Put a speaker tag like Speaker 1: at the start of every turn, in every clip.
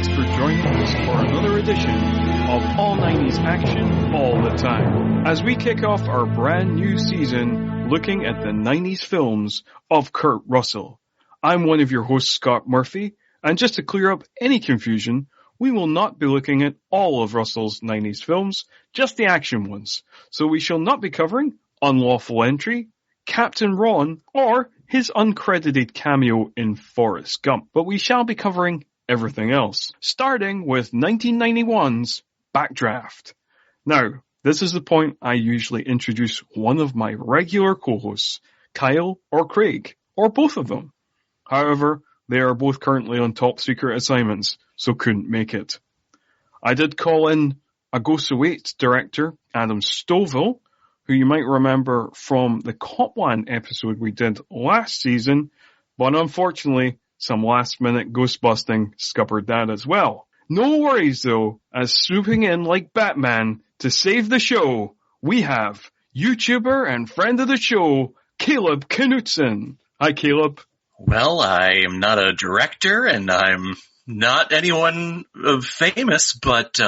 Speaker 1: Thanks for joining us for another edition of All 90s Action All the Time, as we kick off our brand new season looking at the 90s films of Kurt Russell. I'm one of your hosts, Scott Murphy, and just to clear up any confusion, we will not be looking at all of Russell's 90s films, just the action ones. So we shall not be covering Unlawful Entry, Captain Ron, or his uncredited cameo in Forrest Gump. But we shall be covering everything else, starting with 1991's Backdraft. Now, this is the point I usually introduce one of my regular co-hosts, Kyle or Craig, or both of them. However, they are both currently on top secret assignments, so couldn't make it. I did call in a Ghost Awaits director, Adam Stovall, who you might remember from the Copland episode we did last season, but unfortunately, some last-minute ghost-busting scuppered that as well. No worries, though, as swooping in like Batman to save the show, we have YouTuber and friend of the show, Caleb Knutson. Hi, Caleb.
Speaker 2: Well, I am not a director, and I'm not anyone famous, but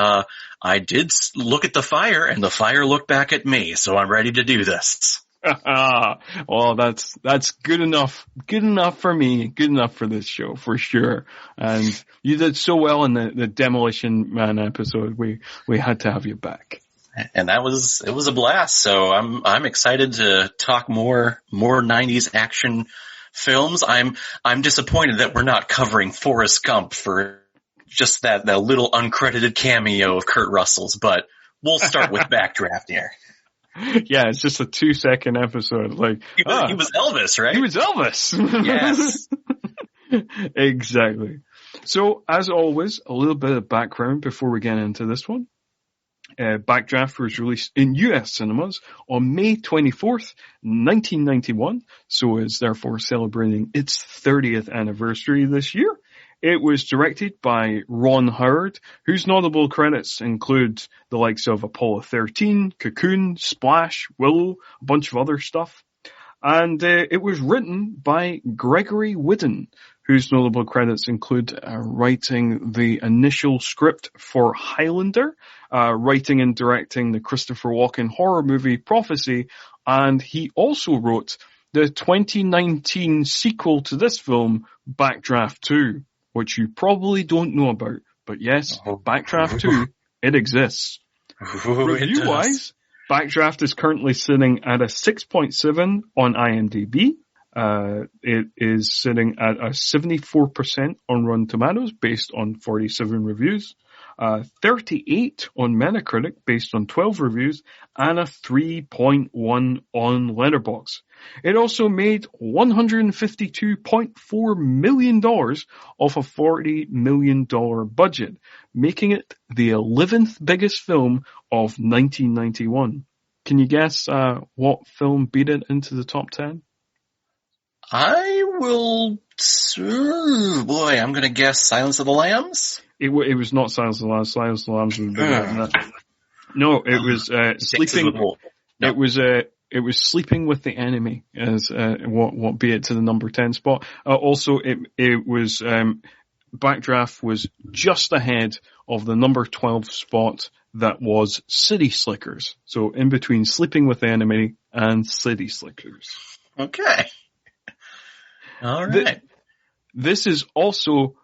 Speaker 2: I did look at the fire, and the fire looked back at me, so I'm ready to do this.
Speaker 1: Well, that's good enough. Good enough for me. Good enough for this show, for sure. And you did so well in the Demolition Man episode. We had to have you back.
Speaker 2: And it was a blast. So I'm excited to talk more 90s action films. I'm disappointed that we're not covering Forrest Gump for just that little uncredited cameo of Kurt Russell's, but we'll start with Backdraft here.
Speaker 1: Yeah, it's just a 2-second episode. Like
Speaker 2: he was Elvis, right?
Speaker 1: He was Elvis.
Speaker 2: Yes.
Speaker 1: Exactly. So, as always, a little bit of background before we get into this one. Backdraft was released in US cinemas on May 24th, 1991, so is therefore celebrating its 30th anniversary this year. It was directed by Ron Howard, whose notable credits include the likes of Apollo 13, Cocoon, Splash, Willow, a bunch of other stuff. And it was written by Gregory Whidden, whose notable credits include writing the initial script for Highlander, writing and directing the Christopher Walken horror movie Prophecy, and he also wrote the 2019 sequel to this film, Backdraft 2. Which you probably don't know about, but yes, Backdraft 2, it exists. Review-wise, Backdraft is currently sitting at a 6.7 on IMDb. It is sitting at a 74% on Rotten Tomatoes based on 47 reviews, 38 on Metacritic based on 12 reviews, and a 3.1 on Letterboxd. It also made $152.4 million off a $40 million budget, making it the 11th biggest film of 1991. Can you guess what film beat it into the top 10?
Speaker 2: I will... boy, I'm going to guess Silence of the Lambs?
Speaker 1: It was not Silence of the Lambs. Silence of the Lambs was bigger than that. No, it was Sleeping... No. It was Sleeping with the Enemy as what beat it to the number 10 spot. Also, it was Backdraft was just ahead of the number 12 spot that was City Slickers. So in between Sleeping with the Enemy and City Slickers.
Speaker 2: Okay. All right.
Speaker 1: This is also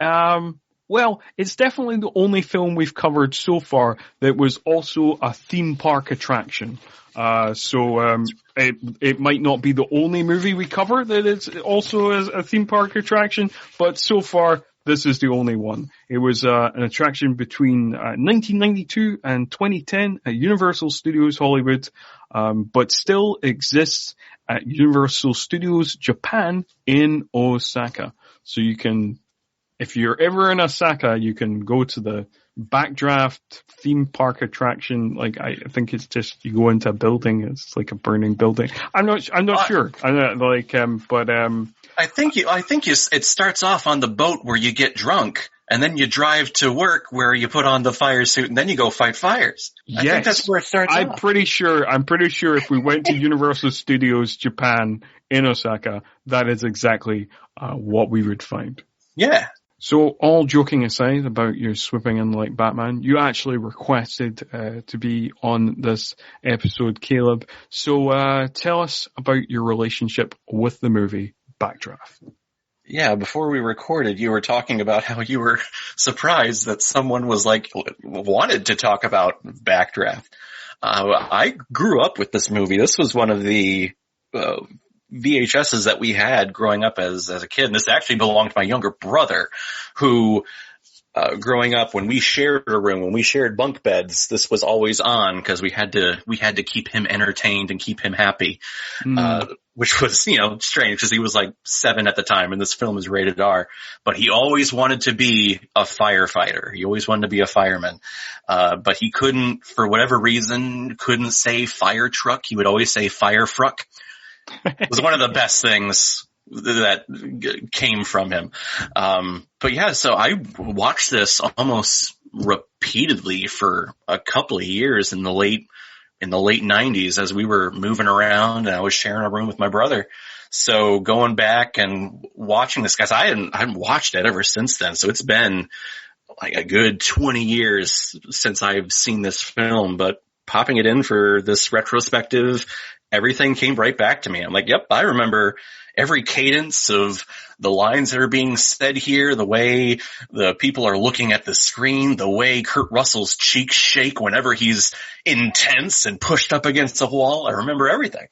Speaker 1: well, it's definitely the only film we've covered so far that was also a theme park attraction. It might not be the only movie we cover that is also a theme park attraction, but so far this is the only one. It was an attraction between 1992 and 2010 at Universal Studios Hollywood, but still exists at Universal Studios Japan in Osaka. So you can, if you're ever in Osaka, you can go to the Backdraft theme park attraction. Like, I think it's just, you go into a building, it's like a burning building. I'm not sure.
Speaker 2: I think it starts off on the boat where you get drunk, and then you drive to work where you put on the fire suit, and then you go fight fires. I think that's where it starts off.
Speaker 1: I'm pretty sure if we went to Universal Studios Japan in Osaka, that is exactly what we would find.
Speaker 2: Yeah.
Speaker 1: So, all joking aside about you swooping in like Batman, you actually requested to be on this episode, Caleb. So, tell us about your relationship with the movie Backdraft.
Speaker 2: Yeah, before we recorded, you were talking about how you were surprised that someone was wanted to talk about Backdraft. I grew up with this movie. This was one of the VHSs that we had growing up as a kid. And this actually belonged to my younger brother, who, growing up, when we shared a room, when we shared bunk beds, this was always on because we had to keep him entertained and keep him happy. Which was, strange because he was like 7 at the time and this film is rated R, but he always wanted to be a firefighter. He always wanted to be a fireman. But he couldn't, for whatever reason, couldn't say fire truck. He would always say fire fruck. It was one of the best things that came from him. But yeah, so I watched this almost repeatedly for a couple of years in the late 90s as we were moving around and I was sharing a room with my brother. So going back and watching this, guys, I hadn't watched it ever since then. So it's been like a good 20 years since I've seen this film, but popping it in for this retrospective, everything came right back to me. I'm like, yep, I remember every cadence of the lines that are being said here, the way the people are looking at the screen, the way Kurt Russell's cheeks shake whenever he's intense and pushed up against the wall. I remember everything.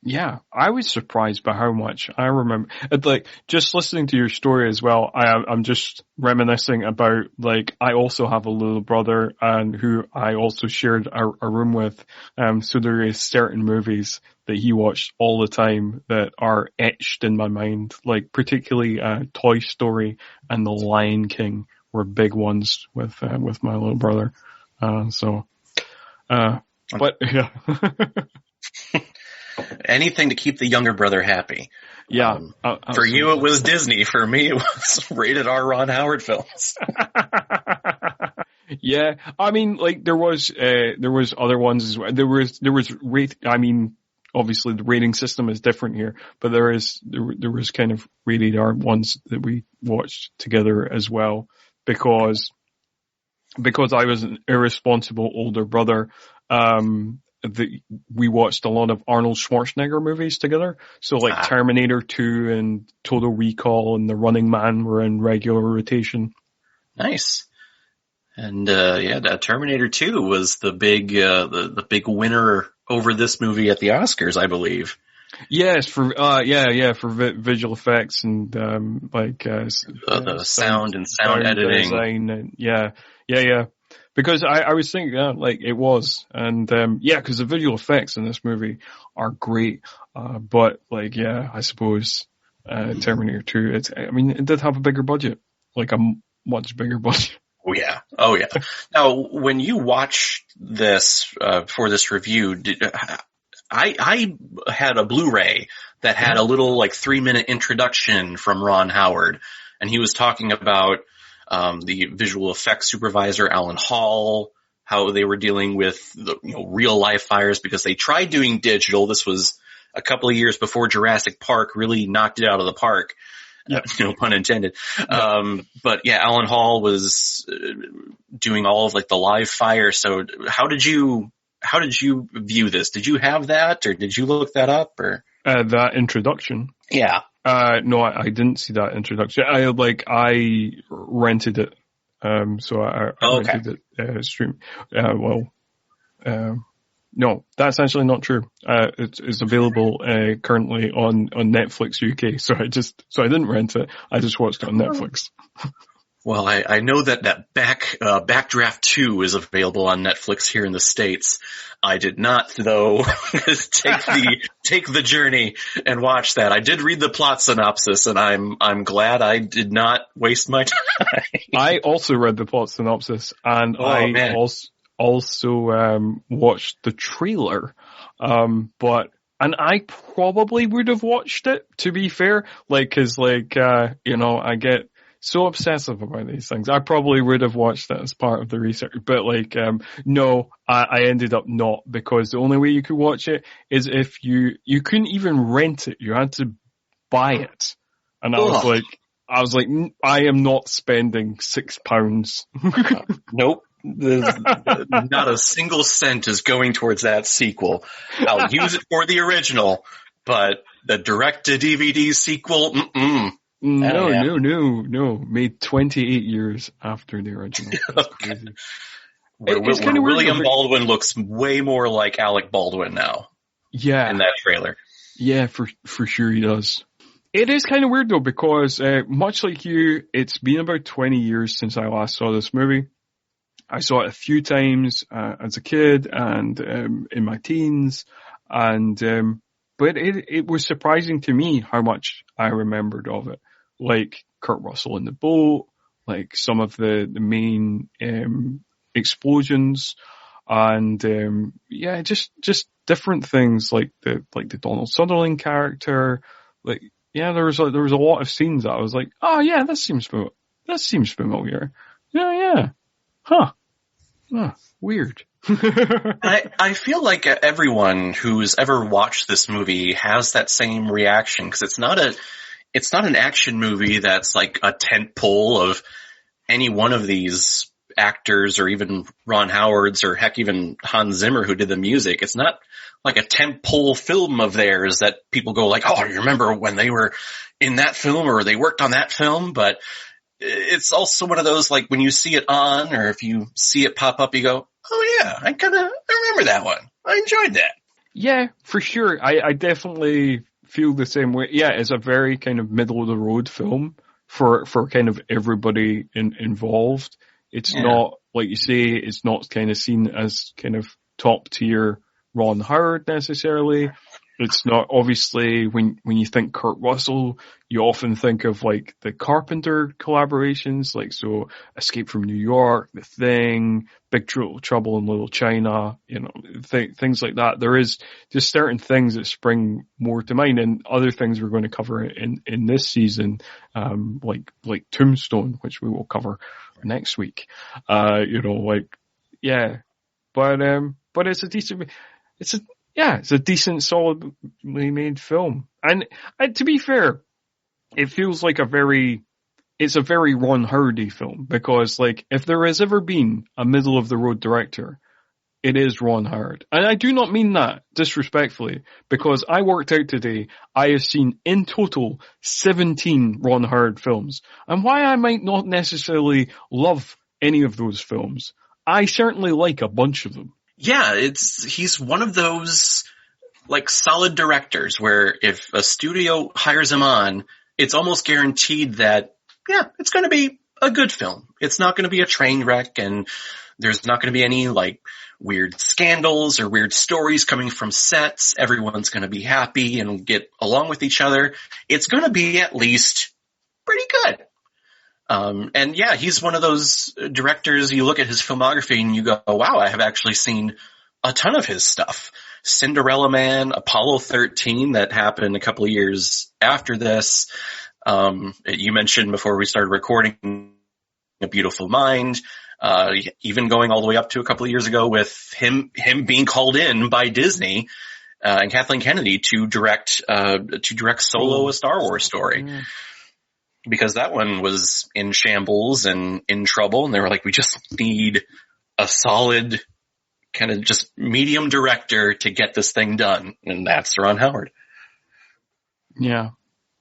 Speaker 1: Yeah, I was surprised by how much I remember. Like, just listening to your story as well, I'm just reminiscing about, like, I also have a little brother and who I also shared a room with. So there is certain movies that he watched all the time that are etched in my mind, like particularly Toy Story and The Lion King were big ones with my little brother. But yeah.
Speaker 2: Anything to keep the younger brother happy.
Speaker 1: Yeah.
Speaker 2: For you, it was Disney. For me, it was rated R Ron Howard films.
Speaker 1: Yeah. I mean, like, there was other ones as well. There was obviously the rating system is different here, but there was kind of rated R ones that we watched together as well because I was an irresponsible older brother. We watched a lot of Arnold Schwarzenegger movies together. So like Terminator 2 and Total Recall and The Running Man were in regular rotation.
Speaker 2: Nice. And, Terminator 2 was the big, the big winner over this movie at the Oscars, I believe.
Speaker 1: Yes, for visual effects and,
Speaker 2: the sound and sound editing.
Speaker 1: Design and, yeah. Because I was thinking, it was. And, because the visual effects in this movie are great. But I suppose, Terminator 2, it did have a bigger budget. Like a much bigger budget.
Speaker 2: Oh yeah. Now, when you watched this, for this review, I had a Blu-ray that had a little 3-minute introduction from Ron Howard. And he was talking about the visual effects supervisor, Alan Hall, how they were dealing with the real life fires because they tried doing digital. This was a couple of years before Jurassic Park really knocked it out of the park. Yeah. No pun intended. Yeah. But yeah, Alan Hall was doing all of the live fire. So how did you view this? Did you have that or did you look that up or?
Speaker 1: That introduction.
Speaker 2: Yeah.
Speaker 1: No, I didn't see that introduction. I rented it. So I rented it, stream. No, that's actually not true. It's available, currently on Netflix UK. So I didn't rent it. I just watched it on Netflix.
Speaker 2: Well, I know that Backdraft 2 is available on Netflix here in the States. I did not, though, take the journey and watch that. I did read the plot synopsis, and I'm glad I did not waste my time.
Speaker 1: I also read the plot synopsis, and also watched the trailer. And I probably would have watched it, to be fair, I get so obsessive about these things. I probably would have watched it as part of the research, but no, I ended up not, because the only way you could watch it is if you couldn't even rent it. You had to buy it. And I was I was like, I am not spending £6.
Speaker 2: Nope. Not a single cent is going towards that sequel. I'll use it for the original, but the direct-to-DVD sequel,
Speaker 1: No. Made 28 years after the original. That's crazy.
Speaker 2: It's kind of William Baldwin looks way more like Alec Baldwin now.
Speaker 1: Yeah.
Speaker 2: In that trailer.
Speaker 1: Yeah, for sure he does. It is kind of weird though, because much like you, it's been about 20 years since I last saw this movie. I saw it a few times as a kid and in my teens, and but it was surprising to me how much I remembered of it. Like Kurt Russell in the boat, like some of the main explosions, and just different things like the Donald Sutherland character. Like there was a lot of scenes that I was like, oh yeah, this seems familiar. Yeah. Huh. Weird.
Speaker 2: I feel like everyone who's ever watched this movie has that same reaction, because it's not an action movie that's like a tent pole of any one of these actors, or even Ron Howard's, or heck, even Hans Zimmer who did the music. It's not like a tent pole film of theirs that people go like, oh, you remember when they were in that film or they worked on that film? But it's also one of those, like, when you see it on, or if you see it pop up, you go, oh yeah, I remember that one. I enjoyed that.
Speaker 1: Yeah, for sure. I definitely feel the same way. Yeah, it's a very kind of middle of the road film for kind of everybody involved. It's not, like you say, it's not kind of seen as kind of top tier Ron Howard necessarily. It's not, obviously, when you think Kurt Russell, you often think of like the Carpenter collaborations, like so Escape from New York, The Thing, Big Trouble in Little China, things like that. There is just certain things that spring more to mind, and other things we're going to cover in this season, like Tombstone, which we will cover next week. But it's a decent, solidly made film. And to be fair, it feels like it's a very Ron Howardy film, because like, if there has ever been a middle of the road director, it is Ron Howard. And I do not mean that disrespectfully, because I worked out today, I have seen in total 17 Ron Howard films. And why I might not necessarily love any of those films, I certainly like a bunch of them.
Speaker 2: Yeah, he's one of those like solid directors where if a studio hires him on, it's almost guaranteed that, it's going to be a good film. It's not going to be a train wreck, and there's not going to be any like weird scandals or weird stories coming from sets. Everyone's going to be happy and get along with each other. It's going to be at least pretty good. And yeah, he's one of those directors, you look at his filmography and you go, wow, I have actually seen a ton of his stuff. Cinderella Man, Apollo 13, that happened a couple of years after this. You mentioned before we started recording A Beautiful Mind, even going all the way up to a couple of years ago with him being called in by Disney, and Kathleen Kennedy to direct Solo, a Star Wars story. Mm. Because that one was in shambles and in trouble, and they were like, we just need a solid kind of just medium director to get this thing done. And that's Ron Howard.
Speaker 1: Yeah,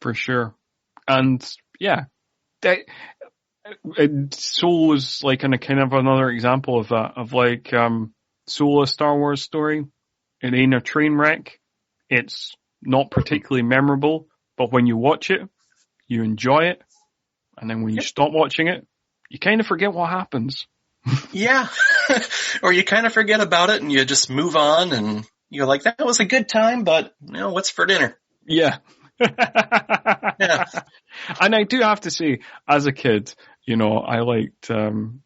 Speaker 1: for sure. And yeah, Solo is like kind of another example of that, of like, Solo, a Star Wars story. It ain't a train wreck. It's not particularly memorable, but when you watch it, you enjoy it, and then when you stop watching it, you kind of forget what happens.
Speaker 2: Yeah. Or you kind of forget about it and you just move on, and you're like, that was a good time, but what's for dinner?
Speaker 1: Yeah. Yeah. And I do have to say, as a kid, I liked kind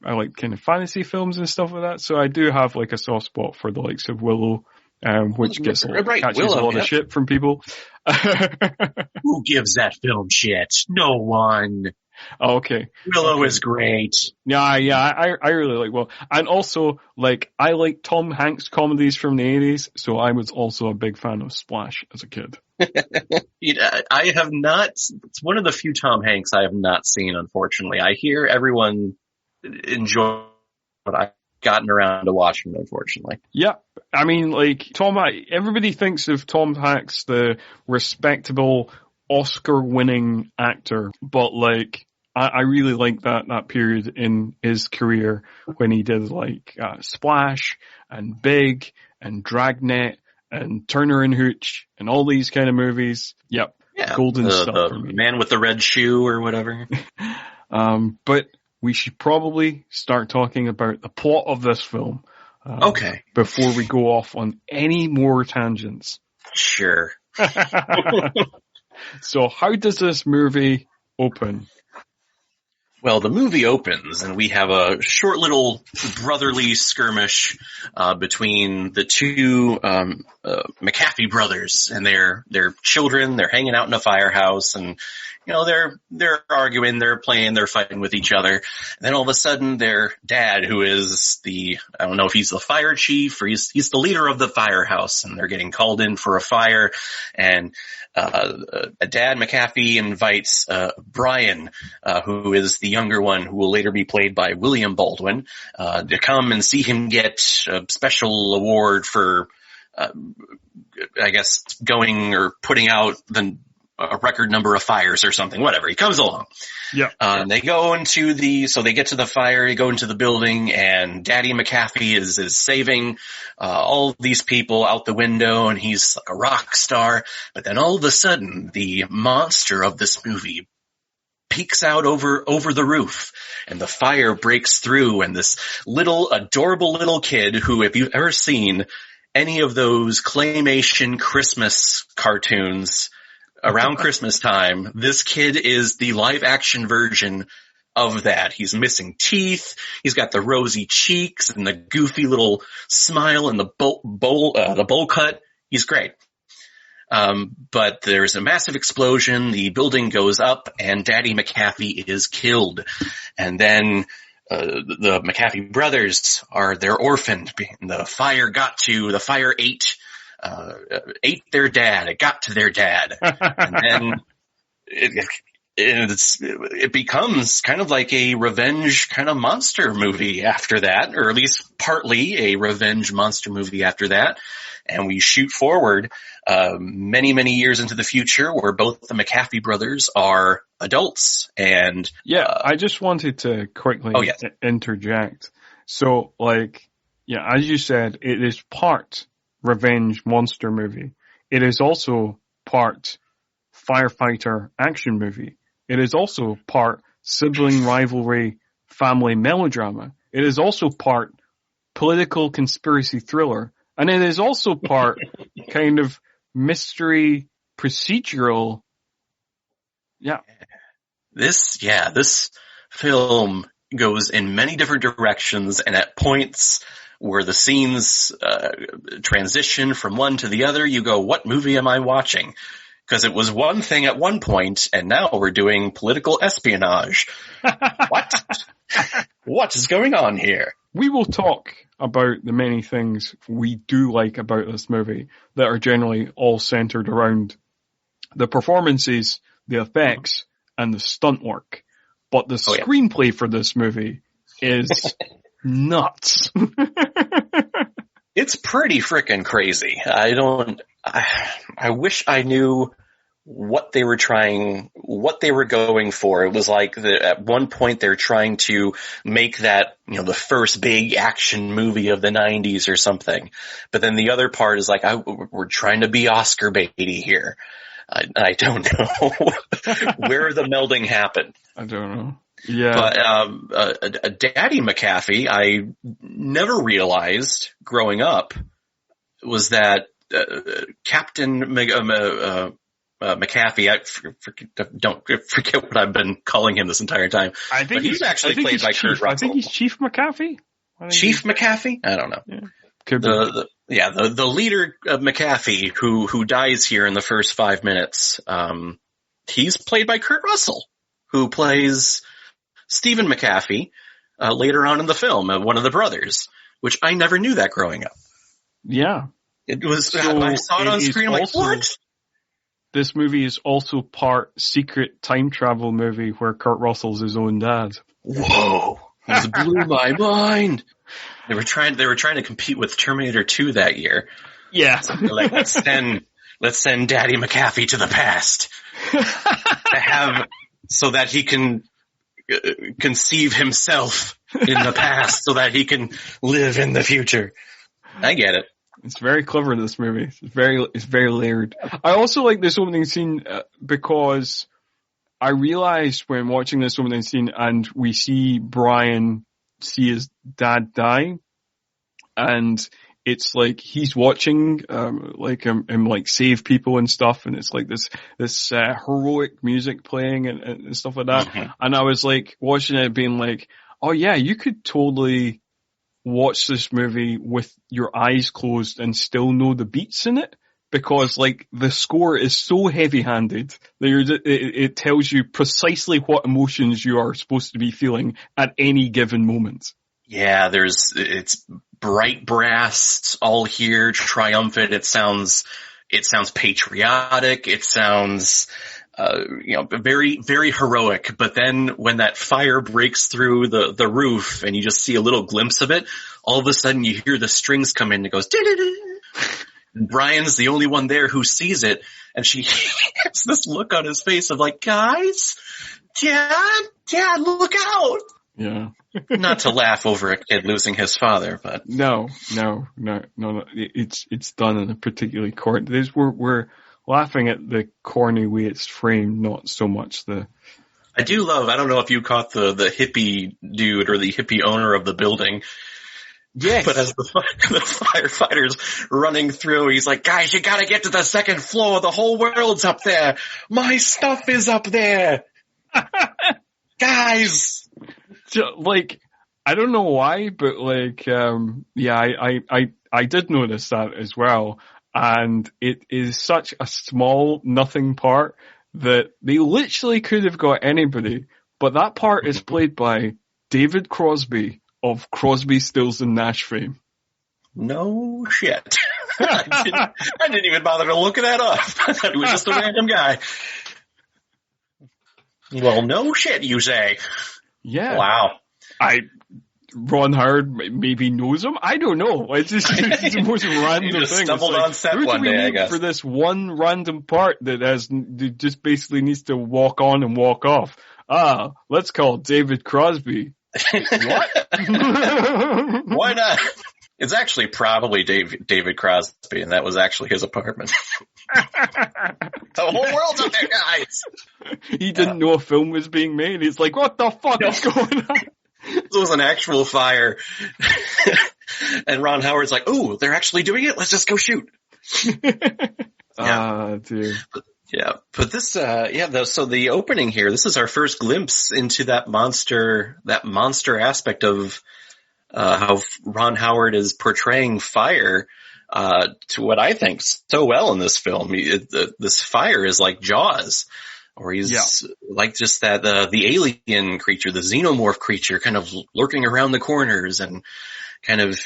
Speaker 1: of fantasy films and stuff like that. So I do have like a soft spot for the likes of Willow, which catches Willow, a lot of shit from people.
Speaker 2: Who gives that film shit? No one.
Speaker 1: Oh, okay.
Speaker 2: Willow is great.
Speaker 1: Yeah, I really like Willow. And also, like, I like Tom Hanks comedies from the 80s, so I was also a big fan of Splash as a kid.
Speaker 2: I have not. It's one of the few Tom Hanks I have not seen, unfortunately. I hear everyone enjoy, but I've gotten around to watching it, unfortunately.
Speaker 1: Yeah, I mean, like everybody thinks of Tom Hanks the respectable Oscar-winning actor, but like I really like that period in his career when he did like Splash and Big and Dragnet and Turner and Hooch and all these kind of movies. Yep,
Speaker 2: Yeah,
Speaker 1: golden stuff
Speaker 2: the
Speaker 1: for me.
Speaker 2: Man with the Red Shoe or whatever.
Speaker 1: But we should probably start talking about the plot of this film.
Speaker 2: Okay.
Speaker 1: Before we go off on any more tangents.
Speaker 2: Sure.
Speaker 1: So how does this movie open?
Speaker 2: Well, the movie opens and we have a short little brotherly skirmish between the two McCafferty brothers and their children. They're hanging out in a firehouse, and they're arguing, they're playing, they're fighting with each other. And then all of a sudden, their dad, who is I don't know if he's the fire chief or he's the leader of the firehouse, and they're getting called in for a fire. And Dad McCafferty invites Brian, who is the younger one, who will later be played by William Baldwin, to come and see him get a special award for, I guess, going or putting out a record number of fires or something, whatever. He comes along.
Speaker 1: Yeah.
Speaker 2: They get to the fire, they go into the building, and Daddy McCafferty is saving, all these people out the window, and he's like a rock star. But then all of a sudden, the monster of this movie peeks out over the roof, and the fire breaks through, and this adorable little kid who, if you've ever seen any of those claymation Christmas cartoons around Christmas time, this kid is the live action version of that. He's missing teeth. He's got the rosy cheeks and the goofy little smile and the bowl cut. He's great. But there's a massive explosion. The building goes up and Daddy McCafferty is killed. And then the McCafferty brothers they're orphaned. The fire ate their dad. It got to their dad. And then it becomes kind of like a revenge kind of monster movie after that, or at least partly a revenge monster movie after that. And we shoot forward many, many years into the future, where both the McCafferty brothers are adults. And
Speaker 1: I just wanted to quickly interject. So, as you said, it is part revenge monster movie. It is also part firefighter action movie. It is also part sibling rivalry family melodrama. It is also part political conspiracy thriller. And it is also part kind of mystery procedural. Yeah.
Speaker 2: This film goes in many different directions, and at points where the scenes transition from one to the other, you go, what movie am I watching? Because it was one thing at one point, and now we're doing political espionage. What? What is going on here?
Speaker 1: We will talk about the many things we do like about this movie that are generally all centered around the performances, the effects, and the stunt work. But the screenplay for this movie is nuts.
Speaker 2: It's pretty frickin' crazy. I wish I knew what they were going for. It was like at one point they're trying to make that, the first big action movie of the 90s or something. But then the other part is like, we're trying to be Oscar baity here. I don't know where the melding happened.
Speaker 1: I don't know. Yeah.
Speaker 2: But Daddy McCafferty, I never realized growing up was that Captain McCafferty, don't forget what I've been calling him this entire time.
Speaker 1: I think he's actually played by Kurt Russell. I think he's Chief McCafferty.
Speaker 2: Chief McCafferty? I don't know.
Speaker 1: Yeah.
Speaker 2: The leader of McCafferty who dies here in the first 5 minutes, he's played by Kurt Russell, who plays Stephen McCafferty later on in the film, one of the brothers, which I never knew that growing up.
Speaker 1: Yeah.
Speaker 2: It was, I saw it on screen, I'm like, what?
Speaker 1: this movie is also part secret time travel movie where Kurt Russell's his own dad.
Speaker 2: Whoa. This blew my mind. They were trying to compete with Terminator 2 that year.
Speaker 1: Yeah.
Speaker 2: So like, let's send Daddy McCafferty to the past so that he can conceive himself in the past so that he can live in the future. I get it.
Speaker 1: It's very clever, this movie. It's very layered. I also like this opening scene because I realized when watching this opening scene and we see Brian see his dad die, and it's like he's watching him like save people and stuff, and it's like this heroic music playing and stuff like that. Mm-hmm. And I was like watching it being like, oh yeah, you could totally watch this movie with your eyes closed and still know the beats in it, because like the score is so heavy-handed that it tells you precisely what emotions you are supposed to be feeling at any given moment. Yeah,
Speaker 2: it's bright brass all here, triumphant. It sounds patriotic. It sounds very, very heroic. But then when that fire breaks through the roof and you just see a little glimpse of it, all of a sudden you hear the strings come in and it goes, and Brian's the only one there who sees it. And she has this look on his face of like, guys, Dad, look out.
Speaker 1: Yeah.
Speaker 2: Not to laugh over a kid losing his father, but
Speaker 1: no. It's done in a particularly corny. We're laughing at the corny way it's framed, not so much the.
Speaker 2: I do love. I don't know if you caught the hippie dude or the hippie owner of the building.
Speaker 1: Yes.
Speaker 2: But as the firefighters running through, he's like, guys, you gotta get to the second floor. The whole world's up there. My stuff is up there. Guys.
Speaker 1: Like, I don't know why, but like, I did notice that as well. And it is such a small nothing part that they literally could have got anybody, but that part is played by David Crosby of Crosby, Stills and Nash fame.
Speaker 2: No shit. I didn't even bother to look that up. I thought he was just a random guy. Well, no shit, you say.
Speaker 1: Yeah.
Speaker 2: Wow.
Speaker 1: Ron Howard maybe knows him. I don't know. It's just it's the most random
Speaker 2: just
Speaker 1: thing.
Speaker 2: Stumbled on set one day, I guess.
Speaker 1: For this one random part that just basically needs to walk on and walk off. Let's call David Crosby. What?
Speaker 2: Why not? It's actually probably David Crosby, and that was actually his apartment. The whole world's up there, guys.
Speaker 1: He didn't know a film was being made. He's like, what the fuck is going on?
Speaker 2: This was an actual fire. And Ron Howard's like, ooh, they're actually doing it? Let's just go shoot.
Speaker 1: Dude.
Speaker 2: But this, so the opening here, this is our first glimpse into that monster aspect of how Ron Howard is portraying fire to what I think so well in this film. This fire is like Jaws, or he's like just that the alien creature, the xenomorph creature, kind of lurking around the corners and kind of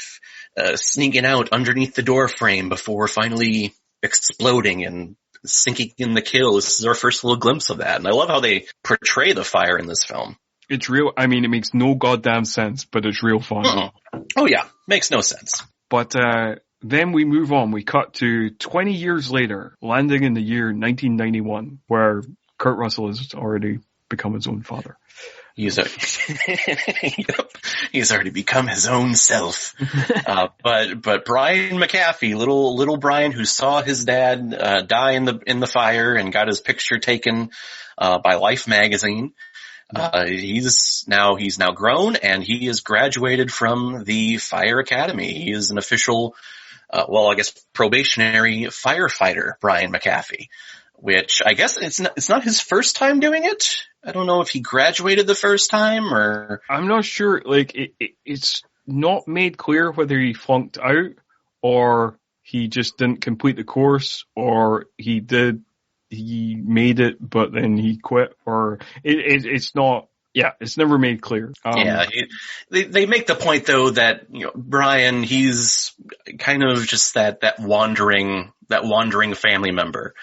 Speaker 2: sneaking out underneath the door frame before finally exploding and sinking in the kill. This is our first little glimpse of that, and I love how they portray the fire in this film.
Speaker 1: It's real. I mean, it makes no goddamn sense, but it's real fun.
Speaker 2: Oh yeah, makes no sense.
Speaker 1: But then we move on. We cut to 20 years later, landing in the year 1991, where Kurt Russell has already become his own father.
Speaker 2: He's already become his own self. But Brian McCafferty, little Brian, who saw his dad die in the fire and got his picture taken by Life magazine. He's now grown, and he is graduated from the Fire Academy. He is an official, probationary firefighter, Brian McCafferty, which I guess it's not his first time doing it. I don't know if he graduated the first time or. I'm
Speaker 1: not sure. Like it's not made clear whether he flunked out or he just didn't complete the course, or he made it, but then he quit, or it's not. Yeah, it's never made clear.
Speaker 2: They make the point though that Brian, he's kind of just that wandering family member.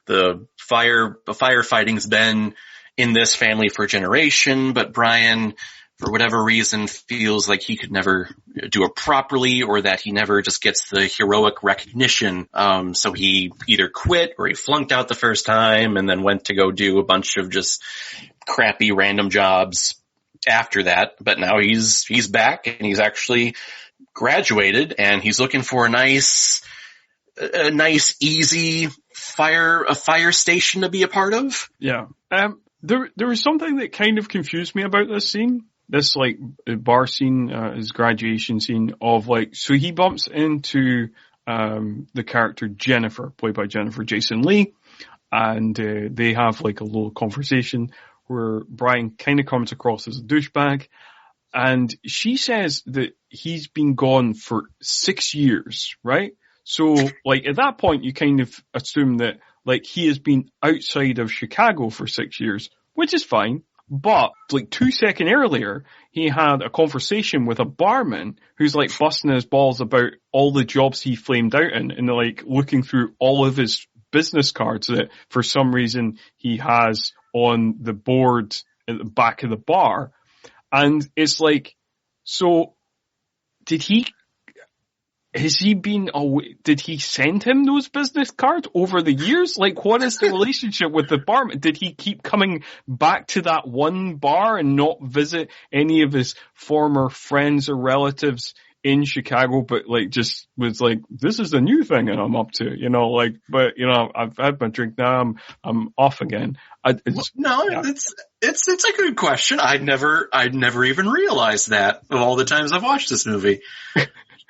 Speaker 2: The firefighting's been in this family for a generation, but Brian, for whatever reason, feels like he could never do it properly, or that he never just gets the heroic recognition. So he either quit or he flunked out the first time and then went to go do a bunch of just crappy random jobs after that. But now he's back and he's actually graduated and he's looking for a nice, easy fire station to be a part of.
Speaker 1: Yeah. There was something that kind of confused me about this scene. This, like, bar scene, his graduation scene of, like, so he bumps into, the character Jennifer, played by Jennifer Jason Leigh, and, they have, like, a little conversation where Brian kind of comes across as a douchebag, and she says that he's been gone for 6 years, right? So, like, at that point, you kind of assume that, like, he has been outside of Chicago for 6 years, which is fine. But, like, 2 seconds earlier, he had a conversation with a barman who's, like, busting his balls about all the jobs he flamed out in and, like, looking through all of his business cards that, for some reason, he has on the board at the back of the bar. And it's like, so, has he been away? Did he send him those business cards over the years? Like, what is the relationship with the barman? Did he keep coming back to that one bar and not visit any of his former friends or relatives in Chicago, but, like, just was like, this is the new thing and I'm up to, you know, like, but, you know, I've had my drink now, I'm off again.
Speaker 2: It's a good question. I'd never even realized that of all the times I've watched this movie.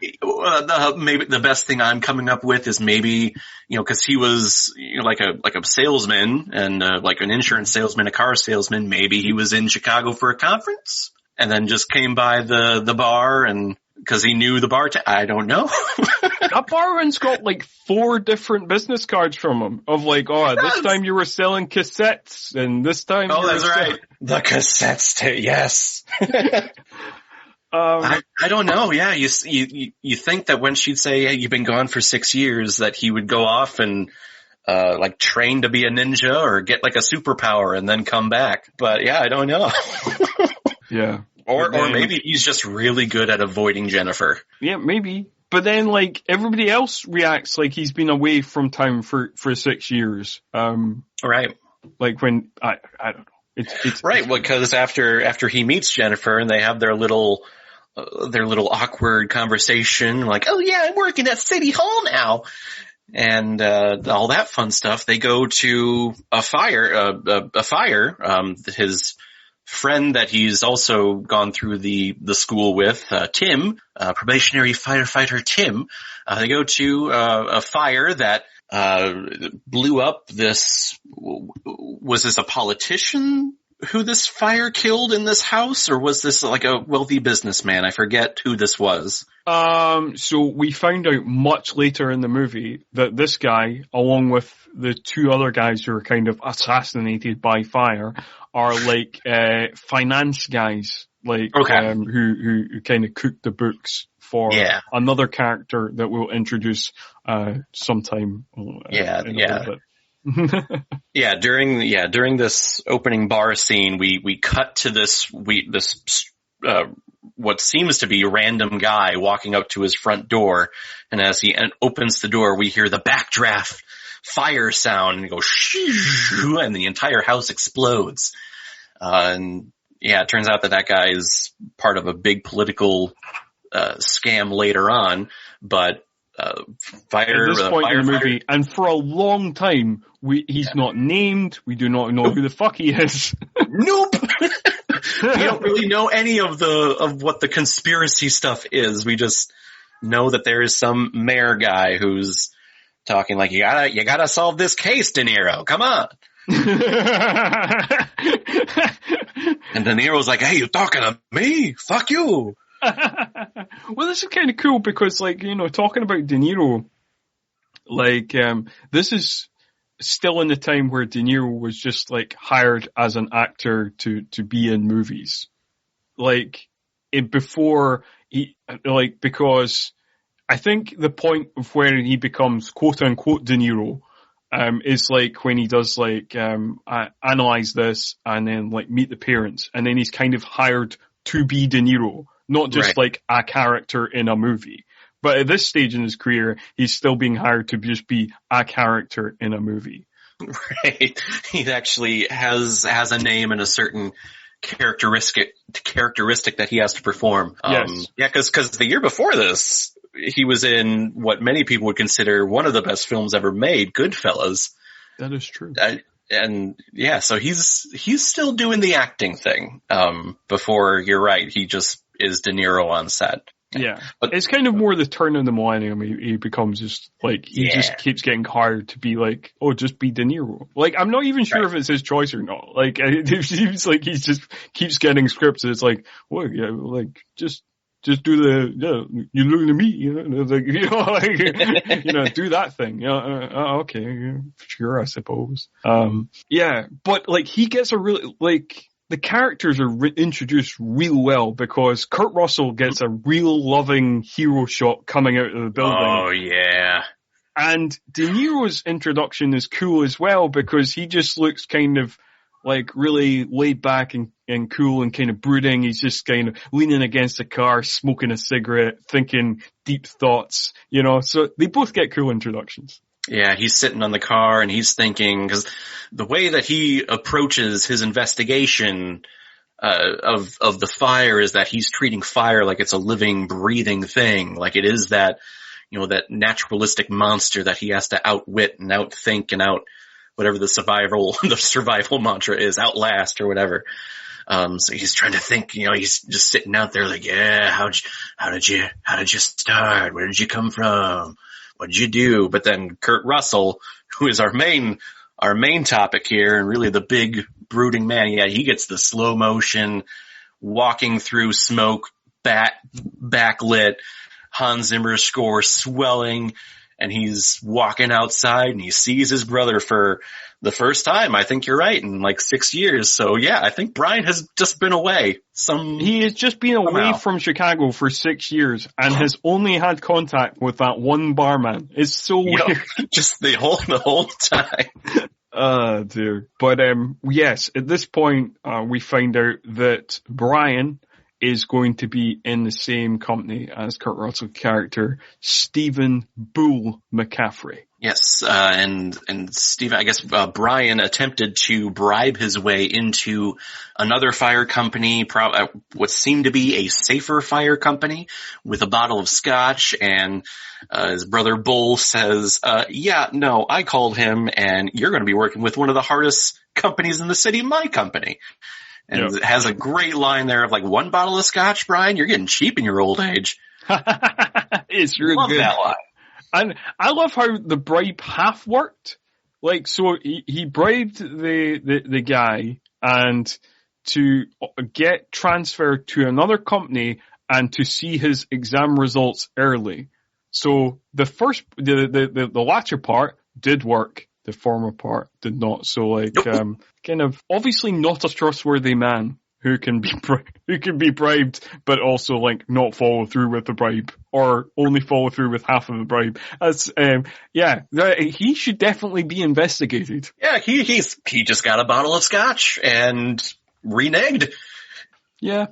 Speaker 2: Maybe the best thing I'm coming up with is maybe, you know, cause he was, you know, like a salesman and, like an insurance salesman, a car salesman. Maybe he was in Chicago for a conference and then just came by the bar and cause he knew the bar. I don't know.
Speaker 1: That barman's got like 4 different business cards from him of like, this time you were selling cassettes and this time.
Speaker 2: Oh, that's right. The cassettes. Yes. I don't know. Yeah, you think that when she'd say, "Hey, you've been gone for 6 years," that he would go off and like train to be a ninja or get like a superpower and then come back. But yeah, I don't know.
Speaker 1: Yeah.
Speaker 2: Or maybe he's just really good at avoiding Jennifer.
Speaker 1: Yeah, maybe. But then like everybody else reacts like he's been away from town for 6 years.
Speaker 2: Right.
Speaker 1: Like when I don't know. It's
Speaker 2: right. Well, because after he meets Jennifer and they have their little awkward conversation, like, oh yeah, I'm working at City Hall now, and all that fun stuff. They go to a fire. His friend that he's also gone through the school with, Tim, probationary firefighter Tim. They go to a fire that blew up this. Was this a politician who this fire killed in this house, or was this like a wealthy businessman? I forget who this was.
Speaker 1: So we found out much later in the movie that this guy, along with the 2 other guys who are kind of assassinated by fire, are like finance guys, like who kind of cooked the books for another character that we'll introduce sometime. In a little bit.
Speaker 2: During this opening bar scene, we cut to this what seems to be a random guy walking up to his front door, and as he opens the door, we hear the backdraft fire sound and go shoo, and the entire house explodes. And yeah, it turns out that guy is part of a big political scam later on, but fire.
Speaker 1: At this point in the movie, and for a long time, he's not named. We do not know who the fuck he is.
Speaker 2: Nope. We don't really know any of what the conspiracy stuff is. We just know that there is some mayor guy who's talking like, you gotta solve this case, De Niro. Come on. And De Niro's like, hey, you talking to me? Fuck you.
Speaker 1: Well, this is kind of cool because, like, you know, talking about De Niro, like, this is still in the time where De Niro was just, like, hired as an actor to be in movies. Like, before he, like, because I think the point of where he becomes quote unquote De Niro, is like when he does like analyze this and then like meet the parents, and then he's kind of hired to be De Niro, not just like a character in a movie. But at this stage in his career, he's still being hired to just be a character in a movie.
Speaker 2: Right. He actually has a name and a certain characteristic that he has to perform.
Speaker 1: Yes.
Speaker 2: Yeah, cause the year before this, he was in what many people would consider one of the best films ever made, Goodfellas.
Speaker 1: That is true.
Speaker 2: And yeah, so he's still doing the acting thing. Before, you're right, he just is De Niro on set.
Speaker 1: Yeah, but it's kind of more the turn of the millennium. He becomes just like, he just keeps getting hired to be like, oh, just be De Niro. Like, I'm not even sure if it's his choice or not. Like, it seems like he just keeps getting scripts and it's like, well, yeah, like, just do you're looking at me, you know, like, like, do that thing. Okay, sure, I suppose. Yeah, but like, he gets a really, like, the characters are introduced real well because Kurt Russell gets a real loving hero shot coming out of the building.
Speaker 2: Oh, yeah.
Speaker 1: And De Niro's introduction is cool as well because he just looks kind of like really laid back and cool and kind of brooding. He's just kind of leaning against a car, smoking a cigarette, thinking deep thoughts, so they both get cool introductions.
Speaker 2: Yeah, he's sitting on the car and he's thinking, because the way that he approaches his investigation of the fire is that he's treating fire like it's a living, breathing thing, like it is that, that naturalistic monster that he has to outwit and outthink and whatever the survival mantra is, outlast or whatever. So he's trying to think, he's just sitting out there like, yeah, how did you start? Where did you come from? What did you do? But then Kurt Russell, who is our main topic here and really the big brooding man, he gets the slow motion, walking through smoke, backlit, Hans Zimmer score swelling, and he's walking outside and he sees his brother for the first time. I think you're right, in like 6 years. So yeah, I think Brian has just been away.
Speaker 1: He has just been away from Chicago for 6 years and has only had contact with that one barman. It's so weird.
Speaker 2: Just the whole time.
Speaker 1: Oh dear. But yes, at this point we find out that Brian is going to be in the same company as Kurt Russell's character, Stephen Bull McCafferty.
Speaker 2: Yes, and Steve, I guess, Brian attempted to bribe his way into another fire company, what seemed to be a safer fire company, with a bottle of scotch, and his brother Bull says, no, I called him, and you're going to be working with one of the hardest companies in the city, my company. And it has a great line there of like, one bottle of scotch, Brian, you're getting cheap in your old age.
Speaker 1: It's really
Speaker 2: love
Speaker 1: good.
Speaker 2: That line.
Speaker 1: And I love how the bribe half worked. Like, so he bribed the guy and to get transferred to another company and to see his exam results early. So the latter part did work. The former part did not. So like, kind of obviously not a trustworthy man who can be bribed, but also like not follow through with the bribe or only follow through with half of the bribe. That's, he should definitely be investigated.
Speaker 2: Yeah, he just got a bottle of scotch and reneged.
Speaker 1: Yeah.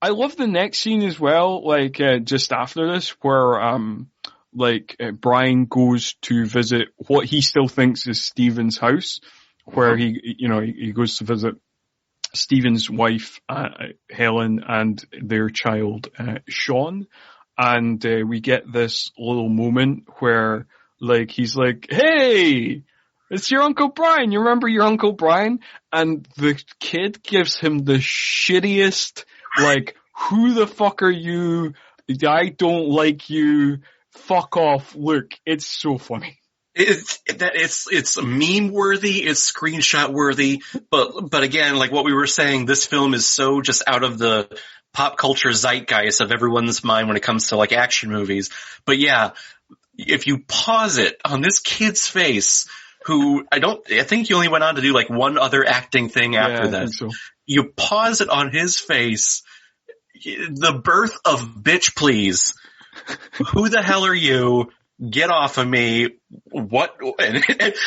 Speaker 1: I love the next scene as well, like, just after this, where, Brian goes to visit what he still thinks is Stephen's house, where he goes to visit Stephen's wife, Helen, and their child, Sean. And, we get this little moment where, like, he's like, hey, it's your Uncle Brian. You remember your Uncle Brian? And the kid gives him the shittiest, like, who the fuck are you? I don't like you. Fuck off. Look, it's so funny.
Speaker 2: It's meme worthy, it's screenshot worthy, but again, like what we were saying, this film is so just out of the pop culture zeitgeist of everyone's mind when it comes to like action movies. But yeah, if you pause it on this kid's face, who I think he only went on to do like one other acting thing after that.
Speaker 1: So.
Speaker 2: You pause it on his face, the birth of Bitch Please Who the hell are you? Get off of me. What? And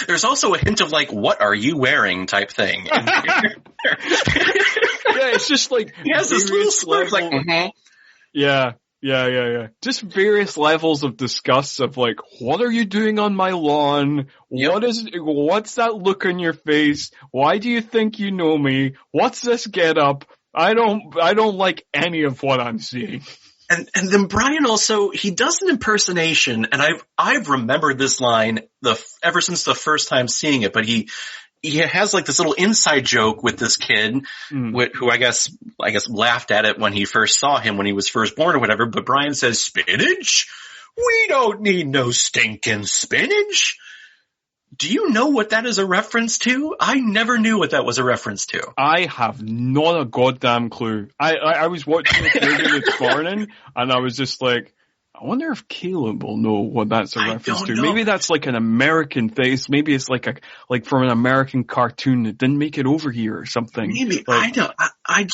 Speaker 2: there's also a hint of like, what are you wearing type thing.
Speaker 1: Yeah, it's just like
Speaker 2: he has this little slip like,
Speaker 1: Yeah. Just various levels of disgust of like, what are you doing on my lawn? Yep. What's that look on your face? Why do you think you know me? What's this get up? I don't like any of what I'm seeing.
Speaker 2: And then Brian also, he does an impersonation, and I've remembered this line ever since the first time seeing it, but he has like this little inside joke with this kid, who I guess laughed at it when he first saw him when he was first born or whatever, but Brian says, spinach? We don't need no stinking spinach. Do you know what that is a reference to? I never knew what that was a reference to.
Speaker 1: I have not a goddamn clue. I was watching this movie this morning, and I was just like, I wonder if Caleb will know what that's a reference to. Maybe that's like an American face. Maybe it's like from an American cartoon that didn't make it over here or something.
Speaker 2: Maybe. I don't. I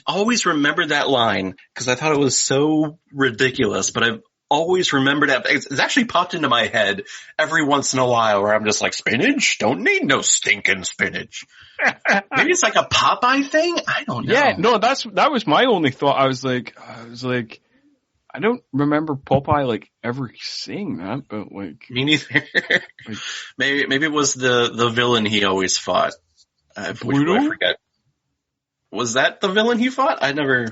Speaker 2: always remembered that line because I thought it was so ridiculous, but I've always remembered that. It's actually popped into my head every once in a while where I'm just like, spinach? Don't need no stinking spinach. Maybe it's like a Popeye thing? I don't know.
Speaker 1: Yeah, no, that was my only thought. I was like, I don't remember Popeye like ever saying that, but like
Speaker 2: me neither. Like, maybe it was the villain he always fought. I forget. Was that the villain he fought? I can't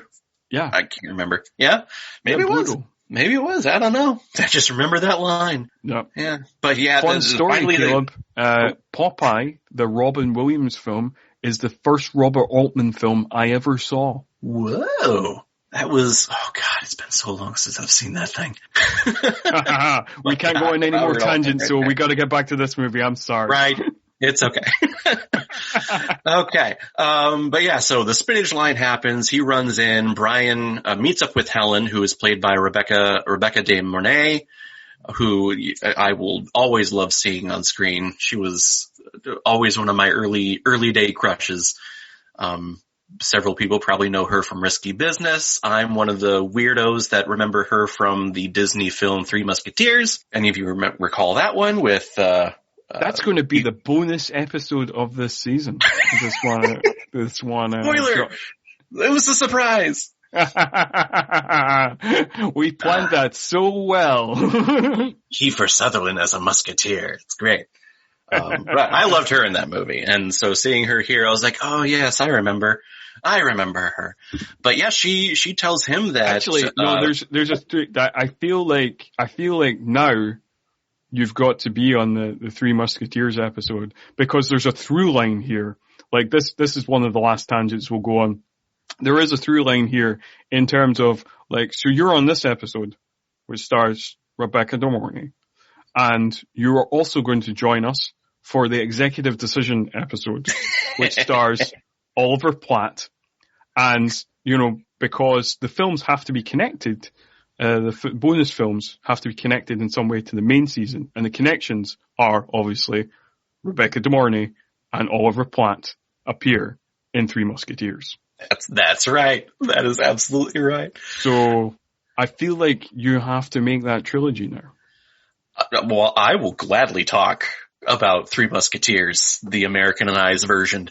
Speaker 2: remember. Yeah, maybe it was. Maybe it was. I don't know. I just remember that line.
Speaker 1: No.
Speaker 2: Yeah. But yeah.
Speaker 1: Fun story, Caleb. Popeye, the Robin Williams film, is the first Robert Altman film I ever saw.
Speaker 2: Whoa. That was, oh God, it's been so long since I've seen that thing.
Speaker 1: We can't go on any more tangents, so we got to get back to this movie. I'm sorry.
Speaker 2: Right. It's okay. Okay. But yeah, so the spinach line happens. He runs in. Brian meets up with Helen, who is played by Rebecca De Mornay, who I will always love seeing on screen. She was always one of my early day crushes. Several people probably know her from Risky Business. I'm one of the weirdos that remember her from the Disney film Three Musketeers. Any of you recall that one with,
Speaker 1: that's going to be the bonus episode of this season. Spoiler!
Speaker 2: It was a surprise.
Speaker 1: We planned that so well.
Speaker 2: Kiefer Sutherland as a musketeer. It's great. But I loved her in that movie. And so seeing her here, I was like, oh yes, I remember her. But yeah, she tells him that.
Speaker 1: Actually, no, there's I feel like now you've got to be on the Three Musketeers episode because there's a through line here. Like this is one of the last tangents we'll go on. There is a through line here in terms of like, so you're on this episode, which stars Rebecca De Mornay, and you are also going to join us for the Executive Decision episode, which stars Oliver Platt. And, because the films have to be connected, the bonus films have to be connected in some way to the main season. And the connections are obviously Rebecca De Mornay and Oliver Platt appear in Three Musketeers.
Speaker 2: That's right. That is absolutely right.
Speaker 1: So I feel like you have to make that trilogy now.
Speaker 2: Well, I will gladly talk about Three Musketeers, the Americanized version.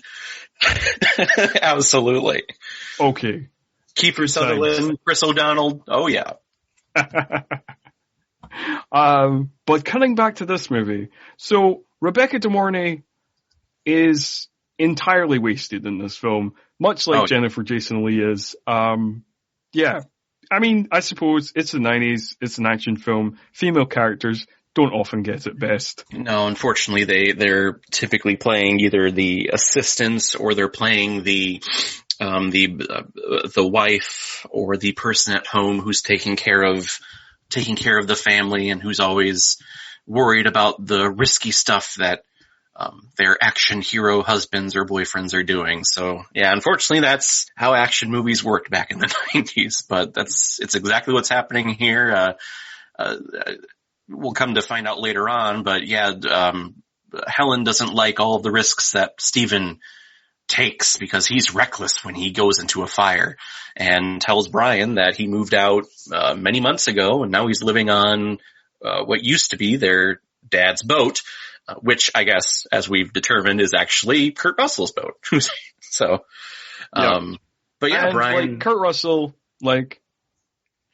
Speaker 2: Absolutely.
Speaker 1: Okay.
Speaker 2: Kiefer Sutherland, Chris O'Donnell. Oh yeah.
Speaker 1: But cutting back to this movie, so Rebecca De Mornay is entirely wasted in this film, much like Jennifer Jason Leigh is. Yeah. I mean, I suppose it's the 90s, it's an action film, female characters don't often get it best.
Speaker 2: No, unfortunately they're typically playing either the assistants or they're playing the wife or the person at home who's taking care of the family and who's always worried about the risky stuff that their action hero husbands or boyfriends are doing. So yeah, unfortunately that's how action movies worked back in the 90s, but it's exactly what's happening here. We'll come to find out later on, but yeah, Helen doesn't like all of the risks that Steven takes because he's reckless when he goes into a fire, and tells Brian that he moved out many months ago, and now he's living on what used to be their dad's boat, which I guess, as we've determined, is actually Kurt Russell's boat. So, but yeah, and Brian,
Speaker 1: like, Kurt Russell, like,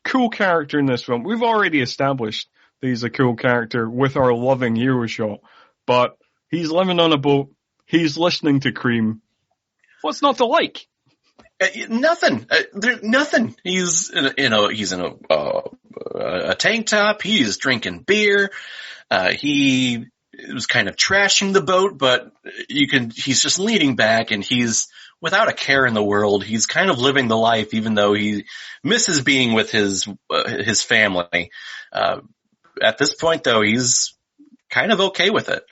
Speaker 1: cool character in this film. We've already established that he's a cool character with our loving hero shot, but he's living on a boat. He's listening to Cream. What's not to like?
Speaker 2: Nothing. Nothing. He's in a tank top. He's drinking beer. He was kind of trashing the boat, but he's just leaning back, and he's without a care in the world. He's kind of living the life, even though he misses being with his family. At this point, though, he's kind of okay with it.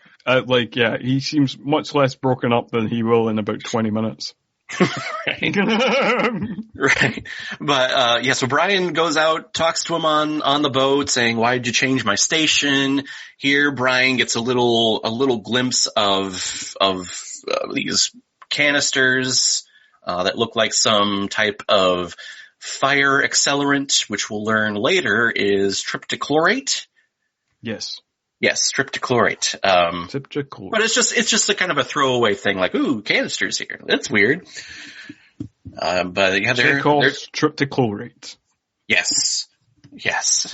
Speaker 1: He seems much less broken up than he will in about 20 minutes.
Speaker 2: Right. But, so Brian goes out, talks to him on the boat, saying, why did you change my station? Here, Brian gets a little glimpse of these canisters, that look like some type of fire accelerant, which we'll learn later is triptichlorate.
Speaker 1: Yes.
Speaker 2: Yes, triptichlorate. But it's just a kind of a throwaway thing, like, ooh, canisters here. That's weird. But yeah, they're
Speaker 1: triptichlorate.
Speaker 2: Yes.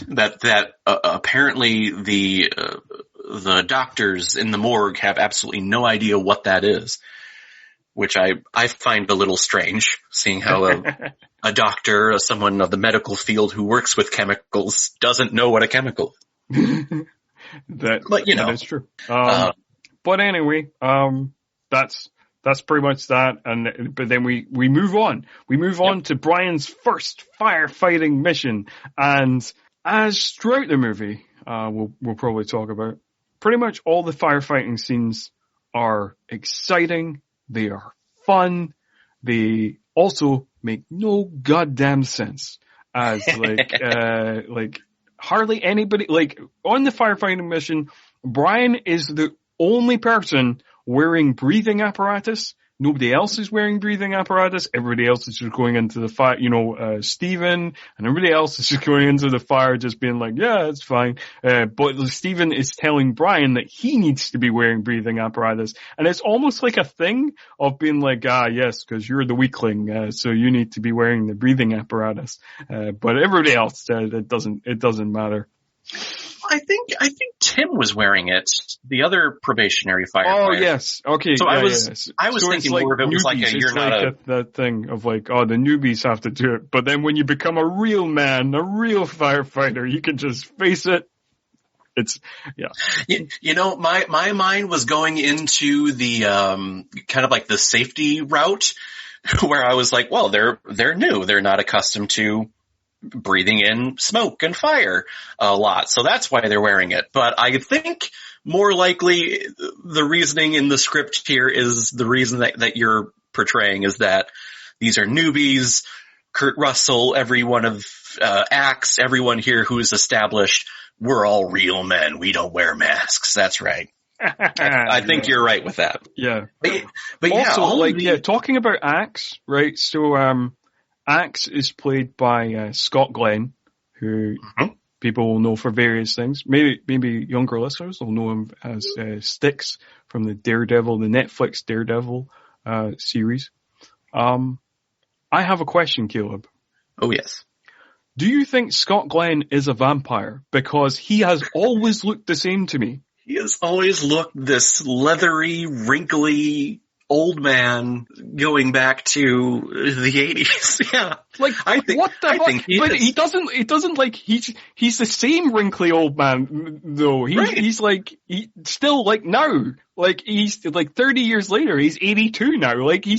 Speaker 2: That apparently the doctors in the morgue have absolutely no idea what that is, which I find a little strange, seeing how a doctor, someone of the medical field who works with chemicals, doesn't know what a chemical is.
Speaker 1: That is true. But anyway, that's pretty much that. But then we move on. We move on to Brian's first firefighting mission. And as throughout the movie, we'll probably talk about, pretty much all the firefighting scenes are exciting. They are fun. They also make no goddamn sense. As hardly anybody, on the firefighting mission, Brian is the only person wearing breathing apparatus. Nobody else is wearing breathing apparatus. Everybody else is just going into the fire, Stephen, and everybody else is just going into the fire just being like, yeah, it's fine. But Stephen is telling Brian that he needs to be wearing breathing apparatus. And it's almost like a thing of being like, yes, because you're the weakling, so you need to be wearing the breathing apparatus. But everybody else, it doesn't matter.
Speaker 2: I think Tim was wearing it. The other probationary firefighter.
Speaker 1: Oh yes, okay.
Speaker 2: So I was thinking more of it was like
Speaker 1: that thing of like, the newbies have to do it. But then when you become a real man, a real firefighter, you can just face it. It's
Speaker 2: my mind was going into the kind of like the safety route, where I was like, well, they're new, they're not accustomed to breathing in smoke and fire a lot, so that's why they're wearing it. But I think more likely the reasoning in the script here is the reason that you're portraying is that these are newbies. Kurt Russell, everyone of Axe, everyone here who is established, we're all real men. We don't wear masks. That's right. I think you're right with that.
Speaker 1: Yeah.
Speaker 2: But
Speaker 1: also, talking about Axe, right? So, Axe is played by Scott Glenn, who people will know for various things. Maybe younger listeners will know him as Styx from the Netflix Daredevil series. I have a question, Caleb.
Speaker 2: Oh, yes.
Speaker 1: Do you think Scott Glenn is a vampire? Because he has always looked the same to me.
Speaker 2: He has always looked this leathery, wrinkly old man going back to the 80s. Yeah.
Speaker 1: He doesn't he's the same wrinkly old man though. He's still now. He's 30 years later, he's 82 now. He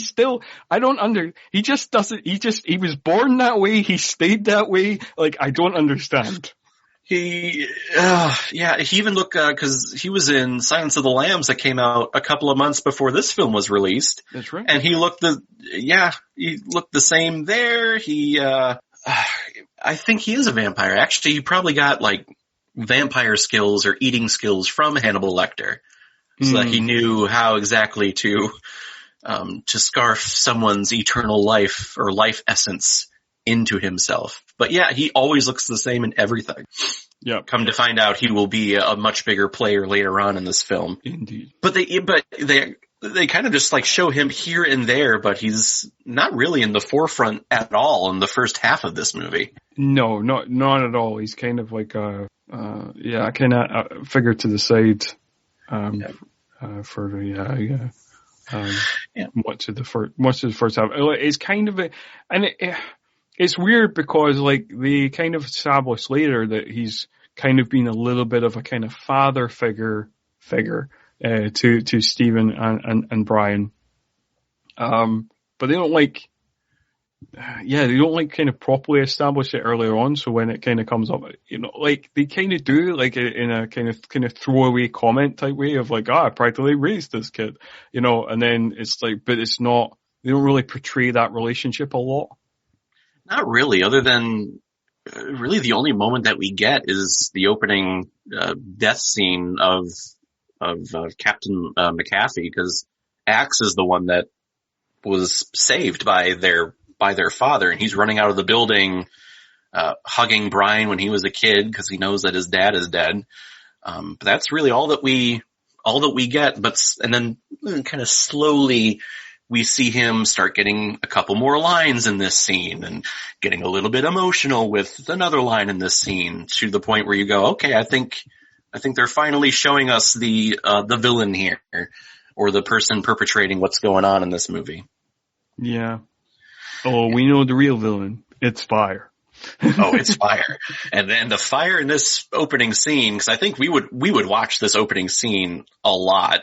Speaker 1: was born that way, he stayed that way. I don't understand.
Speaker 2: He even looked, cause he was in Silence of the Lambs that came out a couple of months before this film was released.
Speaker 1: That's right.
Speaker 2: And he looked the same there. I think he is a vampire. Actually, he probably got vampire skills or eating skills from Hannibal Lecter. So that he knew how exactly to, to scarf someone's eternal life or life essence into himself. But yeah, he always looks the same in everything.
Speaker 1: Yeah.
Speaker 2: Come to find out, he will be a much bigger player later on in this film.
Speaker 1: Indeed.
Speaker 2: But they kind of just like show him here and there, but he's not really in the forefront at all in the first half of this movie.
Speaker 1: No, not at all. He's kind of like a figure to the side. For the much of the first half. It's kind of it's weird because like they kind of establish later that he's kind of been a little bit of a kind of father figure to Stephen and Brian. But they don't like kind of properly establish it earlier on. So when it kind of comes up, like they kind of do like in a kind of throwaway comment type way of like, I practically raised this kid, and then it's like, but it's not, they don't really portray that relationship a lot.
Speaker 2: Not really, other than really the only moment that we get is the opening death scene of Captain McCafferty, because Axe is the one that was saved by their father, and he's running out of the building, hugging Brian when he was a kid because he knows that his dad is dead. But that's really all that we get. And then kind of slowly we see him start getting a couple more lines in this scene and getting a little bit emotional with another line in this scene, to the point where you go, okay, I think they're finally showing us the villain here, or the person perpetrating what's going on in this movie.
Speaker 1: Yeah. Oh, we know the real villain. It's fire.
Speaker 2: Oh, it's fire. And then the fire in this opening scene, because I think we would watch this opening scene a lot,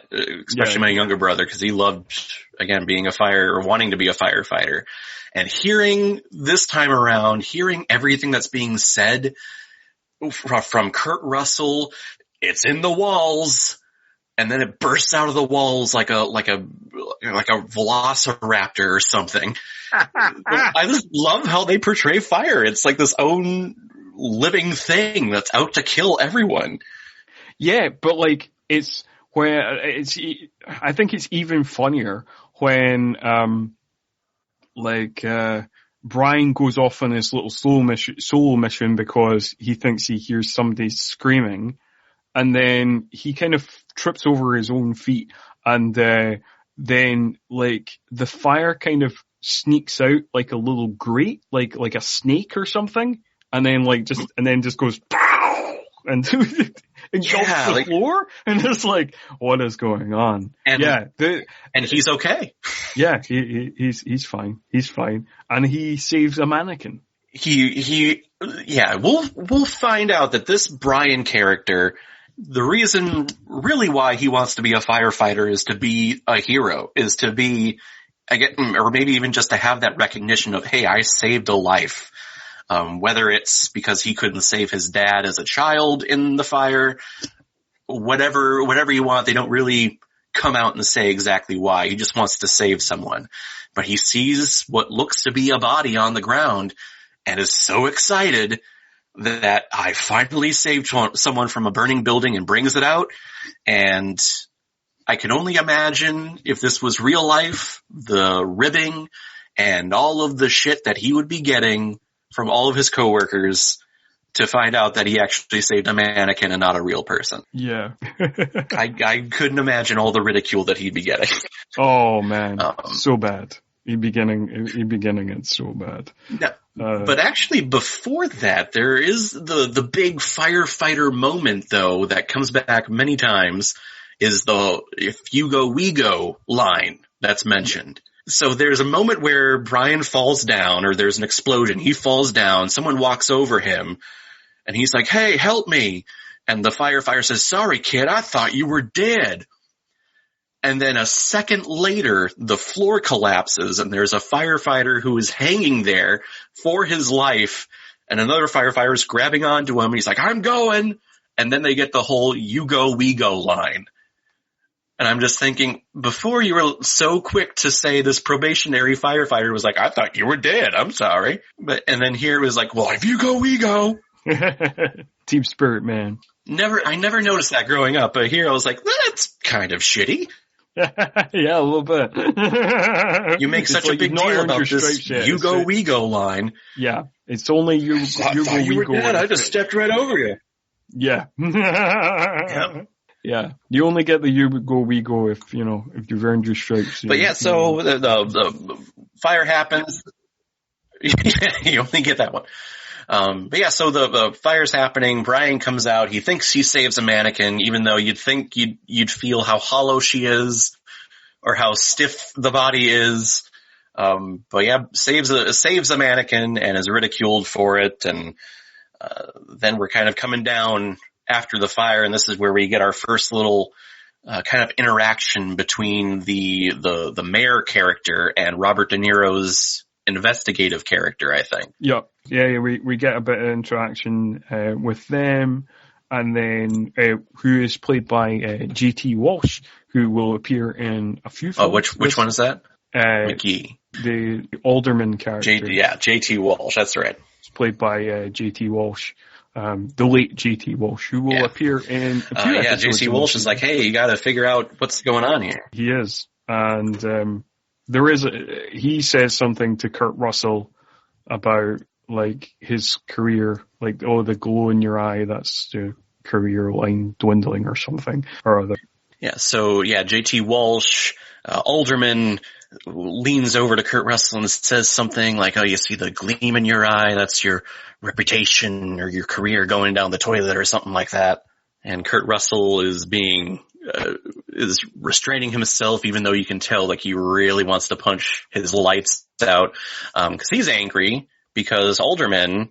Speaker 2: especially my younger brother, because he loved, again, being wanting to be a firefighter. And hearing everything that's being said from Kurt Russell, it's in the walls, and then it bursts out of the walls like a velociraptor or something. I just love how they portray fire. It's like this own living thing that's out to kill everyone.
Speaker 1: Yeah, but like I think it's even funnier when Brian goes off on his little solo mission because he thinks he hears somebody screaming, and then he kind of trips over his own feet, and then like the fire kind of sneaks out like a little grate, like a snake or something, and then just goes pow, and engulfs the floor, and it's like, what is going on?
Speaker 2: And he's okay.
Speaker 1: Yeah, he's fine. He's fine, and he saves a mannequin. We'll find out that this Brian character, the reason really why he wants to be a firefighter is to be a hero, is to be, or maybe even just to have that recognition of, hey, I saved a life. Whether it's because he couldn't save his dad as a child in the fire, whatever you want, they don't really come out and say exactly why. He just wants to save someone. But he sees what looks to be a body on the ground and is so excited that I finally saved someone from a burning building, and brings it out. And I can only imagine, if this was real life, the ribbing and all of the shit that he would be getting from all of his coworkers to find out that he actually saved a mannequin and not a real person. Yeah.
Speaker 2: I couldn't imagine all the ridicule that he'd be getting.
Speaker 1: Oh man, so bad. He'd be getting it so bad.
Speaker 2: But actually, before that, there is the big firefighter moment, though, that comes back many times, is the "if you go, we go" line that's mentioned. So there's a moment where Brian falls down, or there's an explosion. He falls down. Someone walks over him, and he's like, "Hey, help me!" And the firefighter says, "Sorry, kid, I thought you were dead." And then a second later, the floor collapses, and there's a firefighter who is hanging there for his life, and another firefighter is grabbing onto him, and he's like, "I'm going!" And then they get the whole "you go, we go" line. And I'm just thinking, before you were so quick to say this probationary firefighter was like, "I thought you were dead, I'm sorry." And then here it was like, "Well, if you go, we go."
Speaker 1: Team spirit, man.
Speaker 2: I never noticed that growing up, but here I was like, that's kind of shitty.
Speaker 1: Yeah, a little bit.
Speaker 2: You make
Speaker 1: It's
Speaker 2: such
Speaker 1: like
Speaker 2: a big
Speaker 1: you've not
Speaker 2: deal
Speaker 1: earned
Speaker 2: about
Speaker 1: your
Speaker 2: this
Speaker 1: stripes yet.
Speaker 2: "you go,
Speaker 1: It's-
Speaker 2: we go" line.
Speaker 1: Yeah, it's only you go, we go.
Speaker 2: I just stepped right over you.
Speaker 1: Yeah.
Speaker 2: Yeah.
Speaker 1: Yeah. You only get the you go, we go if you've earned your stripes.
Speaker 2: But yeah, so the fire happens. You only get that one. But yeah, so the fire's happening. Brian comes out. He thinks he saves a mannequin, even though you'd think you'd feel how hollow she is or how stiff the body is. But yeah, saves a mannequin and is ridiculed for it. And then we're kind of coming down after the fire, and this is where we get our first little kind of interaction between the mayor character and Robert De Niro's investigative character, I think.
Speaker 1: Yeah. We get a bit of interaction with them, and then who is played by J.T. Walsh, who will appear in a few films.
Speaker 2: Oh, which one is that? McGee.
Speaker 1: The alderman character.
Speaker 2: J.T. Walsh, that's right.
Speaker 1: It's played by J.T. Walsh, the late J.T. Walsh, who will appear in a few episodes.
Speaker 2: J.T. Walsh is like, hey, you gotta figure out what's going on here.
Speaker 1: He is. And he says something to Kurt Russell about like his career, like, the glow in your eye, that's the career line dwindling or something or other.
Speaker 2: Yeah, so J.T. Walsh, alderman, leans over to Kurt Russell and says something like, oh, you see the gleam in your eye, that's your reputation or your career going down the toilet or something like that. And Kurt Russell is is restraining himself, even though you can tell like he really wants to punch his lights out, cause he's angry because alderman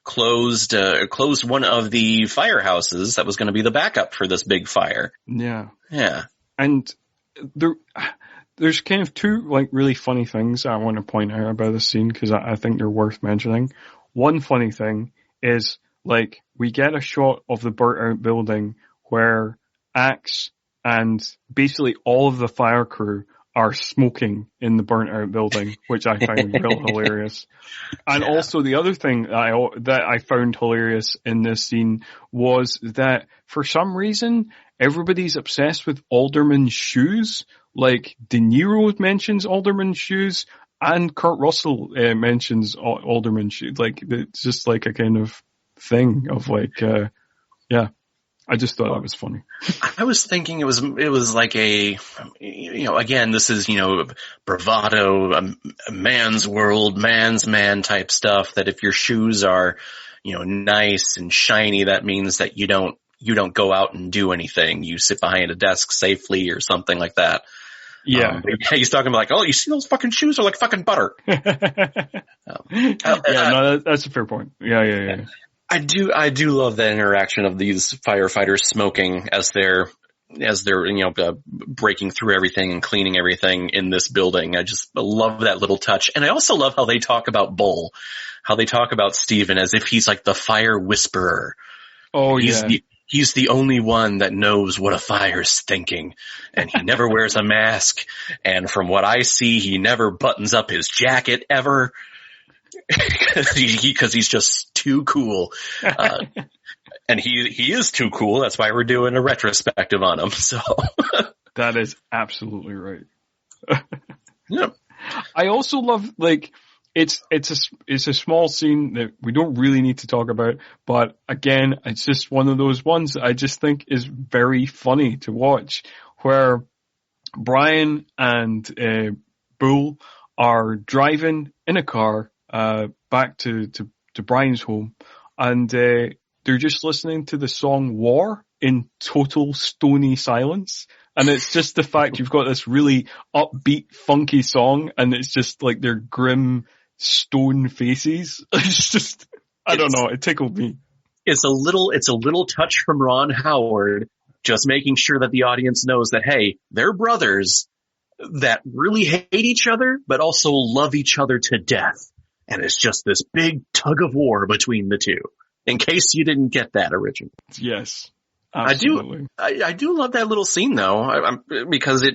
Speaker 2: closed one of the firehouses that was going to be the backup for this big fire.
Speaker 1: Yeah.
Speaker 2: Yeah.
Speaker 1: And there's kind of two like really funny things I want to point out about this scene because I think they're worth mentioning. One funny thing is like we get a shot of the burnt out building where Axe and basically all of the fire crew are smoking in the burnt out building, which I find real hilarious. And also the other thing that I found hilarious in this scene was that for some reason everybody's obsessed with Alderman's shoes. Like De Niro mentions Alderman's shoes and Kurt Russell mentions Alderman's shoes. Like it's just like a kind of thing of like, I just thought that was funny.
Speaker 2: I was thinking it was like again, this is, bravado, a man's world, man's man type stuff, that if your shoes are, nice and shiny, that means that you don't go out and do anything. You sit behind a desk safely or something like that.
Speaker 1: Yeah.
Speaker 2: He's talking about like, oh, you see those fucking shoes are like fucking butter.
Speaker 1: That's a fair point. Yeah.
Speaker 2: I do love that interaction of these firefighters smoking as they're breaking through everything and cleaning everything in this building. I just love that little touch. And I also love how they talk about Bull, how they talk about Steven as if he's like the fire whisperer.
Speaker 1: Oh,
Speaker 2: He's the only one that knows what a fire's thinking, and he never wears a mask. And from what I see, he never buttons up his jacket ever. Because he's just too cool. And he is too cool. That's why we're doing a retrospective on him. So
Speaker 1: that is absolutely right.
Speaker 2: Yeah.
Speaker 1: I also love, like, it's a small scene that we don't really need to talk about, but again, it's just one of those ones that I just think is very funny to watch, where Brian and Bull are driving in a car back to Brian's home, and they're just listening to the song War in total stony silence. And it's just the fact you've got this really upbeat, funky song, and it's just like their grim stone faces. It's just, I don't know, it tickled me.
Speaker 2: It's a little touch from Ron Howard, just making sure that the audience knows that, hey, they're brothers that really hate each other, but also love each other to death. And it's just this big tug of war between the two, in case you didn't get that originally.
Speaker 1: Yes, absolutely.
Speaker 2: I do love that little scene though, because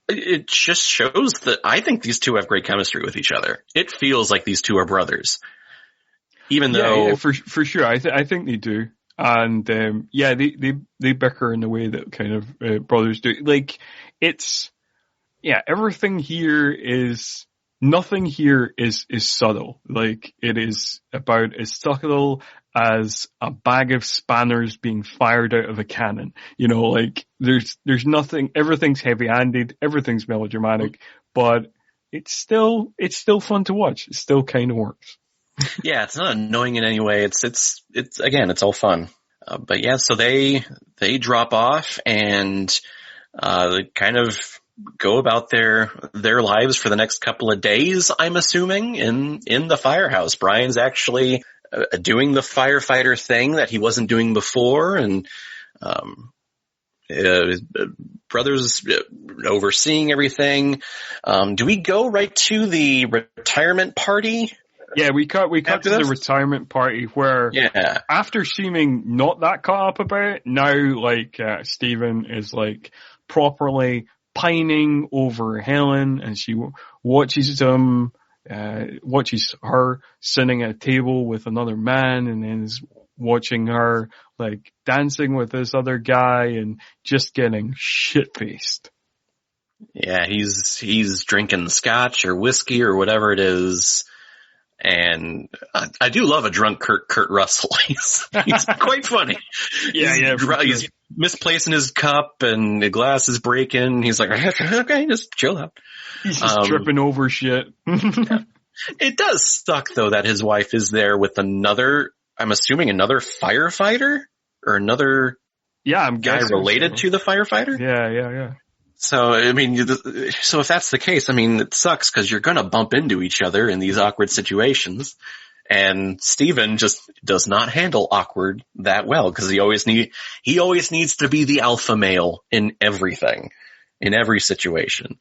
Speaker 2: it just shows that I think these two have great chemistry with each other. It feels like these two are brothers, even though
Speaker 1: for sure, I think they do. And they bicker in the way that kind of brothers do. Like, everything here is, nothing here is subtle. Like, it is about as subtle as a bag of spanners being fired out of a cannon. You know, like, there's nothing, everything's heavy-handed, everything's melodramatic, but it's still fun to watch. It still kind of works.
Speaker 2: Yeah, it's not annoying in any way. It's again, it's all fun. But yeah, so they drop off and, they kind of go about their lives for the next couple of days, I'm assuming, in the firehouse. Brian's actually doing the firefighter thing that he wasn't doing before, and his brother's overseeing everything. Do we go right to the retirement party?
Speaker 1: Yeah, we cut to the retirement party where, after seeming not that caught up about it, now, like, Stephen is, like, properly pining over Helen, and she watches her sitting at a table with another man, and then is watching her, like, dancing with this other guy and just getting shit-faced.
Speaker 2: Yeah, he's drinking scotch or whiskey or whatever it is. And I do love a drunk Kurt Russell. He's quite funny. He's misplacing his cup and the glass is breaking. He's like, okay, just chill out.
Speaker 1: He's just tripping over shit.
Speaker 2: Yeah. It does suck though that his wife is there with another, I'm assuming another firefighter or another guy related to the firefighter.
Speaker 1: Yeah.
Speaker 2: So, I mean, so if that's the case, I mean, it sucks because you're going to bump into each other in these awkward situations. And Steven just does not handle awkward that well because he always needs to be the alpha male in everything, in every situation.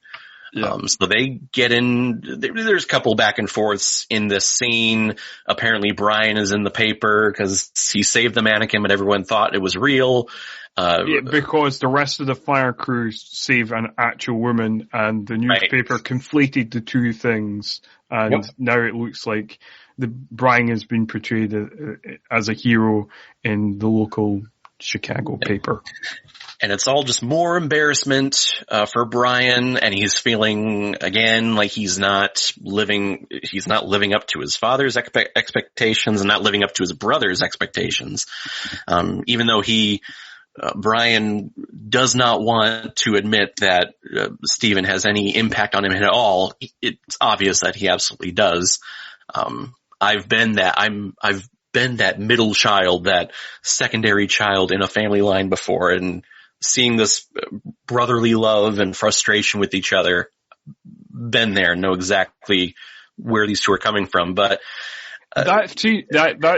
Speaker 2: Yeah. So they get in, there's a couple back and forths in this scene. Apparently Brian is in the paper because he saved the mannequin, but everyone thought it was real.
Speaker 1: Because the rest of the fire crew saved an actual woman, and the newspaper conflated the two things, and now it looks like Brian has been portrayed as a hero in the local Chicago paper.
Speaker 2: And it's all just more embarrassment for Brian, and he's feeling again like he's not living up to his father's expectations and not living up to his brother's expectations. Even though Brian does not want to admit that Steven has any impact on him at all. It's obvious that he absolutely does. I've been that middle child, that secondary child in a family line before, and seeing this brotherly love and frustration with each other, been there, know exactly where these two are coming from. But that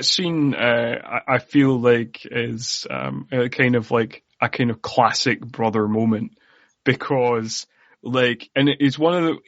Speaker 2: scene, I feel like is kind of classic brother moment, because and it's one of the,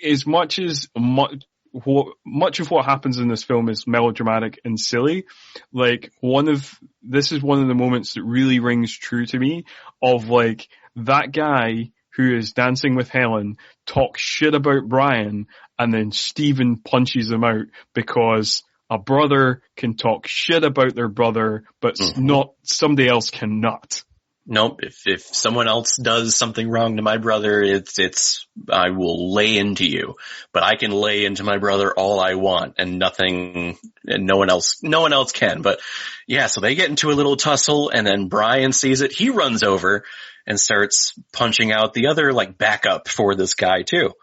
Speaker 2: much of what happens in this film is melodramatic and silly. This is one of the moments that really rings true to me of that guy who is dancing with Helen talks shit about Brian, and then Steven punches him out because a brother can talk shit about their brother, but not somebody else cannot. Nope. If someone else does something wrong to my brother, it's I will lay into you, but I can lay into my brother all I want, and no one else can. But yeah, so they get into a little tussle, and then Brian sees it. He runs over and starts punching out the other backup for this guy too.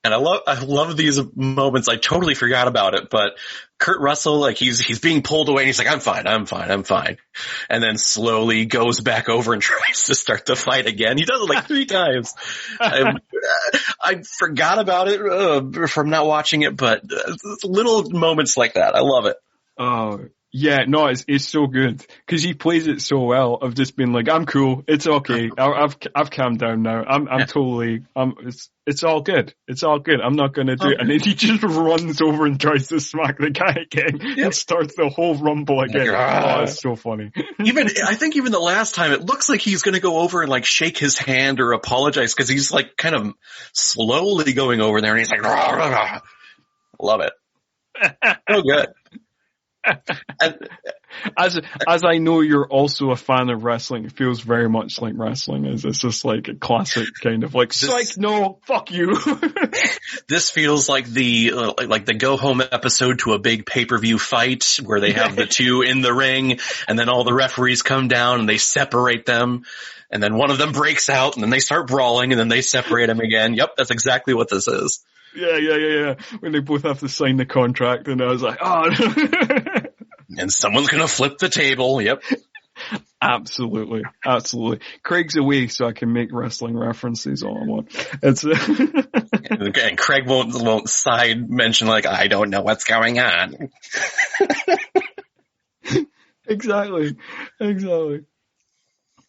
Speaker 2: And I love these moments. I totally forgot about it, but Kurt Russell, he's being pulled away and he's like, I'm fine. And then slowly goes back over and tries to start the fight again. He does it 3 times. I forgot about it from not watching it, but little moments like that. I love it.
Speaker 1: Oh, yeah, no, it's so good because he plays it so well. Of just being I'm cool, it's okay. I've calmed down now. It's all good. It's all good. I'm not gonna do it. And then he just runs over and tries to smack the guy again and starts the whole rumble again. Oh, it's so funny.
Speaker 2: I think even the last time, it looks like he's gonna go over and shake his hand or apologize because he's kind of slowly going over there and he's like, rah, rah, rah. Love it. So good.
Speaker 1: As I know you're also a fan of wrestling, it feels very much like wrestling is. It's just like a classic kind of like, psych, no, fuck you.
Speaker 2: This feels like the go home episode to a big pay-per-view fight where they have the two in the ring and then all the referees come down and they separate them. And then one of them breaks out and then they start brawling and then they separate them again. Yep, that's exactly what this is.
Speaker 1: Yeah. When they both have to sign the contract and I was like, oh.
Speaker 2: And someone's going to flip the table. Yep.
Speaker 1: Absolutely. Craig's away so I can make wrestling references all I want. It's
Speaker 2: and Craig won't side mention like, I don't know what's going on.
Speaker 1: Exactly.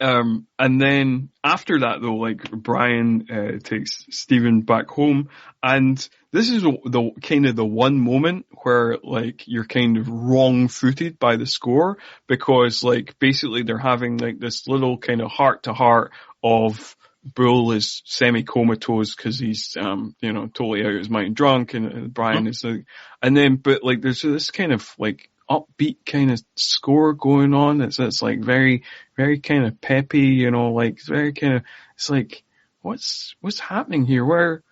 Speaker 1: And then after that though, like Brian takes Stephen back home, and this is the kind of the one moment where like you're kind of wrong-footed by the score, because like basically they're having like this little kind of heart-to-heart of Bull is semi-comatose because he's totally out of his mind drunk, and Brian is like, and then but like there's this kind of like upbeat kind of score going on. It's like very, very kind of peppy, like very kind of, it's like, what's happening here? Where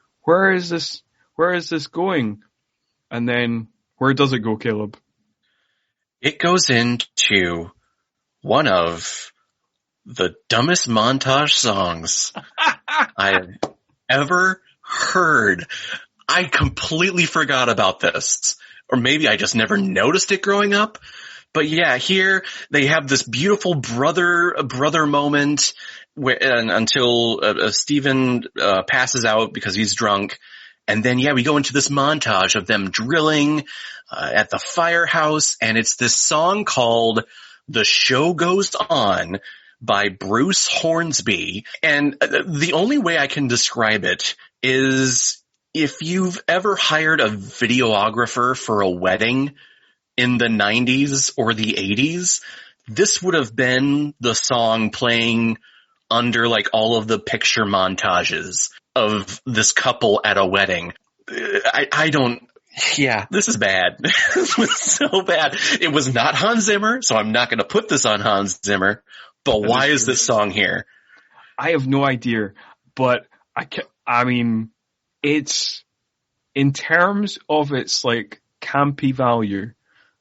Speaker 1: is this going? And then where does it go, Caleb?
Speaker 2: It goes into one of the dumbest montage songs I've ever heard. I completely forgot about this. Or maybe I just never noticed it growing up. But yeah, here they have this beautiful brother moment until Stephen passes out because he's drunk. And then, yeah, we go into this montage of them drilling at the firehouse. And it's this song called The Show Goes On by Bruce Hornsby. And the only way I can describe it is, if you've ever hired a videographer for a wedding in the 90s or the 80s, this would have been the song playing under like all of the picture montages of this couple at a wedding. This is bad. This was so bad. It was not Hans Zimmer, so I'm not going to put this on Hans Zimmer, but why is this song here?
Speaker 1: I have no idea, but it's, in terms of its like campy value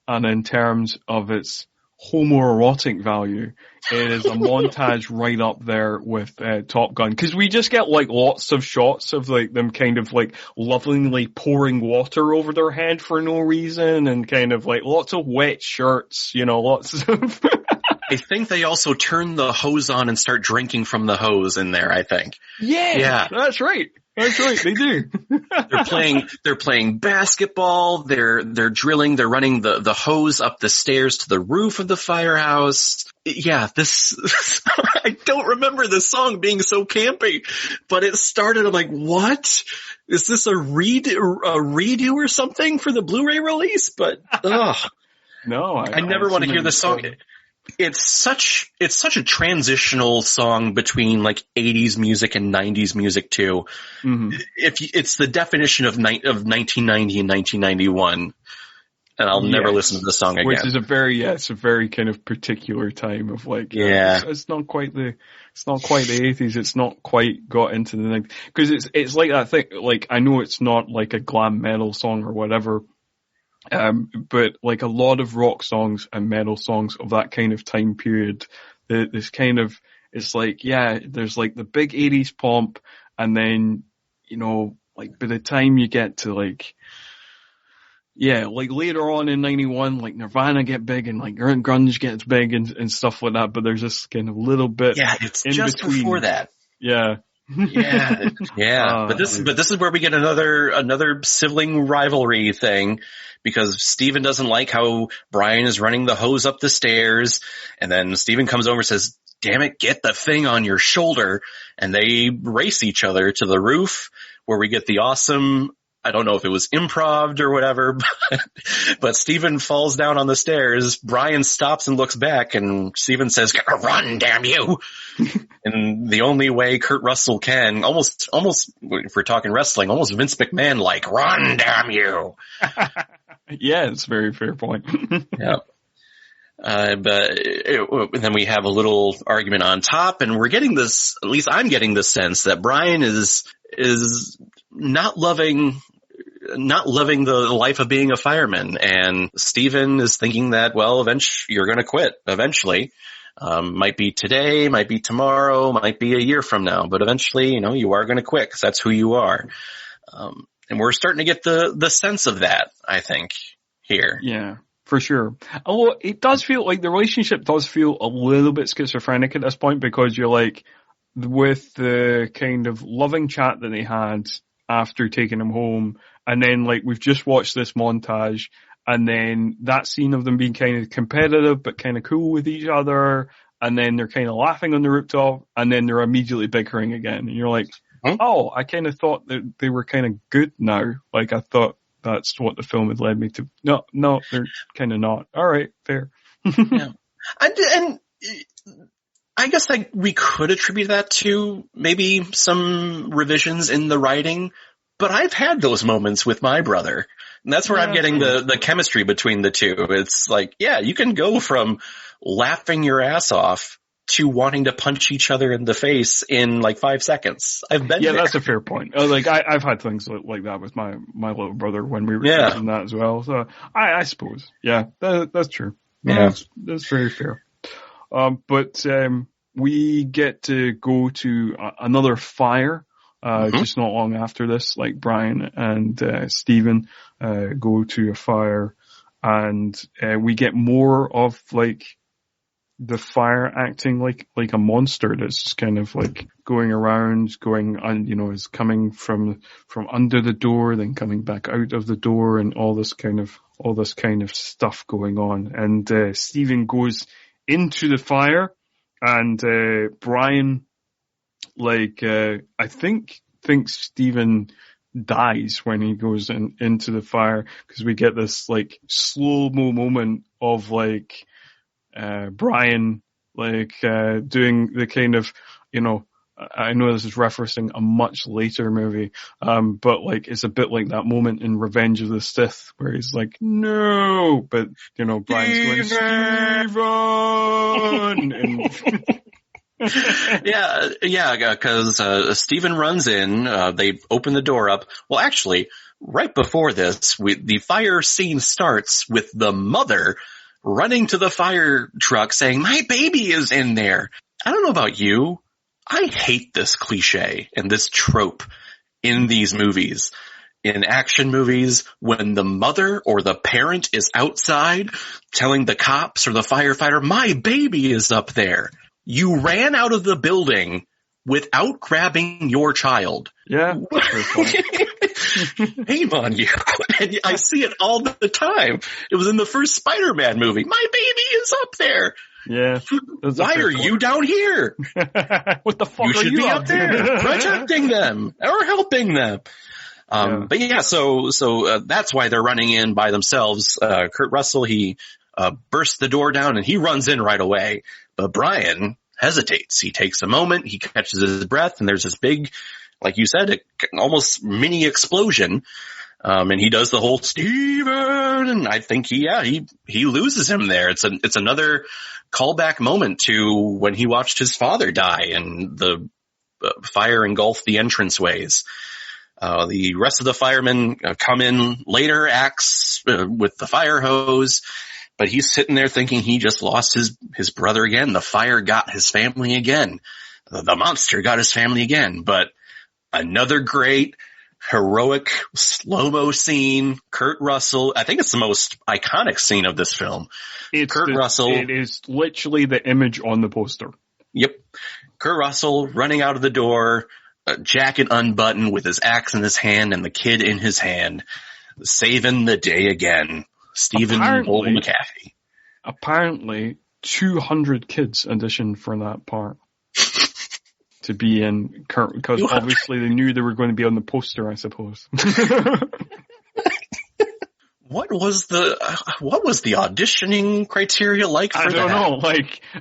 Speaker 1: and in terms of its homoerotic value, it is a montage right up there with Top Gun. Cause we just get like lots of shots of like them kind of like lovingly pouring water over their head for no reason, and kind of like lots of wet shirts, lots of...
Speaker 2: I think they also turn the hose on and start drinking from the hose in there, I think.
Speaker 1: Yeah. That's right. They do.
Speaker 2: They're playing basketball, they're drilling, they're running the hose up the stairs to the roof of the firehouse. Yeah, I don't remember this song being so campy, but it started, I'm like, what? Is this a redo or something for the Blu-ray release? But,
Speaker 1: no,
Speaker 2: I never want to hear this song. It's such a transitional song between like 80s music and 90s music too. Mm-hmm. It's the definition of 1990 and 1991. And I'll never listen to this song again.
Speaker 1: Which is it's a very kind of particular time of like, it's not quite the 80s. It's not quite got into the 90s. Cause it's like that thing, like, I know it's not like a glam metal song or whatever. But like a lot of rock songs and metal songs of that kind of time period, this kind of, it's like, there's like the big 80s pomp, and then, like by the time you get to like later on in 91, like Nirvana get big and like grunge gets big and stuff like that, but there's this kind of little bit
Speaker 2: it's
Speaker 1: in
Speaker 2: just
Speaker 1: between.
Speaker 2: Before that.
Speaker 1: Yeah.
Speaker 2: But this is where we get another sibling rivalry thing, because Steven doesn't like how Brian is running the hose up the stairs, and then Steven comes over and says, damn it, get the thing on your shoulder, and they race each other to the roof, where we get the awesome, I don't know if it was improv or whatever, but Steven falls down on the stairs. Brian stops and looks back, and Steven says, run, damn you. And the only way Kurt Russell can, almost, if we're talking wrestling, almost Vince McMahon like, run, damn you.
Speaker 1: Yeah, it's a very fair point.
Speaker 2: Yeah. Then we have a little argument on top, and we're getting this, at least I'm getting the sense that Brian is not loving the life of being a fireman, and Steven is thinking that, well, eventually you're going to quit eventually. Might be today, might be tomorrow, might be a year from now, but eventually, you are going to quit because that's who you are. And we're starting to get the sense of that, I think, here.
Speaker 1: Yeah. For sure. Although it does feel like the relationship does feel a little bit schizophrenic at this point, because you're like, with the kind of loving chat that they had after taking him home, and then like we've just watched this montage, and then that scene of them being kind of competitive but kind of cool with each other, and then they're kind of laughing on the rooftop, and then they're immediately bickering again. And you're like, oh, I kind of thought that they were kind of good now. Like I thought that's what the film had led me to. No, they're kind of not. All right, fair.
Speaker 2: Yeah. And I guess we could attribute that to maybe some revisions in the writing, but I've had those moments with my brother. And that's where I'm getting the chemistry between the two. It's like, yeah, you can go from laughing your ass off to wanting to punch each other in the face in like 5 seconds. I've been there.
Speaker 1: That's a fair point. Like I've had things like that with my little brother when we were watching that as well. So I suppose, that's true.
Speaker 2: Yeah,
Speaker 1: that's very fair. But we get to go to another fire. Just not long after this, like Brian and Steven go to a fire, and we get more of like the fire acting like a monster that's kind of like going around, is coming from under the door, then coming back out of the door, and all this kind of stuff going on. And Steven goes into the fire, and Brian, I thinks Steven dies when he goes into the fire, because we get this like slow-mo moment of like Brian doing the kind of, I know this is referencing a much later movie, but like it's a bit like that moment in Revenge of the Sith where he's like, no, but Brian's going, Steven! And
Speaker 2: because Steven runs in, they open the door up. Well, actually, right before this, the fire scene starts with the mother running to the fire truck saying, my baby is in there. I don't know about you. I hate this cliche and this trope in these movies. In action movies, when the mother or the parent is outside telling the cops or the firefighter, my baby is up there. You ran out of the building without grabbing your child.
Speaker 1: Yeah.
Speaker 2: Shame on you. And I see it all the time. It was in the first Spider-Man movie. My baby is up there.
Speaker 1: Yeah.
Speaker 2: Why are you down here?
Speaker 1: What the fuck
Speaker 2: you
Speaker 1: are
Speaker 2: should
Speaker 1: you
Speaker 2: be up there protecting them or helping them. But that's why they're running in by themselves. Kurt Russell, he bursts the door down and he runs in right away. But Brian hesitates. He takes a moment, he catches his breath, and there's this big, like you said, almost mini explosion. And he does the whole Steven, and I think he loses him there. It's another callback moment to when he watched his father die and the fire engulfed the entranceways. The rest of the firemen come in later, axe with the fire hose. But he's sitting there thinking he just lost his brother again. The fire got his family again. The monster got his family again. But another great, heroic, slow-mo scene. Kurt Russell. I think it's the most iconic scene of this film. Russell.
Speaker 1: It is literally the image on the poster.
Speaker 2: Yep. Kurt Russell running out of the door, jacket unbuttoned with his axe in his hand and the kid in his hand, saving the day again. Stephen McCafferty.
Speaker 1: Apparently, 200 kids auditioned for that part to be in Kurt, because obviously they knew they were going to be on the poster, I suppose.
Speaker 2: What was the auditioning criteria like for that?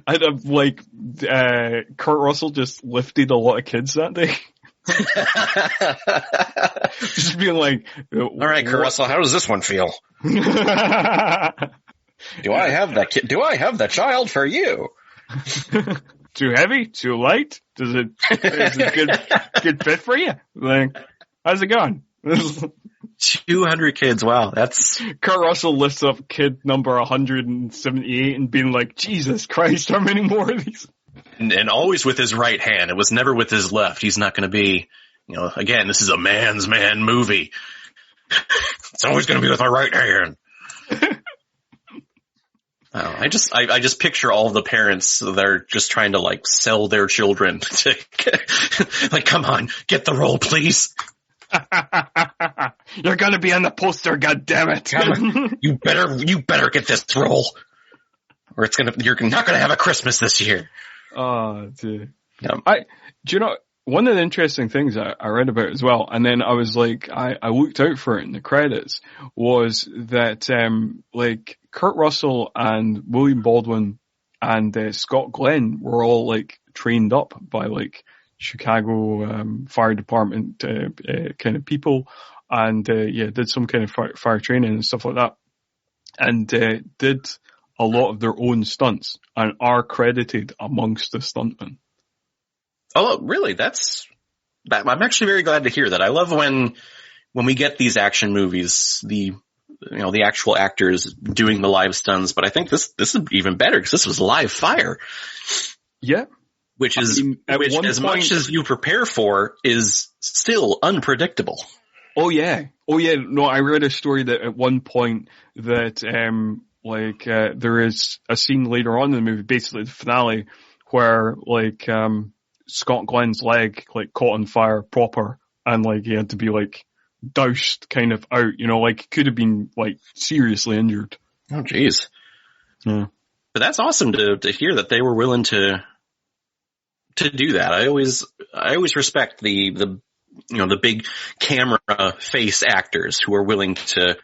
Speaker 1: I don't know. Kurt Russell just lifted a lot of kids that day. Just being like,
Speaker 2: all right, Kurt Russell, how does this one feel? Do I have that kid? Do I have the child for you?
Speaker 1: Too heavy? Too light? Is it good fit for you? Like, how's it going?
Speaker 2: 200 kids. Wow, that's...
Speaker 1: Kurt Russell lifts up kid number 178 and being like, Jesus Christ, how many more of these?
Speaker 2: And always with his right hand. It was never with his left. He's not going to be, again, this is a man's man movie. It's always going to be with my right hand. I just picture all the parents that are just trying to like sell their children to like, come on, get the role, please.
Speaker 1: You're gonna be on the poster, goddammit.
Speaker 2: You better get this role. Or you're not gonna have a Christmas this year.
Speaker 1: Oh, dude.
Speaker 2: Yeah.
Speaker 1: Do you know, one of the interesting things I read about as well, and then I was like, I looked out for it in the credits, was that, like, Kurt Russell and William Baldwin and Scott Glenn were all, like, trained up by, like, Chicago fire department kind of people, and did some kind of fire training and stuff like that, and did a lot of their own stunts and are credited amongst the stuntmen.
Speaker 2: Oh, really? I'm actually very glad to hear that. I love when we get these action movies, the actual actors doing the live stunts, but I think this is even better because this was live fire.
Speaker 1: Yeah.
Speaker 2: Which as much as you prepare for is still unpredictable.
Speaker 1: Oh yeah. No, I read a story that at one point that, there is a scene later on in the movie, basically the finale, where like, Scott Glenn's leg like caught on fire proper, and like he had to be like doused kind of out, like could have been like seriously injured.
Speaker 2: Oh jeez.
Speaker 1: Yeah.
Speaker 2: But that's awesome to hear that they were willing to do that. I always respect the big camera face actors who are willing to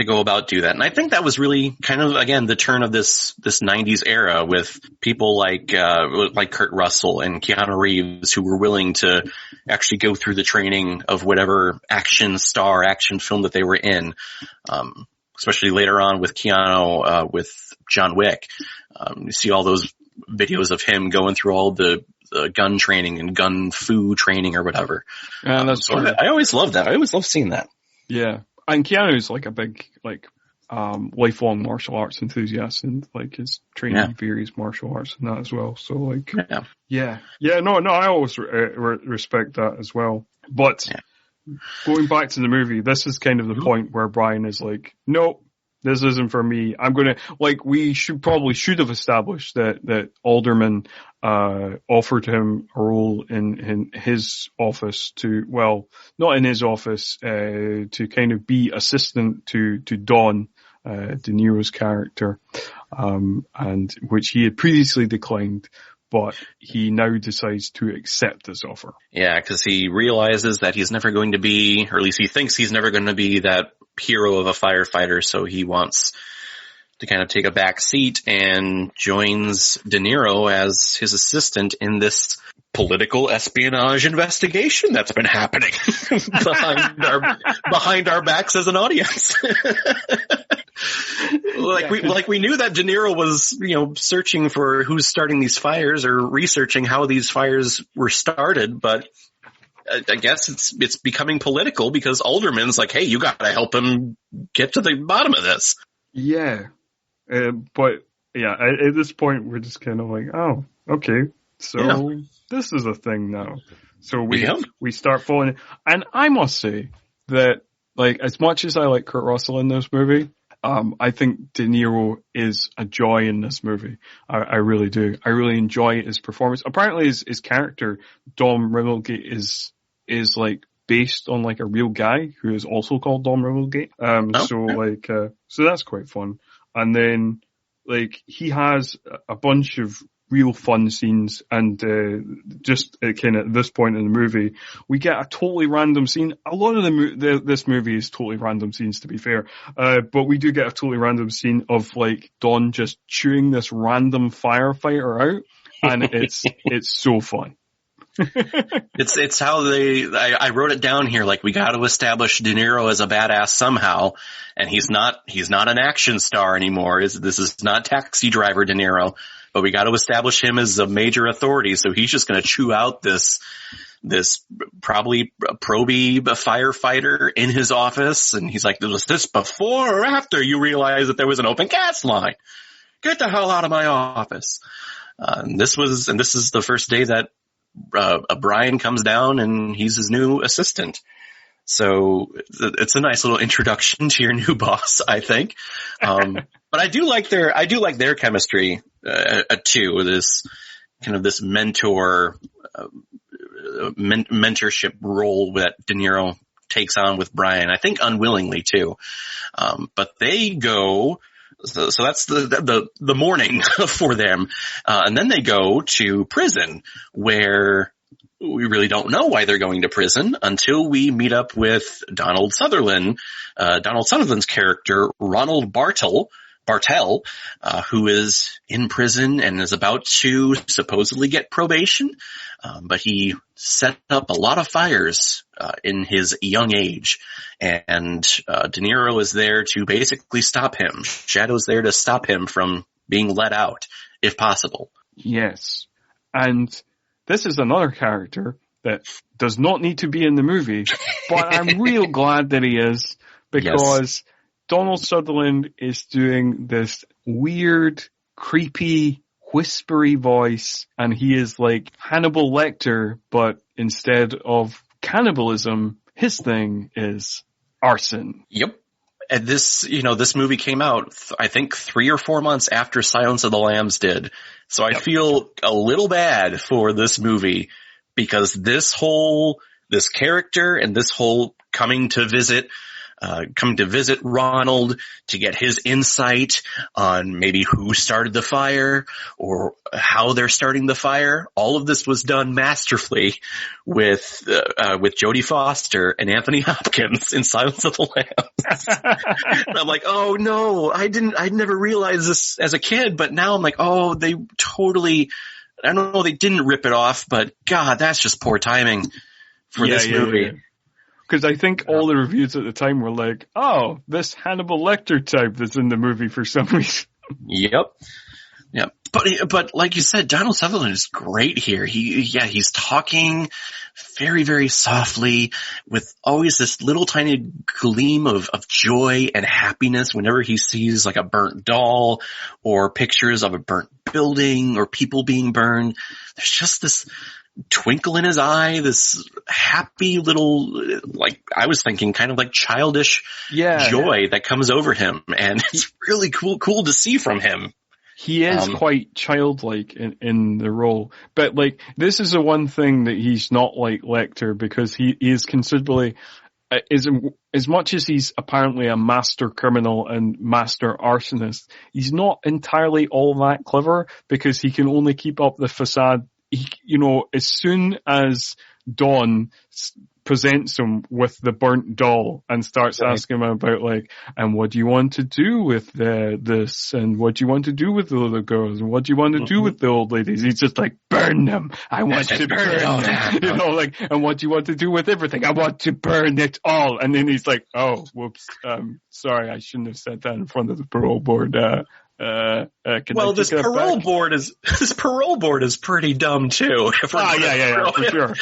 Speaker 2: go about do that. And I think that was really kind of, again, the turn of this 90s era with people like Kurt Russell and Keanu Reeves who were willing to actually go through the training of whatever action film that they were in. Especially later on with Keanu, with John Wick. You see all those videos of him going through all the gun training and gun fu training or whatever.
Speaker 1: Yeah, that's
Speaker 2: so I always love that. I always love seeing that.
Speaker 1: Yeah. And Keanu's like a big, lifelong martial arts enthusiast, and like his training various martial arts and that as well. So like, no, I always respect that as well. But going back to the movie, this is kind of the point where Brian is like, nope, this isn't for me. I'm gonna, like, we should have established that Alderman, offered him a role in his office not in his office, to kind of be assistant to Don, De Niro's character, and which he had previously declined, but he now decides to accept this offer.
Speaker 2: Yeah, because he realizes that he's never going to be, or at least he thinks he's never going to be that hero of a firefighter, so he wants to kind of take a back seat and joins De Niro as his assistant in this political espionage investigation that's been happening behind our backs as an audience. We knew that De Niro was, searching for who's starting these fires or researching how these fires were started, but I guess it's becoming political because Alderman's like, hey, you gotta help him get to the bottom of this.
Speaker 1: Yeah. But at this point we're just kind of like, oh, okay. So this is a thing now. So we start following, and I must say that, like, as much as I like Kurt Russell in this movie, I think De Niro is a joy in this movie. I really do. I really enjoy his performance. Apparently his character, Dom Rimmelsgate, is like based on like a real guy who is also called Dom Rimmelsgate. So that's quite fun. And then, like, he has a bunch of real fun scenes, and just kind of at this point in the movie, we get a totally random scene. A lot of this movie is totally random scenes, to be fair, but we do get a totally random scene of like Don just chewing this random firefighter out, and it's so fun.
Speaker 2: It's how I wrote it down here. Like, we got to establish De Niro as a badass somehow. And he's not an action star anymore. This is not Taxi Driver De Niro, but we got to establish him as a major authority. So he's just going to chew out this probably proby firefighter in his office. And he's like, was this before or after you realized that there was an open gas line? Get the hell out of my office. This is the first day that Brian comes down and he's his new assistant. So it's a nice little introduction to your new boss, I think. But I do like their chemistry, too. This kind of this mentorship role that De Niro takes on with Brian. I think unwillingly too. But they go, so that's the morning for them. And then they go to prison, where we really don't know why they're going to prison until we meet up with Donald Sutherland. Donald Sutherland's character, Ronald Bartel, who is in prison and is about to supposedly get probation. But he set up a lot of fires in his young age. And De Niro is there to basically stop him. Shadow's there to stop him from being let out, if possible.
Speaker 1: Yes. And this is another character that does not need to be in the movie, but I'm real glad that he is, because Donald Sutherland is doing this weird, creepy, whispery voice, and he is like Hannibal Lecter, but instead of cannibalism, his thing is arson.
Speaker 2: Yep. And this movie came out, I think 3 or 4 months after Silence of the Lambs did. So I feel a little bad for this movie, because this character and this whole coming to visit Ronald to get his insight on maybe who started the fire or how they're starting the fire. All of this was done masterfully with Jodie Foster and Anthony Hopkins in Silence of the Lambs. And I'm like, oh no, I'd never realized this as a kid, but now I'm like, oh, they totally, I don't know, they didn't rip it off, but God, that's just poor timing for this movie. Yeah.
Speaker 1: Because I think all the reviews at the time were like, oh, this Hannibal Lecter type that's in the movie for some reason.
Speaker 2: Yep. But like you said, Donald Sutherland is great here. He's talking very, very softly with always this little tiny gleam of joy and happiness whenever he sees like a burnt doll or pictures of a burnt building or people being burned. There's just this twinkle in his eye, this happy little, like I was thinking, kind of like childish joy that comes over him, and it's really cool to see from him.
Speaker 1: He is quite childlike in the role, but like this is the one thing that he's not like Lecter, because he is considerably, as much as he's apparently a master criminal and master arsonist, he's not entirely all that clever, because he can only keep up the facade. As soon as Dawn presents him with the burnt doll and starts asking him about like, and what do you want to do with this, and what do you want to do with the little girls, and what do you want to do with the old ladies? He's just like, burn them. I want to burn them. And what do you want to do with everything? I want to burn it all. And then he's like, oh, whoops. Sorry, I shouldn't have said that in front of the parole board. This parole board is pretty dumb too. For sure.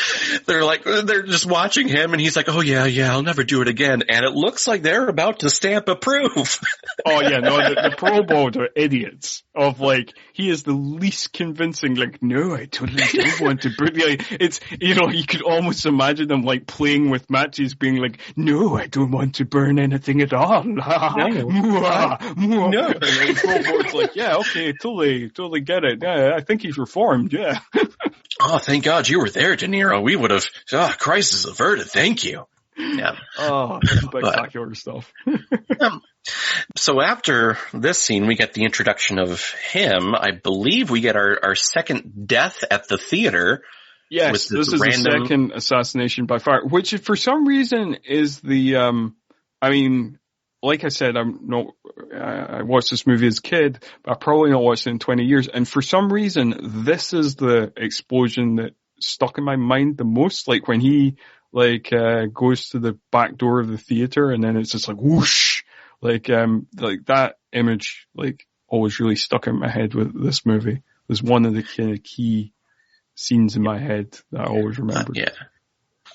Speaker 1: They're just watching him, and he's like, oh yeah, I'll never do it again. And it looks like they're about to stamp approve. The parole board are idiots. Of like, he is the least convincing. Like, no, I totally don't want to burn. It's, you could almost imagine them like playing with matches, being like, no, I don't want to burn anything at all. No. And the board's like, yeah, okay, totally get it. Yeah, I think he's reformed. Yeah.
Speaker 2: Oh, thank God you were there, De Niro. We would have. Crisis averted. Thank you. Yeah.
Speaker 1: Oh, spectacular stuff.
Speaker 2: So after this scene, we get the introduction of him. I believe we get our second death at the theater.
Speaker 1: Yes, this is the second assassination by fire, which for some reason is the, like I said, I watched this movie as a kid, but I probably not watched it in 20 years. And for some reason, this is the explosion that stuck in my mind the most. Like when he goes to the back door of the theater and then it's just like whoosh, like that image always really stuck in my head with this movie. It was one of the kind of key scenes in my head that I always remembered.
Speaker 2: Yeah.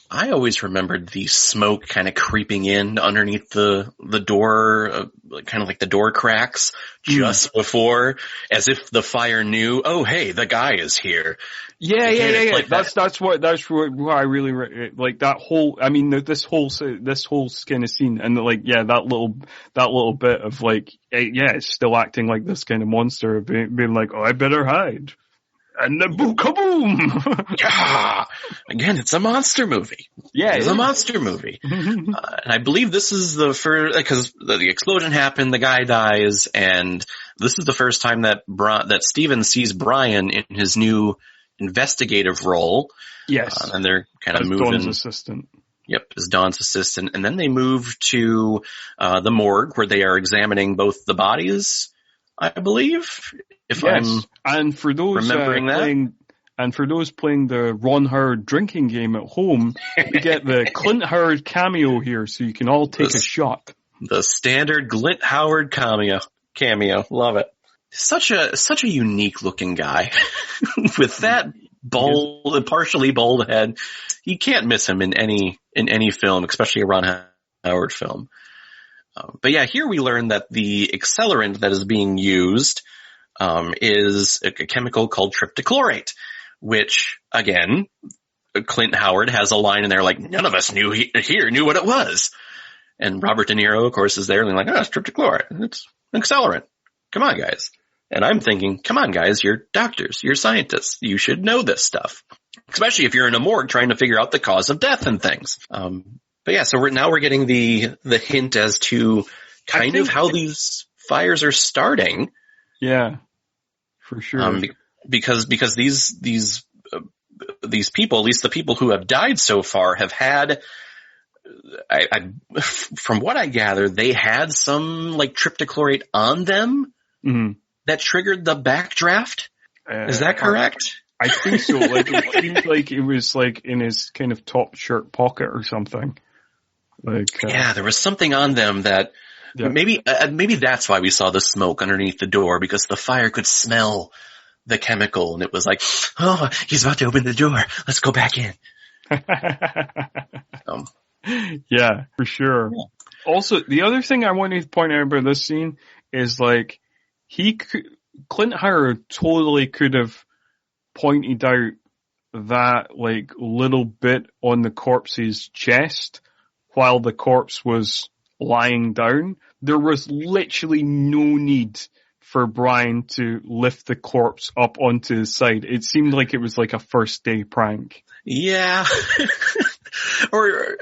Speaker 2: I always remembered the smoke kind of creeping in underneath the door, kind of like the door cracks just before, as if the fire knew, oh, hey, the guy is here.
Speaker 1: Yeah. Like that's what I really like that whole, I mean, this whole kind of scene and that little bit of it's still acting like this kind of monster being like, oh, I better hide. And then boom, kaboom!
Speaker 2: Yeah. Again, it's a monster movie.
Speaker 1: Yeah,
Speaker 2: it's a monster movie. And I believe this is the first, because the explosion happened, the guy dies, and this is the first time that Steven sees Brian in his new investigative role.
Speaker 1: Yes.
Speaker 2: And they're kind of moving.
Speaker 1: Dawn's assistant.
Speaker 2: Yep, as Dawn's assistant. And then they move to the morgue where they are examining both the bodies, I believe.
Speaker 1: And for those playing the Ron Howard drinking game at home, we get the Clint Howard cameo here, so you can all take a shot.
Speaker 2: The standard Clint Howard cameo. Love it. Such a unique looking guy with that bold, partially bald head. You can't miss him in any film, especially a Ron Howard film. But yeah, here we learn that the accelerant that is being used is a chemical called triptychlorate, which, again, Clint Howard has a line in there like, none of us knew what it was. And Robert De Niro, of course, is there and they're like, it's triptychlorate. It's an accelerant. Come on, guys. And I'm thinking, come on, guys, you're doctors, you're scientists. You should know this stuff, especially if you're in a morgue trying to figure out the cause of death and things. But yeah, so we're getting the hint as to kind of how these fires are starting.
Speaker 1: Yeah. For sure.
Speaker 2: Because these people, at least the people who have died so far, have had, from what I gather, they had some triptychlorate on them that triggered the backdraft. Is that correct?
Speaker 1: I think so. It seems like it was in his kind of top shirt pocket or something.
Speaker 2: Yeah, there was something on them that. Yeah. Maybe that's why we saw the smoke underneath the door, because the fire could smell the chemical and it was like, oh, he's about to open the door. Let's go back in.
Speaker 1: Yeah, for sure. Yeah. Also, the other thing I wanted to point out about this scene is Clint Howard totally could have pointed out that little bit on the corpse's chest while the corpse was lying down. There was literally no need for Brian to lift the corpse up onto his side. It seemed like it was a first day prank.
Speaker 2: Yeah. Or,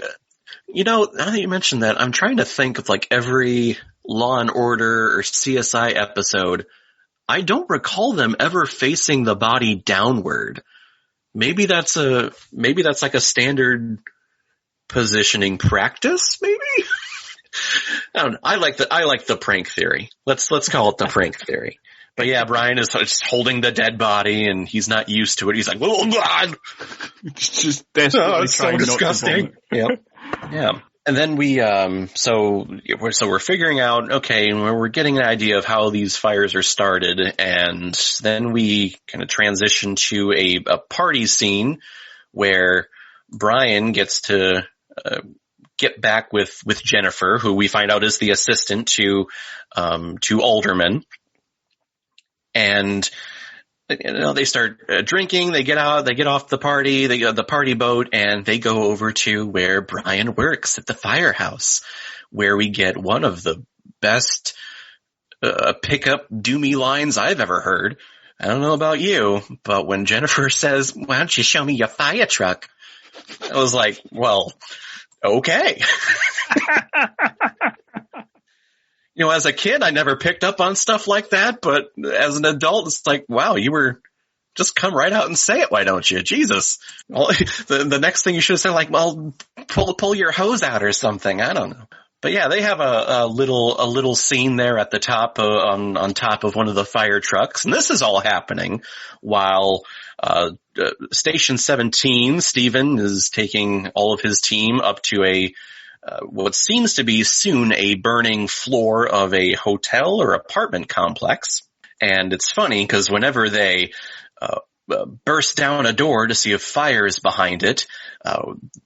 Speaker 2: now that you mentioned that, I'm trying to think of every Law and Order or CSI episode. I don't recall them ever facing the body downward. Maybe that's a standard positioning practice, maybe? I don't know. I like the prank theory. Let's call it the prank theory. But yeah, Brian is just holding the dead body and he's not used to it. He's like, oh God!
Speaker 1: It's just desperately trying
Speaker 2: so disgusting. Yep. Yeah. And then so we're figuring out, okay, we're getting an idea of how these fires are started, and then we kind of transition to a party scene where Brian gets to get back with Jennifer, who we find out is the assistant to Alderman. And, they start drinking, they get off the party, they go the party boat, and they go over to where Brian works at the firehouse, where we get one of the best, pickup doomy lines I've ever heard. I don't know about you, but when Jennifer says, why don't you show me your fire truck? I was like, well, okay. As a kid, I never picked up on stuff like that, but as an adult, it's like, wow, just come right out and say it, why don't you? Jesus. Well, the next thing you should have said, well, pull your hose out or something. I don't know. But yeah, they have a little scene there at the top on top of one of the fire trucks, and this is all happening while Station 17, Steven, is taking all of his team up to what seems to be soon a burning floor of a hotel or apartment complex. And it's funny because whenever they burst down a door to see if fire is behind it,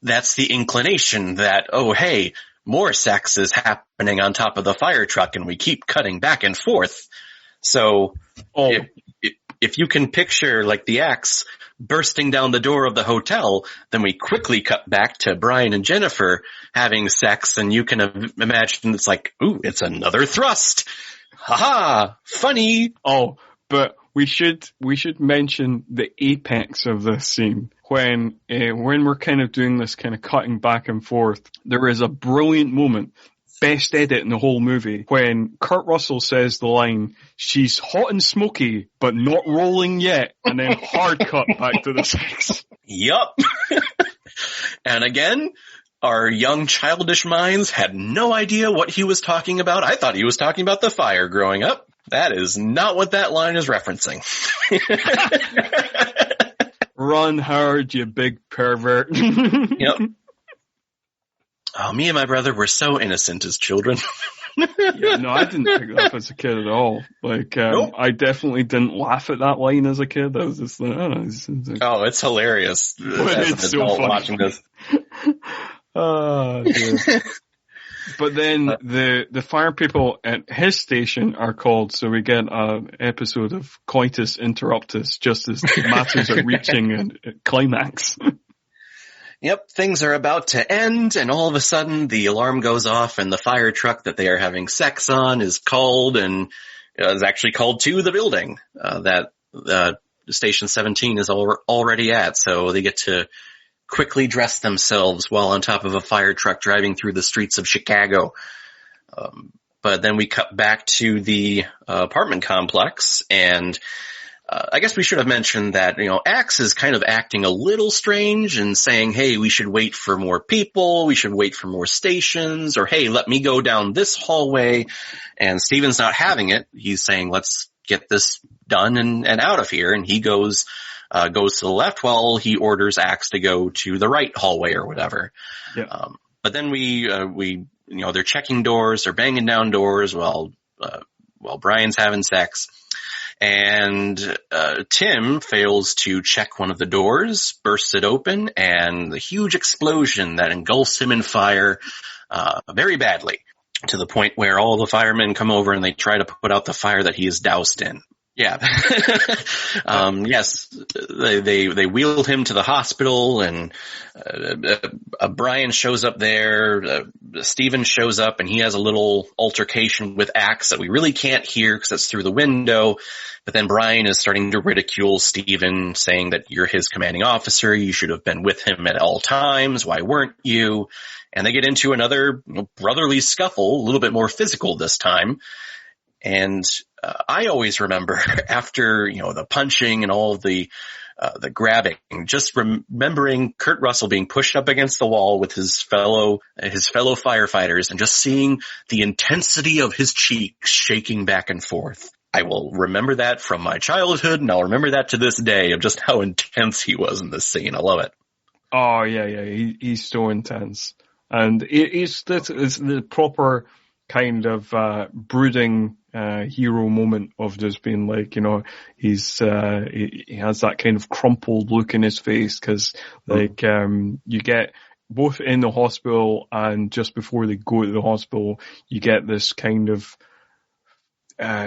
Speaker 2: that's the inclination that, oh, hey, more sex is happening on top of the fire truck, and we keep cutting back and forth. So if you can picture like the axe bursting down the door of the hotel, then we quickly cut back to Brian and Jennifer having sex, and you can imagine it's like, ooh, it's another thrust. Ha-ha! Funny!
Speaker 1: Oh, but we should mention the apex of this scene. When we're kind of doing this kind of cutting back and forth, there is a brilliant moment, best edit in the whole movie, when Kurt Russell says the line, "She's hot and smoky, but not rolling yet," and then hard cut back to the sex.
Speaker 2: Yup. And again, our young childish minds had no idea what he was talking about. I thought he was talking about the fire growing up. That is not what that line is referencing.
Speaker 1: Run, Howard, you big pervert.
Speaker 2: Yep. Oh, me and my brother were so innocent as children.
Speaker 1: Yeah, no, I didn't pick that up as a kid at all. Like, nope. I definitely didn't laugh at that line as a kid. I was just like,
Speaker 2: oh, it's hilarious.
Speaker 1: It's so funny.
Speaker 2: Watching this.
Speaker 1: Oh, dear. But then the fire people at his station are called, so we get an episode of Coitus Interruptus just as matters are reaching a climax.
Speaker 2: Yep, things are about to end, and all of a sudden the alarm goes off, and the fire truck that they are having sex on is called, and is actually called to the building that Station 17 is already at, so they get to quickly dress themselves while on top of a fire truck driving through the streets of Chicago. But then we cut back to the apartment complex, and I guess we should have mentioned that, Axe is kind of acting a little strange and saying, hey, we should wait for more people, we should wait for more stations, or hey, let me go down this hallway. And Steven's not having it. He's saying, let's get this done and out of here. And he goes to the left while he orders Axe to go to the right hallway or whatever. Yeah. But then they're checking doors, they're banging down doors while Brian's having sex. And Tim fails to check one of the doors, bursts it open, and the huge explosion that engulfs him in fire very badly, to the point where all the firemen come over and they try to put out the fire that he is doused in. Yeah. Yes, they wheeled him to the hospital, and Brian shows up there. Steven shows up, and he has a little altercation with Axe that we really can't hear because it's through the window. But then Brian is starting to ridicule Steven, saying that you're his commanding officer. You should have been with him at all times. Why weren't you? And they get into another brotherly scuffle, a little bit more physical this time. And I always remember after, the punching and all of the grabbing, just remembering Kurt Russell being pushed up against the wall with his fellow firefighters and just seeing the intensity of his cheeks shaking back and forth. I will remember that from my childhood, and I'll remember that to this day of just how intense he was in this scene. I love it.
Speaker 1: Oh, yeah. He's so intense. And it's the proper kind of brooding hero moment of just being like, he has that kind of crumpled look in his face, because you get both in the hospital and just before they go to the hospital, you get this kind of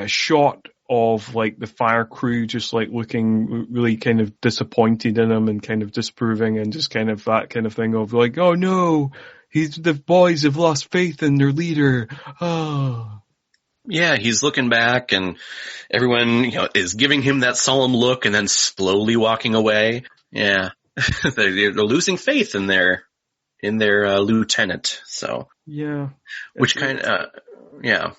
Speaker 1: shot of like the fire crew just like looking really kind of disappointed in him and kind of disapproving, and just kind of that kind of thing of like, oh no, the boys have lost faith in their leader. Oh.
Speaker 2: Yeah, he's looking back, and everyone, is giving him that solemn look and then slowly walking away. Yeah. They're losing faith in their lieutenant. So. Yeah. Which kind of, yeah.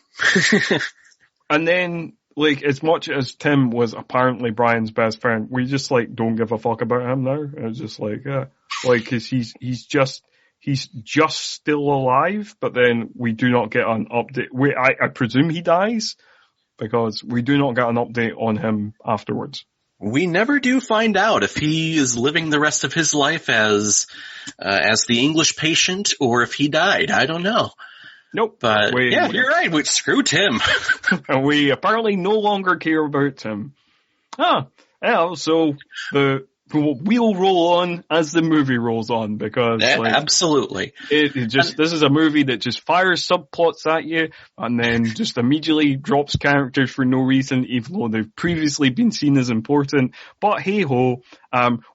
Speaker 1: And then, like, as much as Tim was apparently Brian's best friend, we just, like, don't give a fuck about him now. It's just like, yeah. Like, 'cause he's he's just still alive, but then we do not get an update. I presume he dies, because we do not get an update on him afterwards.
Speaker 2: We never do find out if he is living the rest of his life as the English patient or if he died. I don't know.
Speaker 1: Nope.
Speaker 2: But you're right. Screw Tim.
Speaker 1: We apparently no longer care about Tim. So the we'll roll on as the movie rolls on, because
Speaker 2: absolutely
Speaker 1: this is a movie that just fires subplots at you and then just immediately drops characters for no reason, even though they've previously been seen as important. But hey ho,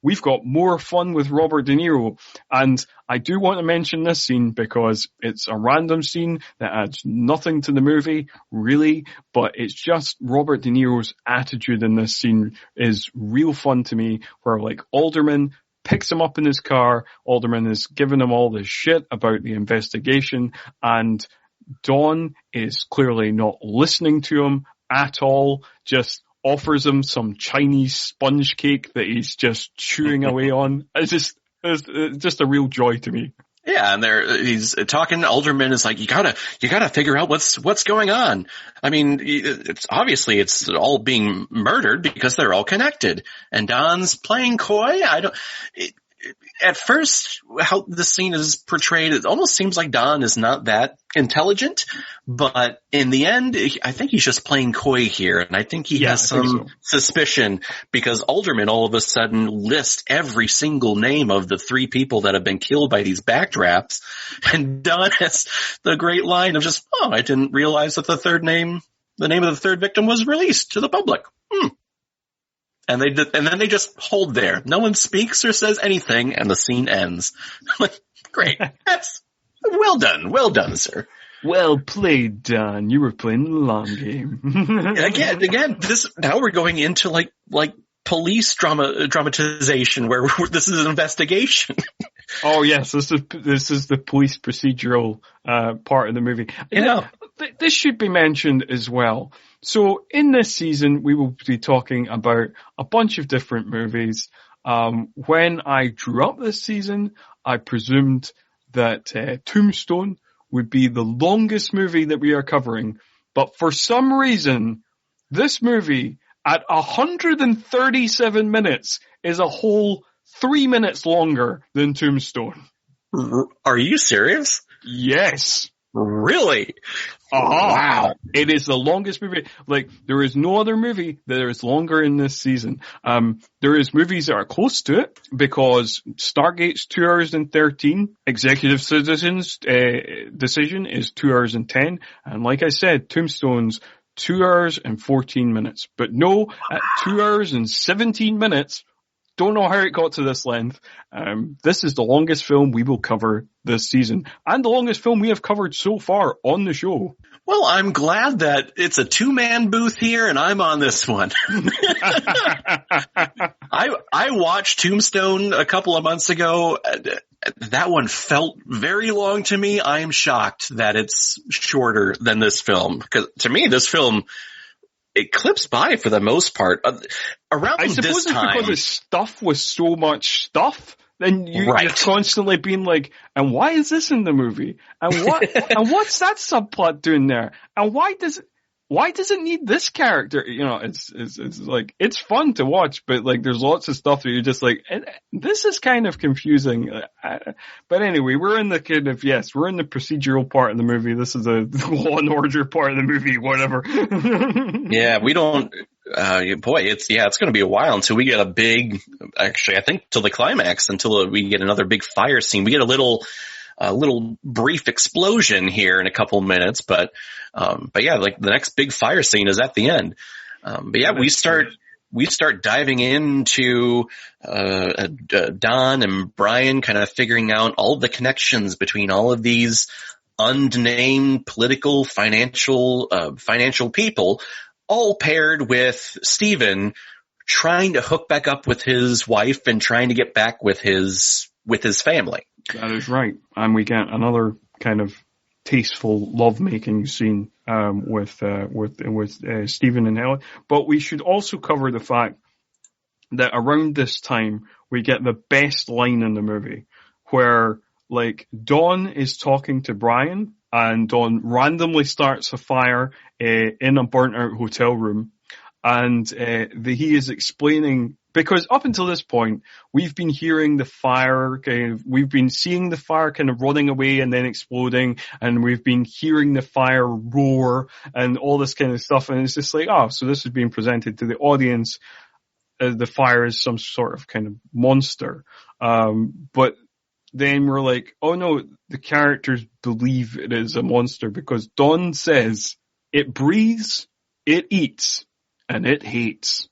Speaker 1: we've got more fun with Robert De Niro, and I do want to mention this scene because it's a random scene that adds nothing to the movie, really, but it's just Robert De Niro's attitude in this scene is real fun to me, where like Alderman picks him up in his car, Alderman is giving him all this shit about the investigation, and Don is clearly not listening to him at all, just offers him some Chinese sponge cake that he's just chewing away on. It's just a real joy to me.
Speaker 2: Yeah, and he's talking. Alderman is like, you gotta figure out what's going on. I mean, it's all being murdered because they're all connected. And Don's playing coy. At first, how the scene is portrayed, it almost seems like Don is not that intelligent, but in the end, I think he's just playing coy here, and I think he has some suspicion, because Alderman all of a sudden lists every single name of the 3 people that have been killed by these backdrafts, and Don has the great line of just, I didn't realize that the name of the third victim was released to the public. And then they just hold there. No one speaks or says anything, and the scene ends. Great. That's well done, sir.
Speaker 1: Well played, Don. You were playing the long game.
Speaker 2: Again, now we're going into like police dramatization, where this is an investigation.
Speaker 1: Oh yes, this is the police procedural part of the movie. This should be mentioned as well. So in this season, we will be talking about a bunch of different movies. When I drew up this season, I presumed that Tombstone would be the longest movie that we are covering. But for some reason, this movie at 137 minutes is a whole 3 minutes longer than Tombstone.
Speaker 2: Are you serious?
Speaker 1: Yes.
Speaker 2: Really?
Speaker 1: Wow. It is the longest movie. Like, there is no other movie that is longer in this season. There is movies that are close to it, because Stargate's 2 hours and 13, Executive Citizen's decision is 2 hours and 10, and like I said, Tombstone's 2 hours and 14 minutes. But no, at 2 hours and 17 minutes, don't know how it got to this length. This is the longest film we will cover this season, and the longest film we have covered so far on the show.
Speaker 2: Well, I'm glad that it's a 2-man booth here, and I'm on this one. I watched Tombstone a couple of months ago. That one felt very long to me. I am shocked that it's shorter than this film, because to me, this film, it clips by for the most part. Around
Speaker 1: I suppose
Speaker 2: this time,
Speaker 1: it's because the stuff was so much stuff. Then you're constantly being like, and why is this in the movie? And and what's that subplot doing there? And why does it need this character? You know, it's like, it's fun to watch, but like, there's lots of stuff that you're just like, this is kind of confusing. But anyway, we're in the procedural part of the movie. This is a Law and Order part of the movie, whatever.
Speaker 2: Yeah, we don't, it's going to be a while until we get I think till the climax, until we get another big fire scene. We get a little brief explosion here in a couple minutes, but yeah, like the next big fire scene is at the end. We start diving into, Don and Brian kind of figuring out all the connections between all of these unnamed political, financial people, all paired with Steven trying to hook back up with his wife and trying to get back with his family.
Speaker 1: That is right. And we get another kind of tasteful lovemaking scene with Stephen and Helen. But we should also cover the fact that around this time we get the best line in the movie, where like Dawn is talking to Brian, and Dawn randomly starts a fire in a burnt out hotel room, and he is explaining, because up until this point we've been hearing the fire we've been seeing the fire kind of running away and then exploding, and we've been hearing the fire roar and all this kind of stuff, and it's just like, oh, so this is being presented to the audience. The fire is some sort of kind of monster, but then we're like, oh no, the characters believe it is a monster because Dawn says it breathes, it eats, and it hates.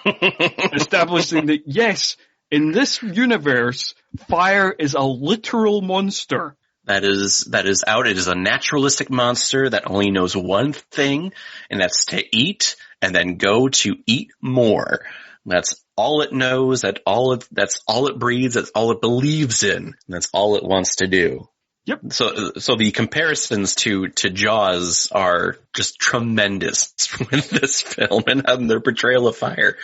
Speaker 1: Establishing that, yes, in this universe, fire is a literal monster.
Speaker 2: That is out. It is a naturalistic monster that only knows one thing, and that's to eat and then go to eat more. That's all it knows, that's all it breathes, that's all it believes in, and that's all it wants to do.
Speaker 1: Yep.
Speaker 2: So the comparisons to Jaws are just tremendous with this film and their portrayal of fire.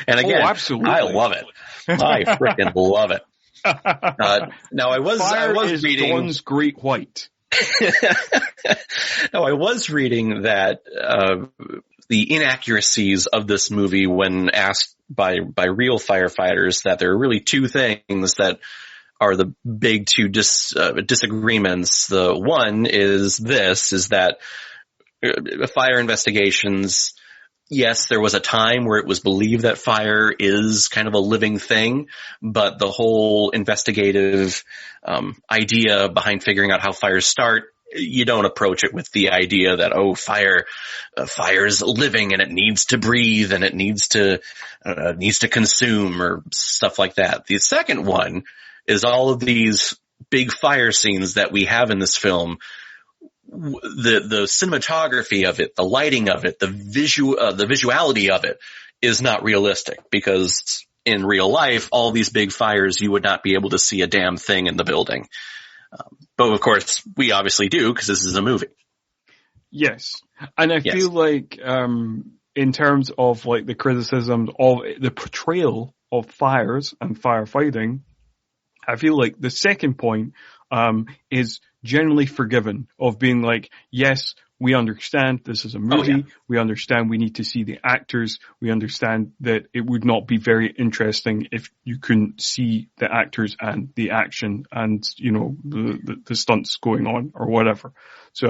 Speaker 2: And again,
Speaker 1: absolutely.
Speaker 2: I love it. I freaking love it. Now I was reading
Speaker 1: Dawn's Great White.
Speaker 2: Now I was reading that the inaccuracies of this movie, when asked by real firefighters, that there are really two things that are the big two disagreements. The one is that fire investigations, yes, there was a time where it was believed that fire is kind of a living thing, but the whole investigative idea behind figuring out how fires start, you don't approach it with the idea that, oh, fire's living and it needs to breathe and it needs to consume or stuff like that. The second one is all of these big fire scenes that we have in this film. The cinematography of it, the lighting of it, the visuality of it is not realistic, because in real life, all these big fires, you would not be able to see a damn thing in the building. But of course, we obviously do, because this is a movie.
Speaker 1: Yes. And I feel like, in terms of like the criticisms of the portrayal of fires and firefighting, I feel like the second point, is generally forgiven, of being like, yes, we understand this is a movie. Oh, yeah. We understand we need to see the actors. We understand that it would not be very interesting if you couldn't see the actors and the action and, you know, the stunts going on or whatever. So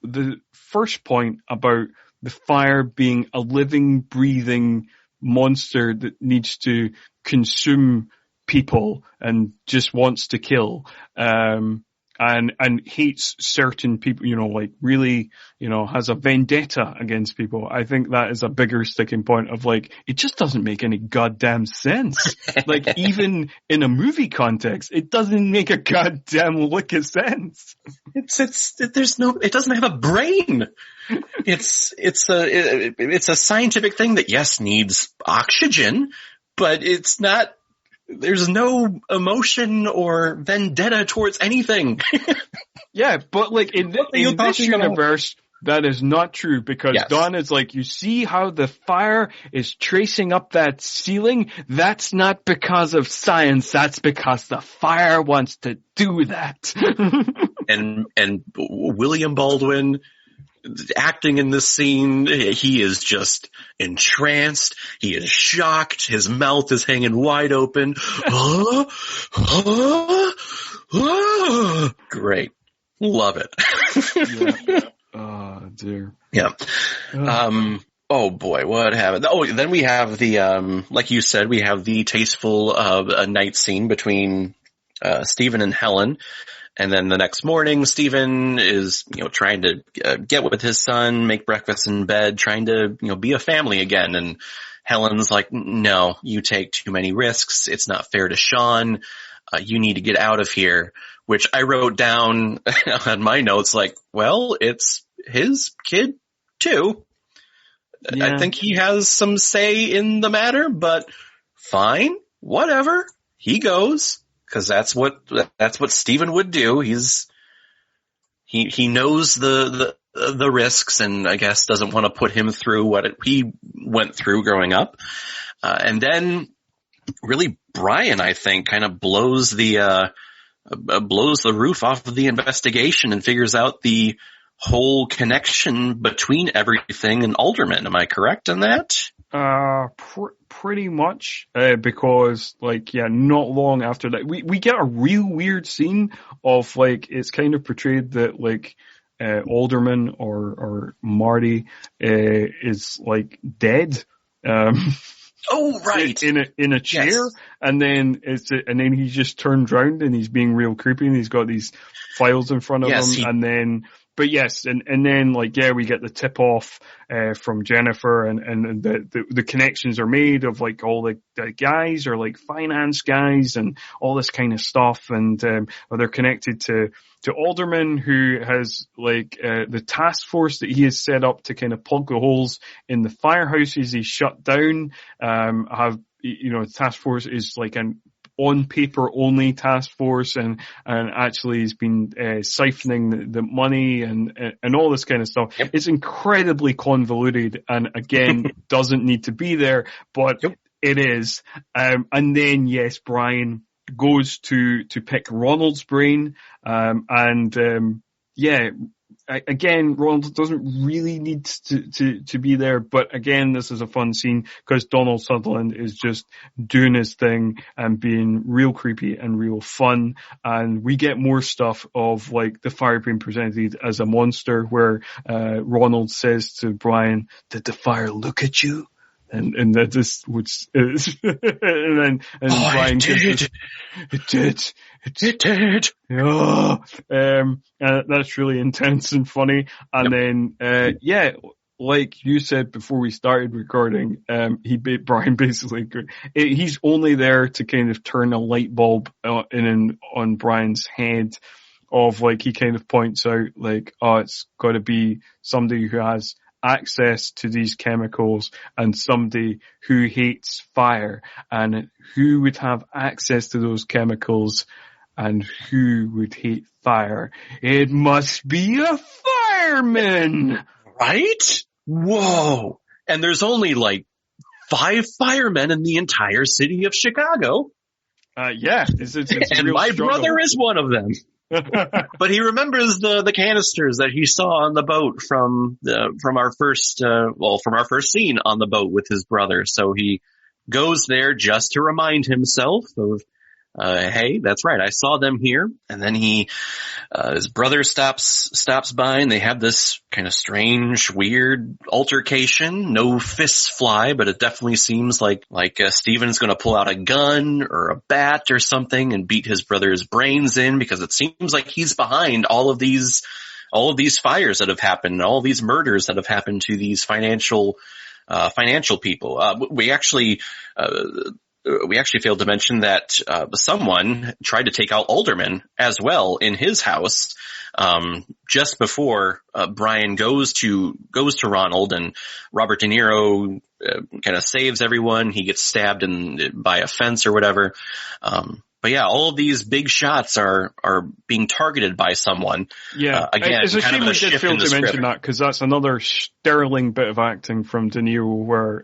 Speaker 1: the first point about the fire being a living, breathing monster that needs to consume people and just wants to kill, and hates certain people, you know, like really, you know, has a vendetta against people. I think that is a bigger sticking point of like, it just doesn't make any goddamn sense. Like, even in a movie context, it doesn't make a goddamn lick of sense.
Speaker 2: It doesn't have a brain. It's a scientific thing that, yes, needs oxygen, but it's not. There's no emotion or vendetta towards anything.
Speaker 1: Yeah, but like in this universe, that is not true, because yes. Dawn is like, you see how the fire is tracing up that ceiling? That's not because of science. That's because the fire wants to do that.
Speaker 2: and William Baldwin, acting in this scene, he is just entranced. He is shocked. His mouth is hanging wide open. Great. Love it.
Speaker 1: Yeah. Oh, dear.
Speaker 2: Yeah. Oh boy, what happened? Oh, then we have the, like you said, we have the tasteful, night scene between, Stephen and Helen. And then the next morning, Stephen is, you know, trying to get with his son, make breakfast in bed, trying to, you know, be a family again. And Helen's like, no, you take too many risks. It's not fair to Sean. You need to get out of here, which I wrote down on my notes like, well, it's his kid too. Yeah. I think he has some say in the matter, but fine, whatever. He goes. Because that's what Stephen would do. He knows the risks, and I guess doesn't want to put him through what he went through growing up. And then really Brian, I think, kind of blows the blows the roof off of the investigation and figures out the whole connection between everything and Alderman. Am I correct in that?
Speaker 1: Pretty much, because not long after that, we get a real weird scene of it's kind of portrayed that Alderman or Marty is dead.
Speaker 2: Oh, right.
Speaker 1: In a chair. Yes. And then he just turns around and he's being real creepy and he's got these files in front of him. But yes, and then we get the tip off from Jennifer, and the connections are made of all the guys are finance guys and all this kind of stuff, and they're connected to Alderman, who has the task force that he has set up to kind of plug the holes in the firehouses he's shut down. The task force is an on paper only task force, and actually has been siphoning the money and all this kind of stuff. Yep. It's incredibly convoluted, and again doesn't need to be there, but it is. And then yes, Brian goes to pick Ronald's brain, again, Ronald doesn't really need to be there, but again, this is a fun scene because Donald Sutherland is just doing his thing and being real creepy and real fun. And we get more stuff of the fire being presented as a monster, where Ronald says to Brian, "Did the fire look at you?" And that just which is and then Brian
Speaker 2: did. It did.
Speaker 1: Oh, that's really intense and funny. And then like you said before we started recording, Brian basically he's only there to kind of turn a light bulb on Brian's head of he kind of points out it's got to be somebody who has access to these chemicals and somebody who hates fire, and who would have access to those chemicals and who would hate fire. It must be a fireman,
Speaker 2: right? Whoa. And there's only 5 firemen in the entire city of Chicago.
Speaker 1: It's
Speaker 2: and my brother is one of them. But he remembers the canisters that he saw on the boat from our first scene on the boat with his brother. So he goes there just to remind himself of, hey, that's right, I saw them here. And then his brother stops by, and they have this kind of strange, weird altercation. No fists fly, but it definitely seems like Steven's going to pull out a gun or a bat or something and beat his brother's brains in, because it seems like he's behind all of these fires that have happened, all these murders that have happened to these financial people. We actually failed to mention that someone tried to take out Alderman as well in his house, just before Brian goes to Ronald, and Robert De Niro kind of saves everyone. He gets stabbed by a fence or whatever. But yeah, all of these big shots are being targeted by someone.
Speaker 1: Yeah,
Speaker 2: again,
Speaker 1: it's a shame we did fail to mention
Speaker 2: script.
Speaker 1: that, because that's another sterling bit of acting from De Niro, where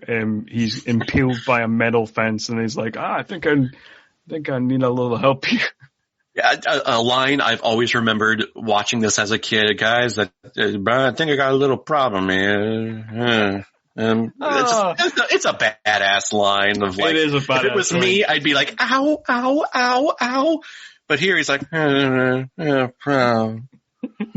Speaker 1: he's impaled by a metal fence and he's like, I think I need a little help here.
Speaker 2: Yeah, a line I've always remembered watching this as a kid, guys. I think I got a little problem here. It's a badass line of
Speaker 1: it is a badass
Speaker 2: if it was
Speaker 1: line.
Speaker 2: me, I'd be like, ow, ow, ow, ow. But here he's like,
Speaker 1: De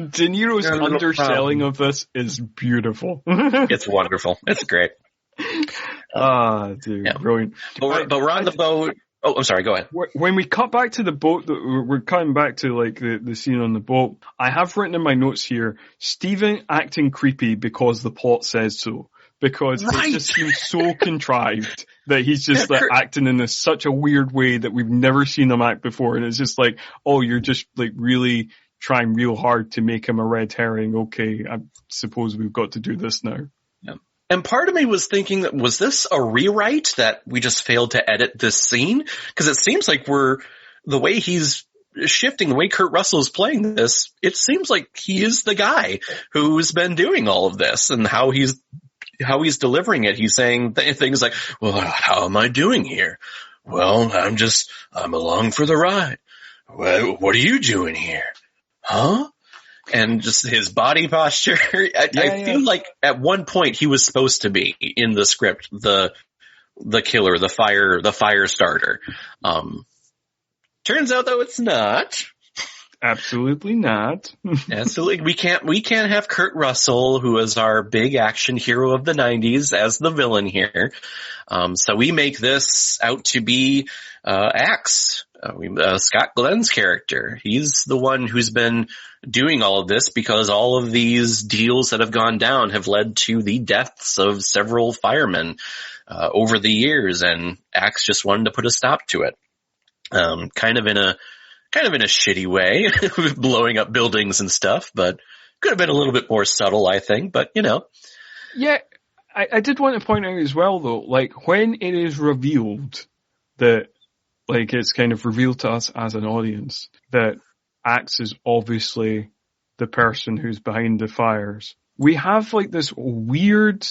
Speaker 1: Niro's underselling of this is beautiful.
Speaker 2: It's wonderful. It's great.
Speaker 1: Dude, yeah. Brilliant.
Speaker 2: But we're on the boat. Oh, I'm sorry, go ahead.
Speaker 1: When we cut back to the boat, we're cutting back to the scene on the boat. I have written in my notes here, Stephen acting creepy because the plot says so. Because it just seems so contrived that he's just acting in such a weird way that we've never seen him act before. And it's just you're just really trying real hard to make him a red herring. Okay, I suppose we've got to do this now.
Speaker 2: Yeah. And part of me was thinking, that was this a rewrite that we just failed to edit this scene? Because it seems like the way he's shifting, the way Kurt Russell's playing this, it seems like he is the guy who's been doing all of this, and how he's delivering it. He's saying things like, well, how am I doing here? Well, I'm along for the ride. well, what are you doing here? Huh? And just his body posture. I feel like at one point he was supposed to be in the script, the killer, the fire starter. Turns out though it's not.
Speaker 1: Absolutely not.
Speaker 2: Absolutely. We can't have Kurt Russell, who is our big action hero of the 90s, as the villain here. So we make this out to be, Axe, Scott Glenn's character. He's the one who's been doing all of this because all of these deals that have gone down have led to the deaths of several firemen, over the years, and Axe just wanted to put a stop to it. Kind of in a shitty way, blowing up buildings and stuff, but could have been a little bit more subtle, I think, but you know.
Speaker 1: Yeah, I did want to point out as well though, like when it is revealed that, like it's kind of revealed to us as an audience that Axe is obviously the person who's behind the fires, we have like this weird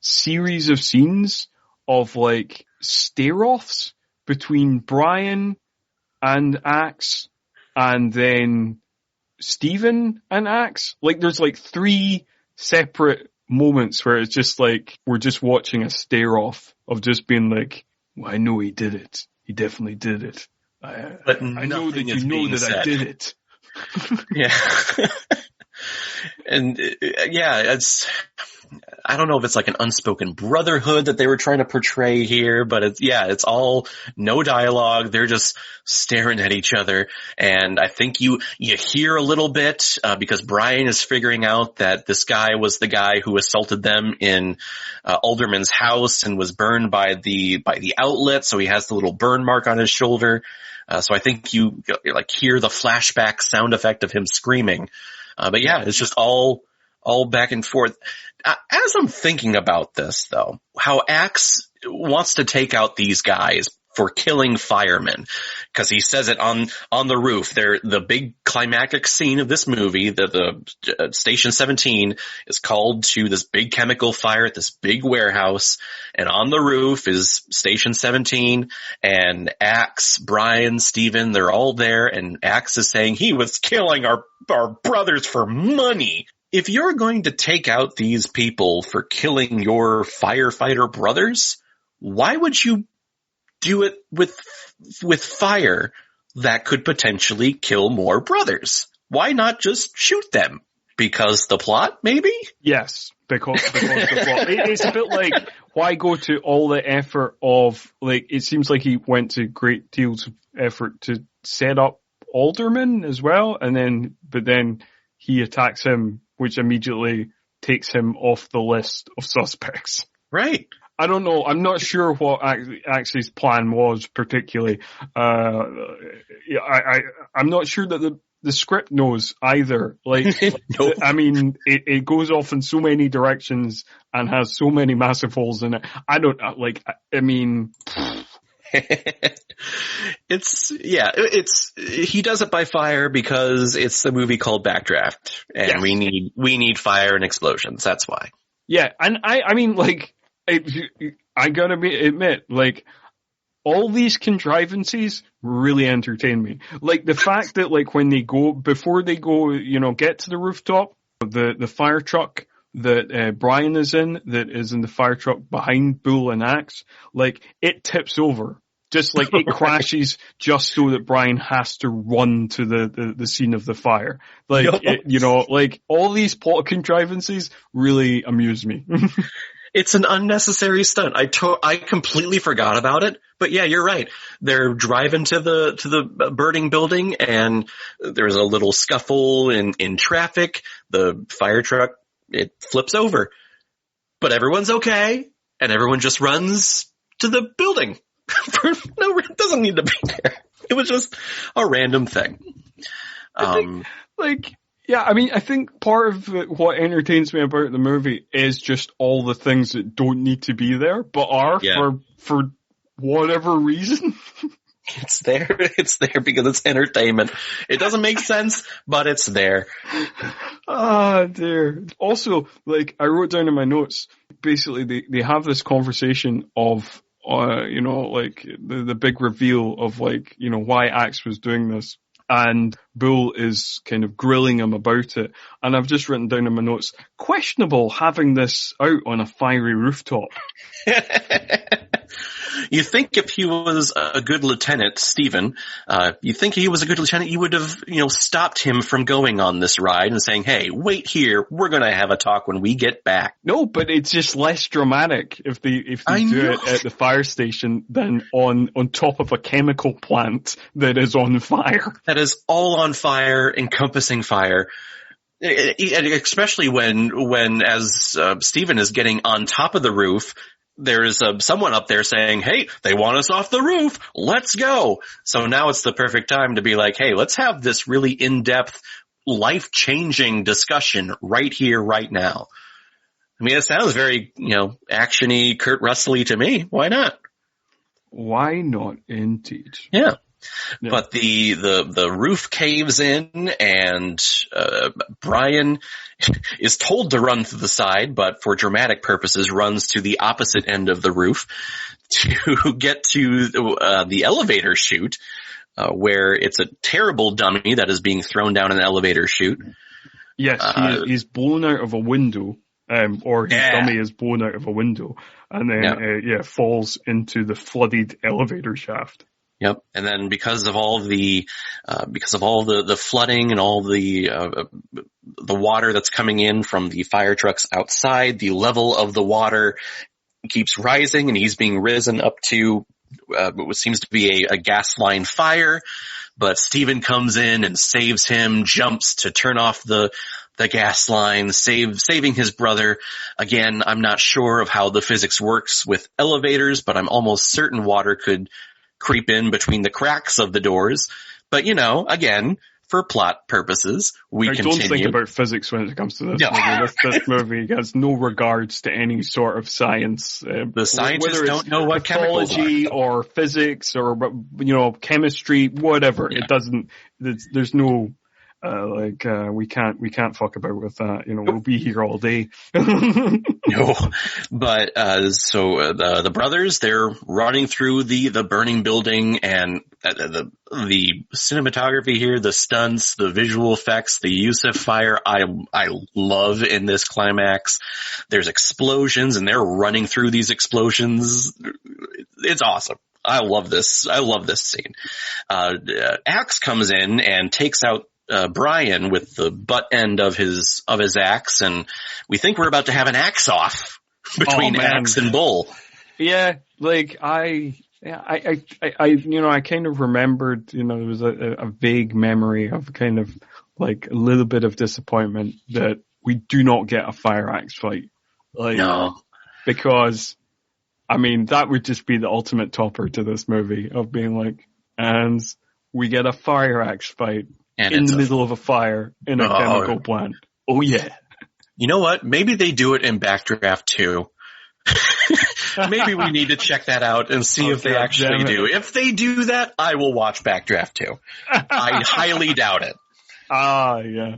Speaker 1: series of scenes of like stare-offs between Brian and Axe, and then Steven and Axe. Like there's like 3 separate moments where it's just like we're just watching a stare off of just being like, well, I know he did it. He definitely did it.
Speaker 2: But
Speaker 1: I know that you know that
Speaker 2: said.
Speaker 1: I did it.
Speaker 2: Yeah. And yeah, I don't know if it's like an unspoken brotherhood that they were trying to portray here, but it's all no dialogue. They're just staring at each other. And I think you hear a little bit, because Brian is figuring out that this guy was the guy who assaulted them in, Alderman's house and was burned by the outlet. So he has the little burn mark on his shoulder. So I think you like hear the flashback sound effect of him screaming. But yeah, it's just all back and forth. As I'm thinking about this, though, how Axe wants to take out these guys for killing firemen, because he says it on the roof. The big climactic scene of this movie, the Station 17 is called to this big chemical fire at this big warehouse, and on the roof is Station 17, and Axe, Brian, Steven, they're all there, and Axe is saying he was killing our brothers for money. If you're going to take out these people for killing your firefighter brothers, why would you do it with fire that could potentially kill more brothers? Why not just shoot them? Because the plot, maybe?
Speaker 1: Yes, because the plot. It's a bit like, why go to all the effort of, like, it seems like he went to great deals of effort to set up Alderman as well, but then he attacks him, which immediately takes him off the list of suspects.
Speaker 2: Right.
Speaker 1: I don't know. I'm not sure what Axe's plan was particularly. I'm not sure that the script knows either. Like, nope. I mean, it goes off in so many directions and has so many massive holes in it. He does it by fire because it's the movie called Backdraft, and yes. we need fire and explosions. That's why. Yeah, and I mean, like, I gotta admit, like, all these contrivances really entertain me. Like the fact that, like, before they go, get to the rooftop, the fire truck that Brian is in, that is in the fire truck behind Bull and Axe, like, it tips over. Just like it crashes just so that Brian has to run to the scene of the fire. Like, like all these plot contrivances really amuse me.
Speaker 2: It's an unnecessary stunt. I completely forgot about it. But yeah, you're right. They're driving to the burning building, and there's a little scuffle in traffic. The fire truck, it flips over. But everyone's okay, and everyone just runs to the building. It doesn't need to be there. It was just a random thing.
Speaker 1: I think part of what entertains me about the movie is just all the things that don't need to be there, but are for whatever reason.
Speaker 2: It's there. It's there because it's entertainment. It doesn't make sense, but it's there.
Speaker 1: Ah, dear. Also, like, I wrote down in my notes, basically they have this conversation of, like the big reveal of, like, why Axe was doing this. and Bull is kind of grilling him about it. And I've just written down in my notes, questionable having this out on a fiery rooftop.
Speaker 2: You think if he was a good lieutenant, Stephen, you think he was a good lieutenant, you would have, stopped him from going on this ride and saying, hey, wait here, we're going to have a talk when we get back.
Speaker 1: No, but it's just less dramatic if they do it at the fire station than on top of a chemical plant that is on fire.
Speaker 2: That is all on fire, encompassing fire. Especially when as Stephen is getting on top of the roof, there's someone up there saying, hey, they want us off the roof. Let's go. So now it's the perfect time to be like, hey, let's have this really in-depth, life-changing discussion right here, right now. I mean, it sounds very, action-y, Kurt Russell-y to me. Why not?
Speaker 1: Why not, indeed?
Speaker 2: Yeah. But the roof caves in and Brian is told to run to the side, but for dramatic purposes runs to the opposite end of the roof to get to the elevator chute, where it's a terrible dummy that is being thrown down an elevator chute.
Speaker 1: Yes, he's blown out of a window, or his dummy is blown out of a window, and then falls into the flooded elevator shaft.
Speaker 2: Yep. And then because of all the flooding and all the water that's coming in from the fire trucks outside, the level of the water keeps rising and he's being risen up to what seems to be a gas line fire. But Stephen comes in and saves him, jumps to turn off the gas line, saving his brother. Again, I'm not sure of how the physics works with elevators, but I'm almost certain water could creep in between the cracks of the doors. But, again, for plot purposes, we continue.
Speaker 1: Don't think about physics when it comes to this movie. This movie has no regards to any sort of science.
Speaker 2: The scientists don't know what chemicals are.
Speaker 1: Or physics or, chemistry, whatever.
Speaker 2: Yeah.
Speaker 1: It doesn't, there's no, we can't fuck about with that. We'll be here all day.
Speaker 2: No, but, the brothers, they're running through the burning building and the cinematography here, the stunts, the visual effects, the use of fire, I love in this climax. There's explosions and they're running through these explosions. It's awesome. I love this scene. Axe comes in and takes out Brian with the butt end of his axe, and we think we're about to have an axe off between Axe and Bull.
Speaker 1: Yeah, I kind of remembered, there was a vague memory of kind of a little bit of disappointment that we do not get a fire axe fight.
Speaker 2: No.
Speaker 1: Because, that would just be the ultimate topper to this movie of being and we get a fire axe fight. And in the middle of a fire in a chemical plant. Oh yeah.
Speaker 2: You know what? Maybe they do it in Backdraft too. Maybe we need to check that out and see if they actually do. If they do that, I will watch Backdraft too. I highly doubt it.
Speaker 1: Yeah.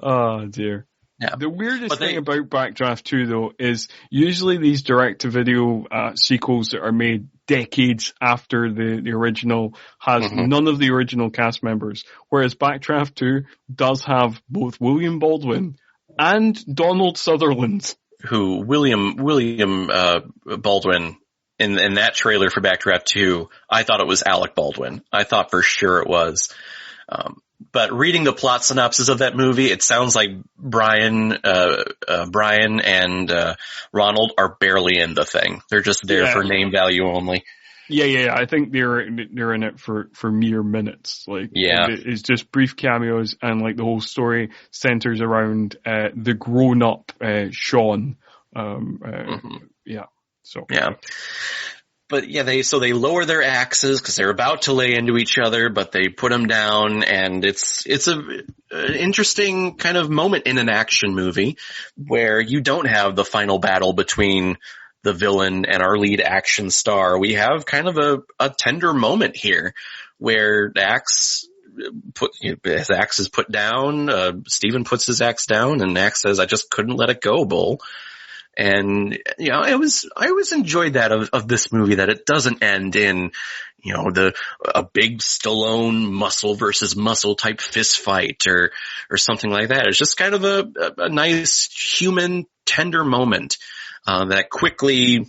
Speaker 1: Oh dear.
Speaker 2: Yeah.
Speaker 1: The weirdest thing about Backdraft 2 though is usually these direct-to-video sequels that are made decades after the original has none of the original cast members, whereas Backdraft 2 does have both William Baldwin and Donald Sutherland.
Speaker 2: Who William Baldwin in that trailer for Backdraft 2, I thought it was Alec Baldwin. I thought for sure it was. But reading the plot synopsis of that movie, it sounds like Brian and Ronald are barely in the thing. They're just there for name value only.
Speaker 1: Yeah. I think they're in it for mere minutes. It's just brief cameos, and the whole story centers around the grown-up Sean. Yeah. So
Speaker 2: yeah. But yeah, they lower their axes because they're about to lay into each other, but they put them down, and it's an interesting kind of moment in an action movie where you don't have the final battle between the villain and our lead action star. We have kind of a tender moment here where his axe is put down. Stephen puts his axe down, and Axe says, "I just couldn't let it go, Bull." And, I always enjoyed that of this movie, that it doesn't end in, a big Stallone muscle versus muscle type fist fight or something like that. It's just kind of a nice human tender moment, that quickly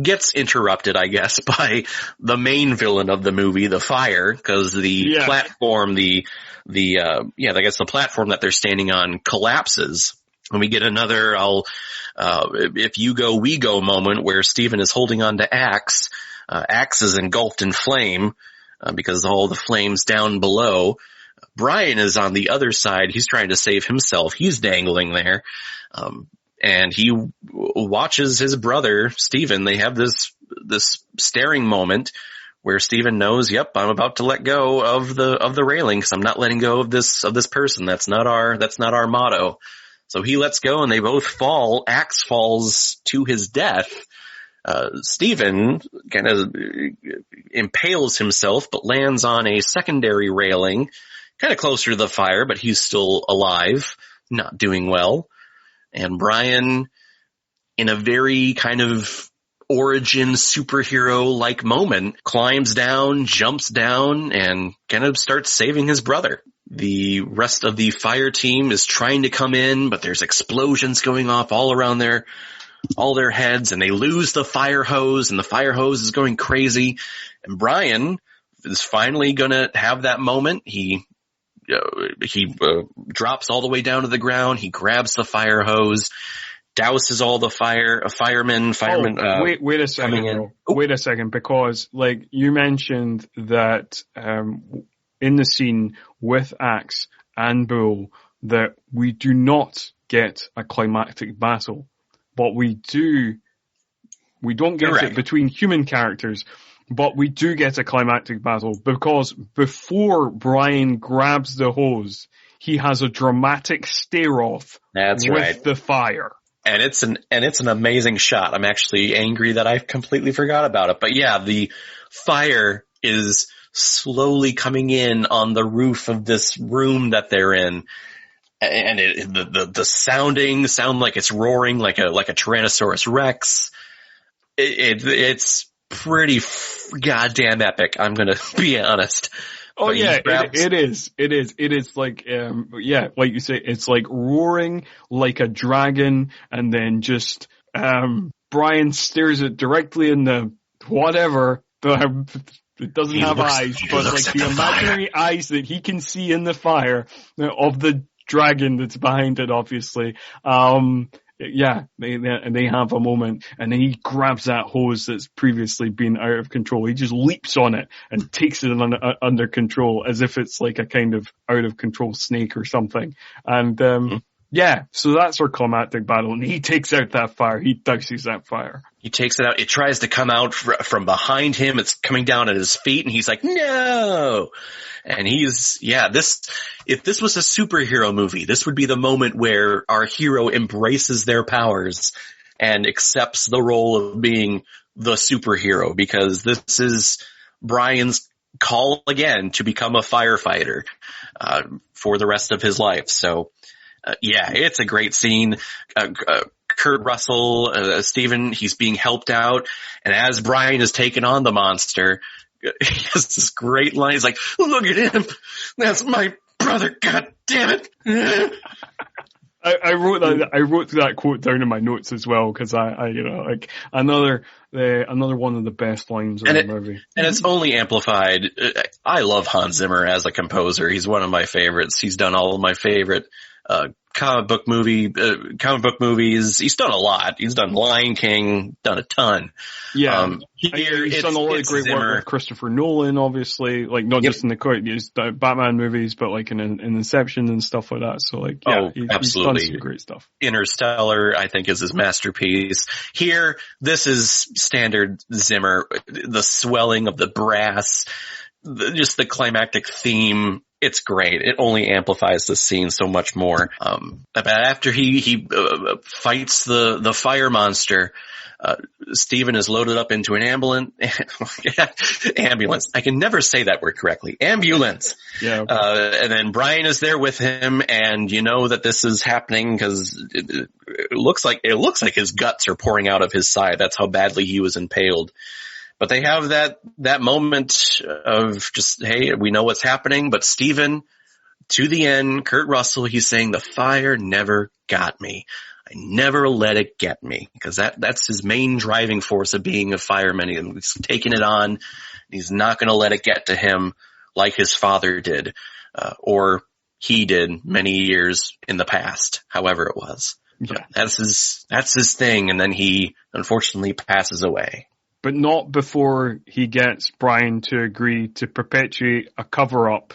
Speaker 2: gets interrupted, I guess, by the main villain of the movie, the fire, because the platform, I guess the platform that they're standing on collapses. And we get another, if you go, we go moment where Steven is holding on to Axe. Axe is engulfed in flame, because all the flames down below. Brian is on the other side. He's trying to save himself. He's dangling there. And he watches his brother, Steven. They have this staring moment where Steven knows, yep, I'm about to let go of the railing because I'm not letting go of this person. That's not our motto. So he lets go and they both fall. Axe falls to his death. Steven kind of impales himself, but lands on a secondary railing, kind of closer to the fire, but he's still alive, not doing well. And Brian, in a very kind of origin superhero-like moment, climbs down, jumps down, and kind of starts saving his brother. The rest of the fire team is trying to come in, but there's explosions going off all around all their heads, and they lose the fire hose, and the fire hose is going crazy. And Brian is finally gonna have that moment. He drops all the way down to the ground. He grabs the fire hose, douses all the firemen.
Speaker 1: Wait a second, bro. Wait a second, because like you mentioned that in the scene with Axe and Bull that we do not get a climactic battle, but we don't get it between human characters. But we do get a climactic battle because before Brian grabs the hose, he has a dramatic stare-off with the fire.
Speaker 2: And it's an amazing shot. I'm actually angry that I completely forgot about it. But yeah, the fire is slowly coming in on the roof of this room that they're in. And the sound like it's roaring like a Tyrannosaurus Rex. It's pretty goddamn epic. I'm gonna be honest.
Speaker 1: Oh yeah, it is. It is like, like you say, it's like roaring like a dragon, and then just, Brian stares it directly in the whatever, it doesn't have eyes, but like the imaginary eyes that he can see in the fire of the dragon that's behind it, obviously. They have a moment, and then he grabs that hose that's previously been out of control. He just leaps on it and takes it under control as if it's like a kind of out of control snake or something. And, so that's our climactic battle, and he takes out that fire. He douses that fire.
Speaker 2: He takes it out. It tries to come out from behind him. It's coming down at his feet, and he's like, no! And if this was a superhero movie, this would be the moment where our hero embraces their powers and accepts the role of being the superhero, because this is Brian's call again to become a firefighter, for the rest of his life. So, it's a great scene. Kurt Russell, Steven, he's being helped out, and as Brian is taking on the monster, he has this great line. He's like, look at him. That's my brother. God damn it.
Speaker 1: I wrote that quote down in my notes as well, because like another one of the best lines in the movie. And
Speaker 2: it's only amplified. I love Hans Zimmer as a composer. He's one of my favorites. He's done all of my favorite, comic book movies. He's done a lot. He's done Lion King, done a ton.
Speaker 1: Yeah. He's done a lot of great work with Christopher Nolan, obviously, like not just in the Batman movies, but like in Inception and stuff like that. So like,
Speaker 2: absolutely.
Speaker 1: He's done some great stuff.
Speaker 2: Interstellar, I think, is his masterpiece. Here, this is standard Zimmer, the swelling of the brass, just the climactic theme it's great. It only amplifies the scene so much more. But after he fights the fire monster, Steven is loaded up into an ambulance. I can never say that word correctly. Ambulance.
Speaker 1: Yeah.
Speaker 2: And then Brian is there with him, and you know that this is happening because it looks like his guts are pouring out of his side. That's how badly he was impaled. But they have that moment of just, hey, we know what's happening, but Steven, to the end, Kurt Russell, he's saying the fire never got me. I never let it get me, because that's his main driving force of being a fireman. He's taking it on. He's not going to let it get to him like his father did, or he did many years in the past, however it was.
Speaker 1: Yeah.
Speaker 2: That's his thing. And then he unfortunately passes away.
Speaker 1: But not before he gets Brian to agree to perpetuate a cover-up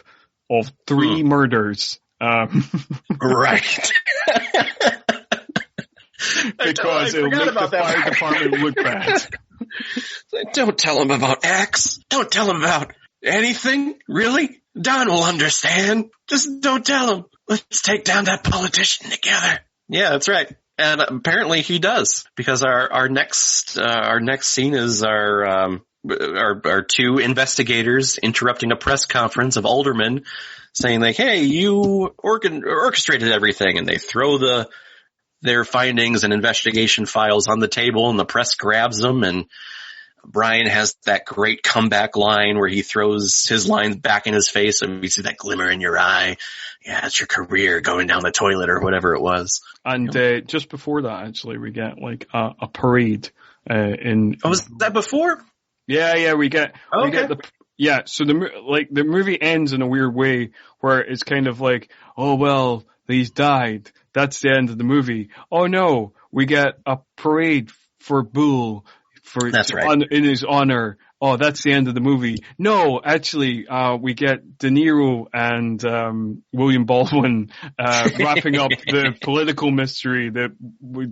Speaker 1: of 3 murders.
Speaker 2: Right.
Speaker 1: Because it'll make the fire department look bad.
Speaker 2: Don't tell him about X. Don't tell him about anything, really. Don will understand. Just don't tell him. Let's take down that politician together. Yeah, that's right. And apparently he does, because our next scene is our 2 investigators interrupting a press conference of aldermen saying like, hey, you orchestrated everything, and they throw their findings and investigation files on the table, and the press grabs them, and Brian has that great comeback line where he throws his lines back in his face, and we see that glimmer in your eye. Yeah, it's your career going down the toilet or whatever it was.
Speaker 1: And just before that, actually, we get like a parade in.
Speaker 2: Oh, was that before?
Speaker 1: Yeah, we get so the movie ends in a weird way where it's kind of like, oh well, he's died. That's the end of the movie. Oh no, we get a parade for Bull
Speaker 2: that's right.
Speaker 1: in his honor. Oh, that's the end of the movie. No, actually, we get De Niro and William Baldwin wrapping up the political mystery that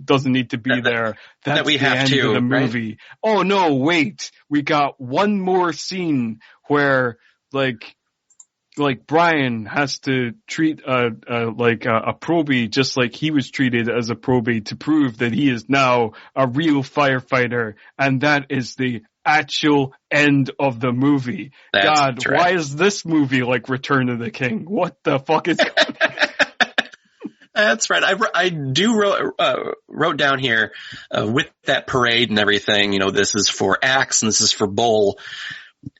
Speaker 1: doesn't need to be there. That's
Speaker 2: we
Speaker 1: the
Speaker 2: have
Speaker 1: end
Speaker 2: to,
Speaker 1: of the movie. Right? Oh no, wait, we got one more scene where like Brian has to treat a probie just like he was treated as a probie to prove that he is now a real firefighter, and that is the actual end of the movie.
Speaker 2: That's right.
Speaker 1: Why is this movie like Return of the King? What the fuck is going on?
Speaker 2: That's right. I wrote down here with that parade and everything, you know, this is for Axe and this is for Bull.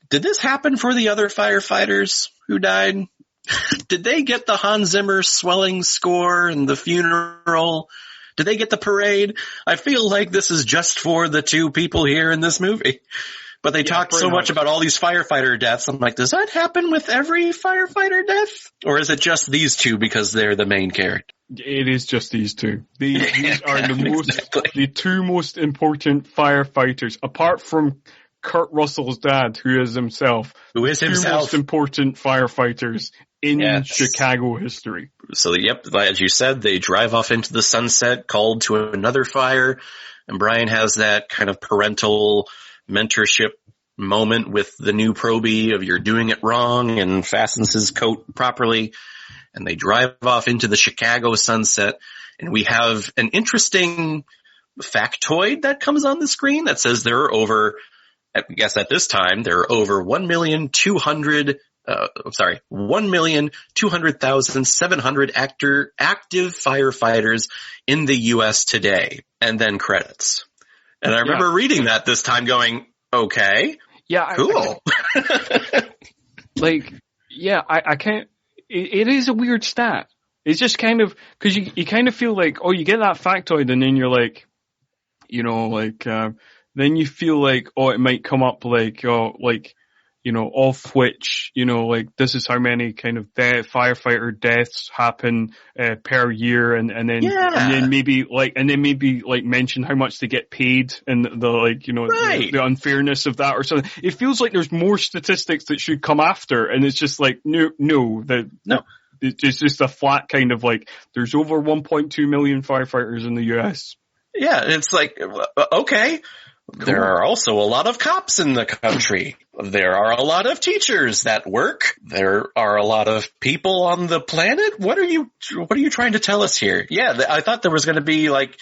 Speaker 2: Did this happen for the other firefighters who died? Did they get the Hans Zimmer swelling score and the funeral? Did they get the parade? I feel like this is just for the 2 people here in this movie. But they talked so much about all these firefighter deaths. I'm like, does that happen with every firefighter death? Or is it just these 2 because they're the main character?
Speaker 1: It is just these 2. These are the 2 most important firefighters, apart from Kurt Russell's dad, who is himself.
Speaker 2: Who is himself.
Speaker 1: 2 most important firefighters in Chicago history.
Speaker 2: So, yep, as you said, they drive off into the sunset, called to another fire, and Brian has that kind of parental mentorship moment with the new probie of you're doing it wrong, and fastens his coat properly, and they drive off into the Chicago sunset, and we have an interesting factoid that comes on the screen that says there are over, I guess at this time, there are over 1,200,700 active firefighters in the U.S. today, and then credits. And I remember reading that this time going, okay, cool.
Speaker 1: I can't, it is a weird stat. It's just kind of, cause you kind of feel like, oh, you get that factoid and then you're like, you know, like, then you feel like, oh, it might come up like, oh, like, you know, of which, you know, like this is how many kind of firefighter deaths happen per year, and then maybe mention how much they get paid and the like, you know, the unfairness of that or something. It feels like there's more statistics that should come after, and it's just like no. It's just a flat kind of like there's over 1.2 million firefighters in the U.S.
Speaker 2: Yeah, it's like okay. There are also a lot of cops in the country. There are a lot of teachers that work. There are a lot of people on the planet. What are you trying to tell us here? Yeah, I thought there was going to be like,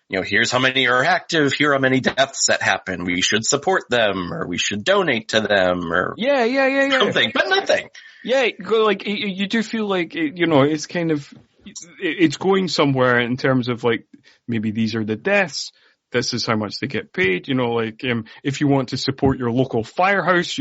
Speaker 2: here's how many are active. Here are how many deaths that happen. We should support them, or we should donate to them, or something, but nothing.
Speaker 1: Yeah, like you do feel like it's kind of it's going somewhere in terms of like maybe these are the deaths. This is how much they get paid, if you want to support your local firehouse,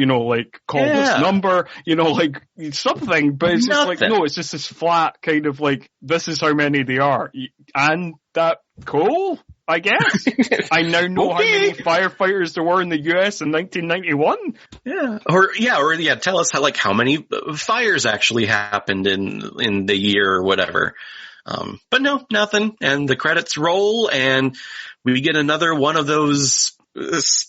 Speaker 1: call this number, like something, but it's just like, no, it's just this flat kind of like, this is how many they are. And that, cool, I guess. I now know how many firefighters there were in the US in 1991.
Speaker 2: Yeah. Tell us how many fires actually happened in the year or whatever. But no, nothing. And the credits roll and we get another one of those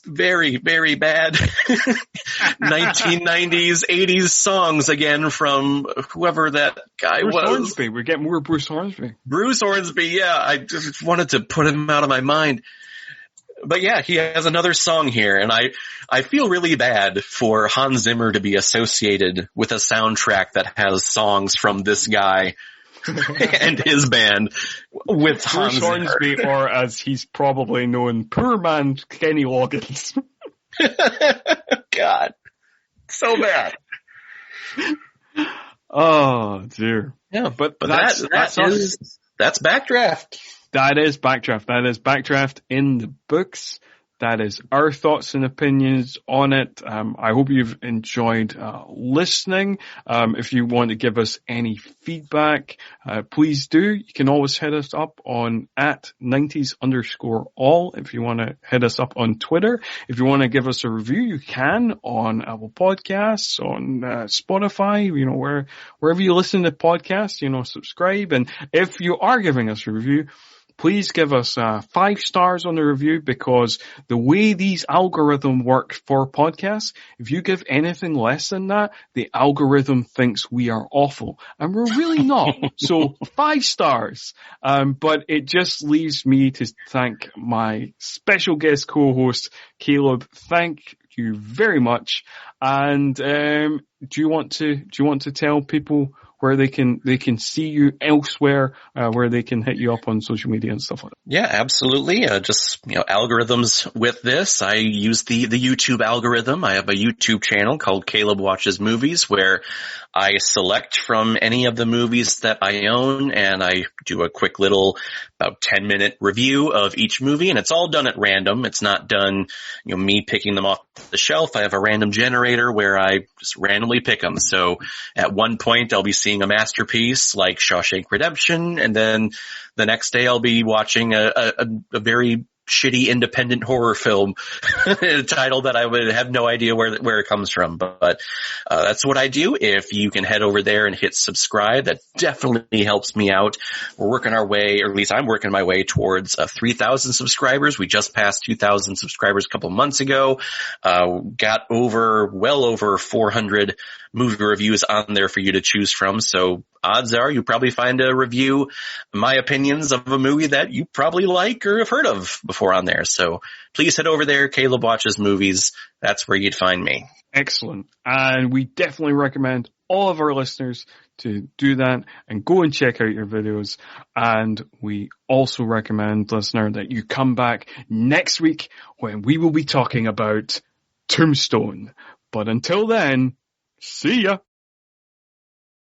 Speaker 2: very, very bad 1990s, 80s songs again from whoever that guy
Speaker 1: Bruce
Speaker 2: was.
Speaker 1: Hornsby. We're getting more Bruce Hornsby.
Speaker 2: Bruce Hornsby, yeah. I just wanted to put him out of my mind. But yeah, he has another song here, and I feel really bad for Hans Zimmer to be associated with a soundtrack that has songs from this guy and his band with Hans
Speaker 1: Hornsby, or as he's probably known, poor man Kenny Loggins.
Speaker 2: God, so bad.
Speaker 1: Oh dear.
Speaker 2: Yeah, but that's Backdraft.
Speaker 1: That is Backdraft. That is Backdraft in the books. That is our thoughts and opinions on it. I hope you've enjoyed listening. If you want to give us any feedback, please do. You can always hit us up on @90s_all. If you want to hit us up on Twitter. If you want to give us a review, you can on Apple Podcasts, on Spotify, wherever you listen to podcasts, subscribe. And if you are giving us a review, please give us 5 stars on the review, because the way these algorithms work for podcasts, if you give anything less than that, the algorithm thinks we are awful. And we're really not. So 5 stars. But it just leaves me to thank my special guest co-host, Caleb. Thank you very much. And do you want to tell people where they can see you elsewhere, where they can hit you up on social media and stuff like that?
Speaker 2: Yeah, absolutely. Just, algorithms with this. I use the YouTube algorithm. I have a YouTube channel called Caleb Watches Movies, where I select from any of the movies that I own, and I do a quick little about 10-minute review of each movie, and it's all done at random. It's not done, me picking them off the shelf. I have a random generator where I just randomly pick them. So at one point I'll be seeing a masterpiece like Shawshank Redemption, and then the next day I'll be watching a very shitty independent horror film title that I would have no idea where it comes from. But that's what I do. If you can head over there and hit subscribe, that definitely helps me out. We're working our way, or at least I'm working my way towards 3,000 subscribers. We just passed 2,000 subscribers a couple months ago. Got well over 400 movie reviews on there for you to choose from. So odds are you probably find a review, my opinions of a movie that you probably like or have heard of before on there. So please head over there, Caleb Watches Movies. That's where you'd find me.
Speaker 1: Excellent. And we definitely recommend all of our listeners to do that and go and check out your videos. And we also recommend, listener, that you come back next week when we will be talking about Tombstone. But until then, see ya.